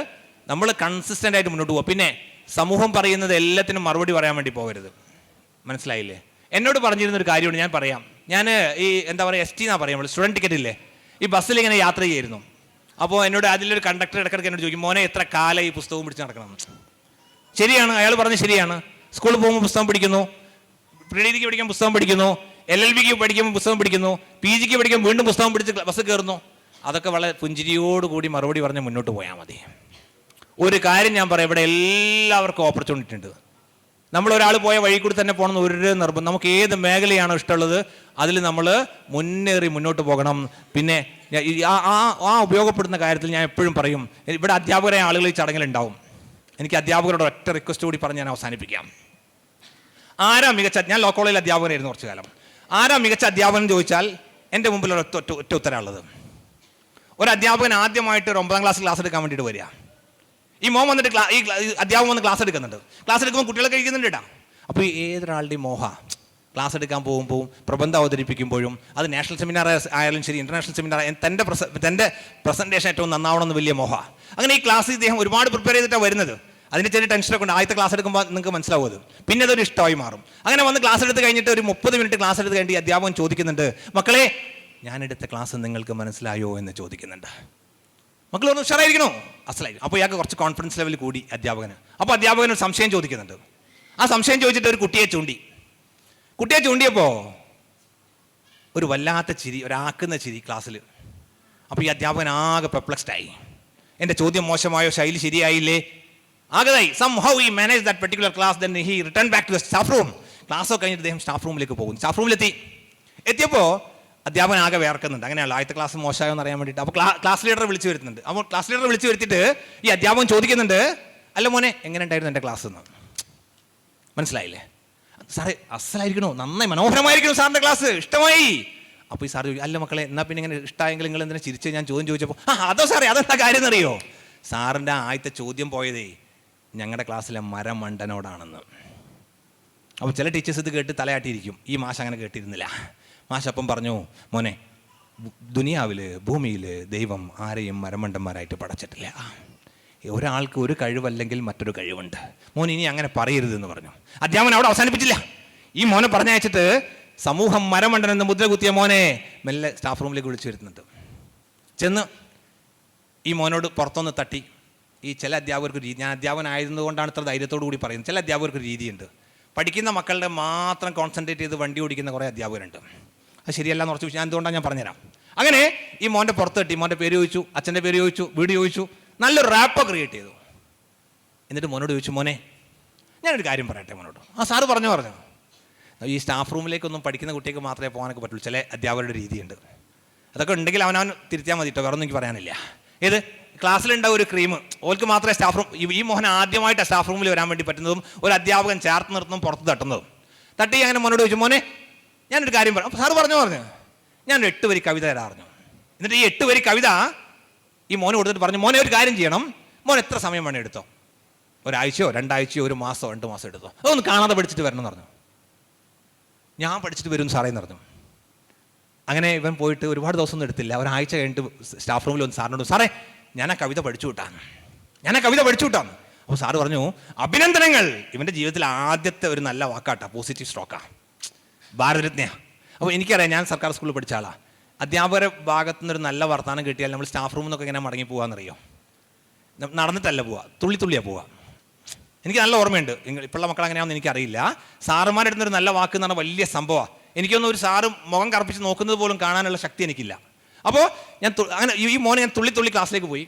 നമ്മൾ കൺസിസ്റ്റൻ്റ് ആയിട്ട് മുന്നോട്ട് പോവുക. പിന്നെ സമൂഹം പറയുന്നത് എല്ലാത്തിനും മറുപടി പറയാൻ വേണ്ടി പോകരുത്. മനസ്സിലായില്ലേ? എന്നോട് പറഞ്ഞിരുന്ന ഒരു കാര്യമാണ്, ഞാൻ പറയാം. ഞാൻ ഈ എന്താ പറയുക, ST എന്നാ പറയാം, സ്റ്റുഡൻറ് ടിക്കറ്റ് ഇല്ലേ, ഈ ബസ്സിൽ ഇങ്ങനെ യാത്ര ചെയ്യായിരുന്നു. അപ്പോൾ എന്നോട് അതിലൊരു കണ്ടക്ടർ ഇടയ്ക്കിടയ്ക്ക് എന്നോട് ചോദിക്കും, മോനെ എത്ര കാലം ഈ പുസ്തകം പിടിച്ച് നടക്കണം? ശരിയാണ്, അയാൾ പറഞ്ഞത് ശരിയാണ്. സ്കൂളിൽ പോകുമ്പോൾ പുസ്തകം പഠിക്കുന്നു, പ്രീഡിഗ്രിക്ക് പഠിക്കാൻ പുസ്തകം പഠിക്കുന്നു, LLBക്ക് പഠിക്കുമ്പോൾ പുസ്തകം പഠിക്കുന്നു, PGക്ക് പഠിക്കാൻ വീണ്ടും പുസ്തകം പിടിച്ച് ബസ് കയറുന്നു. അതൊക്കെ വളരെ പുഞ്ചിരിയോടുകൂടി മറുപടി പറഞ്ഞ് മുന്നോട്ട് പോയാൽ മതി. ഒരു കാര്യം ഞാൻ പറയാം, ഇവിടെ എല്ലാവർക്കും ഓപ്പർച്യൂണിറ്റി ഉണ്ട്. നമ്മൾ ഒരാൾ പോയ വഴി കൂടി തന്നെ പോകണമെന്ന് ഒരു നിർബന്ധം. നമുക്ക് ഏത് മേഖലയാണോ ഇഷ്ടമുള്ളത് അതിൽ നമ്മൾ മുന്നേറി മുന്നോട്ട് പോകണം. പിന്നെ ആ ഉപയോഗപ്പെടുന്ന കാര്യത്തിൽ ഞാൻ എപ്പോഴും പറയും, ഇവിടെ അധ്യാപകരായ ആളുകൾ ഈ ചടങ്ങിലുണ്ടാവും. എനിക്ക് അധ്യാപകരോട് ഒറ്റ റിക്വസ്റ്റ് കൂടി പറഞ്ഞ് ഞാൻ അവസാനിപ്പിക്കാം. ആരാ മികച്ച, ഞാൻ ലോ കോളേജിൽ അധ്യാപകനായിരുന്നു കുറച്ചു കാലം. ആരാ മികച്ച അധ്യാപകൻ എന്ന് ചോദിച്ചാൽ എൻ്റെ മുമ്പിൽ ഒറ്റ ഉത്തരമുള്ളത്. ഒരു അധ്യാപകൻ ആദ്യമായിട്ട് ഒരു 9ാം ക്ലാസ് ക്ലാസ് എടുക്കാൻ വേണ്ടിയിട്ട് വരിക. ഈ മോൻ വന്നിട്ട് ഈ അധ്യാപകൻ വന്ന് ക്ലാസ് എടുക്കുന്നുണ്ട്. ക്ലാസ് എടുക്കുമ്പോൾ കുട്ടികളെ കഴിക്കുന്നുണ്ട് കേട്ടോ. അപ്പോൾ ഈ ഏതൊരാളുടെയും മോഹ ക്ലാസ് എടുക്കാൻ പോകുമ്പോൾ പ്രബന്ധം അവതരിപ്പിക്കുമ്പോഴും അത് നാഷണൽ സെമിനാർ ആയാലും ശരി, ഇൻ്റർനാഷണൽ സെമിനാർ, തൻ്റെ പ്രസൻറ്റേഷൻ ഏറ്റവും നന്നാവണമെന്ന് വലിയ മോഹ. അങ്ങനെ ഈ ക്ലാസ് ഇദ്ദേഹം ഒരുപാട് പ്രിപ്പയർ ചെയ്തിട്ടാണ് വരുന്നത്. അതിൻ്റെ ചെറിയ ടെൻഷനൊക്കെ ഉണ്ട്. ആദ്യത്തെ ക്ലാസ് എടുക്കുമ്പോൾ നിങ്ങൾക്ക് മനസ്സിലാവും അത്. പിന്നെ അതൊരു ഇഷ്ടമായി മാറും. അങ്ങനെ വന്ന് ക്ലാസ് എടുത്ത് കഴിഞ്ഞിട്ട് ഒരു 30 മിനിറ്റ് ക്ലാസ് എടുത്ത് കഴിഞ്ഞിട്ട് ഈ അധ്യാപകൻ ചോദിക്കുന്നുണ്ട്, മക്കളെ ഞാനെടുത്ത ക്ലാസ് നിങ്ങൾക്ക് മനസ്സിലായോ എന്ന് ചോദിക്കുന്നുണ്ട്. മക്കൾ ഒന്ന് ഉഷാറായിരിക്കണോ? അസലായി. അപ്പോൾ ഇയാൾക്ക് കുറച്ച് കോൺഫിഡൻസ് ലെവൽ കൂടി അധ്യാപകന്. അപ്പോൾ അധ്യാപകൻ ഒരു സംശയം ചോദിക്കുന്നുണ്ട്. ആ സംശയം ചോദിച്ചിട്ട് ഒരു കുട്ടിയെ ചൂണ്ടിയപ്പോൾ ഒരു വല്ലാത്ത ചിരി, ഒരാക്കുന്ന ചിരി ക്ലാസ്സിൽ. അപ്പോൾ ഈ അധ്യാപകൻ ആകെ പെർപ്ലക്സ്ഡായി. എൻ്റെ ചോദ്യം മോശമായോ, ശൈലി ശരിയായില്ലേ, ആകതായി. somehow he managed that particular class, then he returned back to the staff room. ക്ലാസ്സൊക്കെ കഴിഞ്ഞിട്ട് അദ്ദേഹം സ്റ്റാഫ് റൂമിലേക്ക് പോകുന്നു. സ്റ്റാഫ് റൂമിലെത്തിയപ്പോൾ അധ്യാപകൻ ആകെ വേർക്കുന്നുണ്ട്. അങ്ങനെയല്ല, ആദ്യത്തെ ക്ലാസ് മോശമായോ എന്ന് അറിയാൻ വേണ്ടിയിട്ട്. അപ്പോൾ ക്ലാസ് ലീഡറെ വിളിച്ചു വരുത്തുന്നുണ്ട്. അപ്പോൾ ക്ലാസ് ലീഡറെ വിളിച്ചു വരുത്തിയിട്ട് ഈ അധ്യാപകൻ ചോദിക്കുന്നുണ്ട്, അല്ല മോനെ എങ്ങനെ ഉണ്ടായിരുന്നു എൻ്റെ ക്ലാസ് എന്ന്? മനസ്സിലായില്ലേ? സാറേ അസലായിരിക്കണോ, നന്നായി മനോഹരമായിരിക്കണം സാറിൻ്റെ ക്ലാസ്, ഇഷ്ടമായി. അപ്പോൾ ഈ സാർ ചോദിക്കും, അല്ല മക്കളെ എന്നാൽ പിന്നെ ഇങ്ങനെ ഇഷ്ടമായെങ്കിൽ നിങ്ങൾ എന്തിനാ ചിരിച്ച്? ഞാൻ ചോദ്യം ചോദിച്ചപ്പോൾ അതോ സാറേ അതെന്താ കാര്യം എന്നറിയോ, സാറിൻ്റെ ആദ്യത്തെ ചോദ്യം പോയതേ ഞങ്ങളുടെ ക്ലാസ്സിലെ മരമണ്ടനോടാണെന്ന്. അപ്പോൾ ചില ടീച്ചേഴ്സ് ഇത് കേട്ട് തലയാട്ടിയിരിക്കും. ഈ മാഷ് അങ്ങനെ കേട്ടിരുന്നില്ല. മാഷ് അപ്പം പറഞ്ഞു, മോനെ ദുനിയാവിൽ ഭൂമിയിൽ ദൈവം ആരെയും മരമണ്ടന്മാരായിട്ട് പടച്ചിട്ടില്ല. ഒരാൾക്ക് ഒരു കഴിവല്ലെങ്കിൽ മറ്റൊരു കഴിവുണ്ട്. മോൻ ഇനി അങ്ങനെ പറയരുതെന്ന് പറഞ്ഞു. അധ്യാപകൻ അവിടെ അവസാനിപ്പിച്ചില്ല. ഈ മോനെ പറഞ്ഞയച്ചിട്ട് സമൂഹം മരമണ്ടനെന്ന് മുദ്ര കുത്തിയ മോനെ മെല്ലെ സ്റ്റാഫ് റൂമിലേക്ക് വിളിച്ചു വരുത്തുന്നുണ്ട്. ചെന്ന് ഈ മോനോട് പുറത്തൊന്ന് തട്ടി. ഈ ചില അധ്യാപകർക്ക് രീതി, ഞാൻ അധ്യാപകനായതുകൊണ്ടാണ് ഇത്ര ധൈര്യത്തോടു കൂടി പറയുന്നത്, ചില അധ്യാപകർക്ക് രീതിയുണ്ട്. പഠിക്കുന്ന മക്കളുടെ മാത്രം കോൺസെൻട്രേറ്റ് ചെയ്ത് വണ്ടി ഓടിക്കുന്ന കുറേ അധ്യാപകരുണ്ട്. അത് ശരിയല്ല എന്ന് ഉറച്ചു. ഞാൻ എന്തുകൊണ്ടാണ് ഞാൻ പറഞ്ഞുതരാം. അങ്ങനെ ഈ മോൻ്റെ പുറത്ത് തട്ടി, മോൻ്റെ പേര് ചോദിച്ചു, അച്ഛൻ്റെ പേര് ചോദിച്ചു, വീട് ചോദിച്ചു, നല്ലൊരു റാപ്പ് ക്രിയേറ്റ് ചെയ്തു. എന്നിട്ട് മോനോട് ചോദിച്ചു, മോനെ ഞാനൊരു കാര്യം പറയട്ടെ മോനോട്. ആ സാറ് പറഞ്ഞു. ഈ സ്റ്റാഫ് റൂമിലേക്കൊന്നും പഠിക്കുന്ന കുട്ടിക്ക് മാത്രമേ പോകാനൊക്കെ പറ്റുള്ളൂ. ചില അധ്യാപകരുടെ രീതിയുണ്ട്. അതൊക്കെ ഉണ്ടെങ്കിൽ അവനവൻ തിരുത്തിയാൽ മതി കേട്ടോ, വേറെ ഒന്നും എനിക്ക് പറയാനില്ല. ഏത് ക്ലാസ്സിലുണ്ടാവും ഒരു ക്രീം, ഓൾക്ക് മാത്രമേ സ്റ്റാഫ് റൂം, ഈ മോഹൻ ആദ്യമായിട്ട് സ്റ്റാഫ് റൂമിൽ വരാൻ വേണ്ടി പറ്റുന്നതും ഒരു അധ്യാപകൻ ചേർത്ത് നിർത്തുന്നതും പുറത്ത് തട്ടുന്നതും. തട്ടി അങ്ങനെ മോനോട് ചോദിച്ചു, മോനെ ഞാനൊരു കാര്യം പറയാം. അപ്പോൾ സാറ് പറഞ്ഞു ഞാനൊരു 8 വരി കവിത തരാൻ പറഞ്ഞു. എന്നിട്ട് ഈ 8 വരി കവിത ഈ മോന് കൊടുത്തിട്ട് പറഞ്ഞു, മോനെ ഒരു കാര്യം ചെയ്യണം, മോൻ എത്ര സമയം വേണേ എടുത്തോ, ഒരാഴ്ചയോ 2 ആഴ്ചയോ 1 മാസമോ 2 മാസം എടുത്തോ, അതൊന്ന് കാണാതെ പഠിച്ചിട്ട് വരണം എന്ന് പറഞ്ഞു. ഞാൻ പഠിച്ചിട്ട് വരും സാറേ എന്ന് പറഞ്ഞു. അങ്ങനെ ഇവൻ പോയിട്ട് ഒരുപാട് ദിവസം ഒന്നും എടുത്തില്ല. ഒരാഴ്ച കഴിഞ്ഞിട്ട് സ്റ്റാഫ് റൂമിൽ വന്ന് സാറിനോട്, സാറേ ഞാൻ ആ കവിത പഠിച്ചു വിട്ടാന്ന്. അപ്പോൾ സാറ് പറഞ്ഞു, അഭിനന്ദനങ്ങൾ, ഇവൻ്റെ ജീവിതത്തിൽ ആദ്യത്തെ ഒരു നല്ല വാക്കാട്ടാ, പോസിറ്റീവ് സ്ട്രോക്കാ, ഭാരതരത്നയാ. അപ്പോൾ എനിക്കറിയാം, ഞാൻ സർക്കാർ സ്കൂളിൽ പഠിച്ച ആളാണ്. അധ്യാപകരുടെ ഭാഗത്തു നിന്നൊരു നല്ല വർത്തമാനം കിട്ടിയാൽ നമ്മൾ സ്റ്റാഫ് റൂമിൽ നിന്നൊക്കെ എങ്ങനെ മടങ്ങി പോകാമെന്നറിയോ? നടന്നിട്ടല്ല പോവുക, തുള്ളിയാണ് പോവുക. എനിക്ക് നല്ല ഓർമ്മയുണ്ട്. ഇപ്പോഴുള്ള മക്കൾ അങ്ങനെയാണെന്ന് എനിക്കറിയില്ല. സാറുമാരുടെ അടുത്തൊരു നല്ല വാക്ക് എന്ന് പറഞ്ഞാൽ വലിയ സംഭവമാണ്. എനിക്കൊന്നും ഒരു സാറ് മുഖം കറുപ്പിച്ച് നോക്കുന്നത് പോലും കാണാനുള്ള ശക്തി എനിക്കില്ല. അപ്പോൾ ഞാൻ അങ്ങനെ ഈ മോനെ ഞാൻ തുള്ളി ക്ലാസ്സിലേക്ക് പോയി.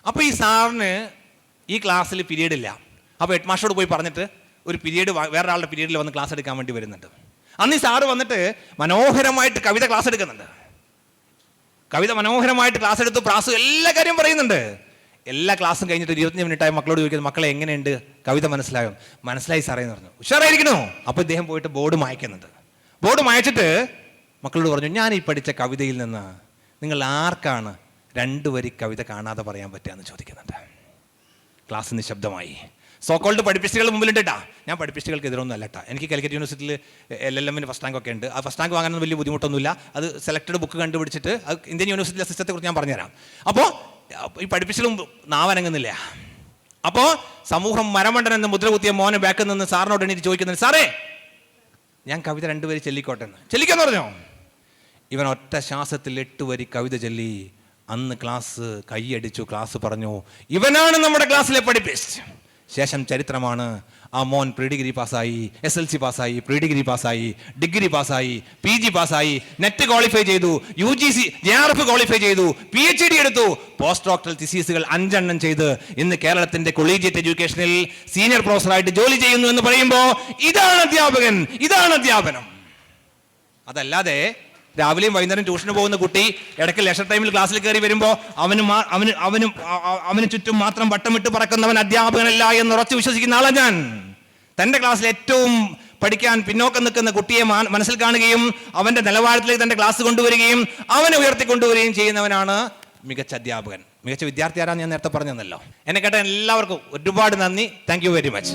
അപ്പോൾ ഈ സാറിന് ഈ ക്ലാസ്സിൽ പീരീഡ് ഇല്ല. അപ്പോൾ ഹെഡ് മാസ്റ്ററോട് പോയി പറഞ്ഞിട്ട് ഒരു പീരീഡ് വേറൊരാളുടെ പീരീഡിൽ വന്ന് ക്ലാസ് എടുക്കാൻ വേണ്ടി വരുന്നുണ്ട്. അന്ന് ഈ സാറ് വന്നിട്ട് മനോഹരമായിട്ട് കവിത ക്ലാസ് എടുക്കുന്നുണ്ട്. കവിത മനോഹരമായിട്ട് ക്ലാസ് എടുത്ത് പ്രാസം എല്ലാ കാര്യം പറയുന്നുണ്ട്. എല്ലാ ക്ലാസ്സും കഴിഞ്ഞിട്ട് 25 മിനിറ്റായി മക്കളോട് ചോദിക്കുന്നത്, മക്കളെ എങ്ങനെയുണ്ട്, കവിത മനസ്സിലായോ? മനസ്സിലായി സാറേ എന്ന് പറഞ്ഞു. ഉഷാറായിരിക്കണോ? അപ്പോൾ ഇദ്ദേഹം പോയിട്ട് ബോർഡ് മായ്ക്കുന്നുണ്ട്. ബോർഡ് മായച്ചിട്ട് മക്കളോട് പറഞ്ഞു, ഞാൻ ഈ പഠിച്ച കവിതയിൽ നിന്ന് നിങ്ങൾ ആർക്കാണ് 2 വരി കവിത കാണാതെ പറയാൻ പറ്റുക എന്ന് ചോദിക്കുന്നുണ്ട്. ക്ലാസ് നിശബ്ദമായി. സോക്കോൾഡ് പഠിപ്പിസ്റ്റുകൾ മുമ്പിലുണ്ട് കേട്ടാ. ഞാൻ പഠിപ്പിസ്റ്റുകൾക്ക് എതിരൊന്നും അല്ല കേട്ടാ. എനിക്ക് കാലിക്കറ്റ് യൂണിവേഴ്സിറ്റിയിൽ LLM ഫസ്റ്റ് റാങ്ക് ഒക്കെ ഉണ്ട്. ആ ഫസ്റ്റ് റാങ്ക് വാങ്ങാനൊന്നും വലിയ ബുദ്ധിമുട്ടൊന്നുമില്ല. അത് സെലക്ടഡ് ബുക്ക് കണ്ടുപിടിച്ചിട്ട് അത് ഇന്ത്യൻ യൂണിവേഴ്സിറ്റിയിലെ സിസ്റ്റത്തെക്കുറിച്ച് ഞാൻ പറഞ്ഞുതരാം. അപ്പോൾ ഈ പഠിപ്പിസ്റ്റുകളും നാവനങ്ങുന്നില്ല. അപ്പോൾ സമൂഹം മരമണ്ടൻ എന്ന് മുദ്ര കുത്തിയ മോനെ ബാക്കിൽ നിന്ന് സാറിനോട് എണീറ്റ് ചോദിക്കുന്നുണ്ട്, സാറേ ഞാൻ കവിത 2 വരി ചെല്ലിക്കോട്ടെ എന്ന്. ചെല്ലിക്കാന്ന് പറഞ്ഞോ? ഇവൻ ഒറ്റ ശ്വാസത്തിൽ 8 വരി കവിത ചൊല്ലി. അന്ന് ക്ലാസ് കൈയടിച്ചു. ക്ലാസ് പറഞ്ഞു, ഇവനാണ് നമ്മുടെ ക്ലാസ്സിലെ പഠിപ്പിസ്റ്റ്. ശേഷം ചരിത്രമാണ്. ആ മോൻ പ്രീ ഡിഗ്രി പാസ്സായി, SLC പാസ്സായി, പ്രീ ഡിഗ്രി പാസ്സായി, ഡിഗ്രി പാസ്സായി, PG പാസ്സായി, നെറ്റ് ക്വാളിഫൈ ചെയ്തു, UGC JRF ക്വാളിഫൈ ചെയ്തു, PhD എടുത്തു, പോസ്റ്റ് ഡോക്ടറൽ തിസീസുകൾ 5 എണ്ണം ചെയ്ത് ഇന്ന് കേരളത്തിന്റെ കൊളീജിയറ്റ് എഡ്യൂക്കേഷനിൽ സീനിയർ പ്രൊഫസറായിട്ട് ജോലി ചെയ്യുന്നു എന്ന് പറയുമ്പോൾ ഇതാണ് അധ്യാപകൻ, ഇതാണ് അധ്യാപനം. അതല്ലാതെ രാവിലെയും വൈകുന്നേരം ട്യൂഷന് പോകുന്ന കുട്ടി ഇടയ്ക്ക് ലെഷർ ടൈമിൽ ക്ലാസ്സിൽ കയറി വരുമ്പോൾ അവന് ചുറ്റും മാത്രം വട്ടമിട്ട് പറക്കുന്നവൻ അധ്യാപകനല്ല എന്ന് ഉറച്ചു വിശ്വസിക്കുന്ന ആളാണ് ഞാൻ. തൻ്റെ ക്ലാസ്സിൽ ഏറ്റവും പഠിക്കാൻ പിന്നോക്കം നിൽക്കുന്ന കുട്ടിയെ മനസ്സിൽ കാണുകയും അവന്റെ നിലവാരത്തിലേക്ക് തന്റെ ക്ലാസ് കൊണ്ടുവരികയും അവനെ ഉയർത്തിക്കൊണ്ടുവരികയും ചെയ്യുന്നവനാണ് മികച്ച അധ്യാപകൻ. മികച്ച വിദ്യാർത്ഥി ആരാന്ന് ഞാൻ നേരത്തെ പറഞ്ഞതല്ലോ. എന്നെ കേട്ട എല്ലാവർക്കും ഒരുപാട് നന്ദി. Thank you very much.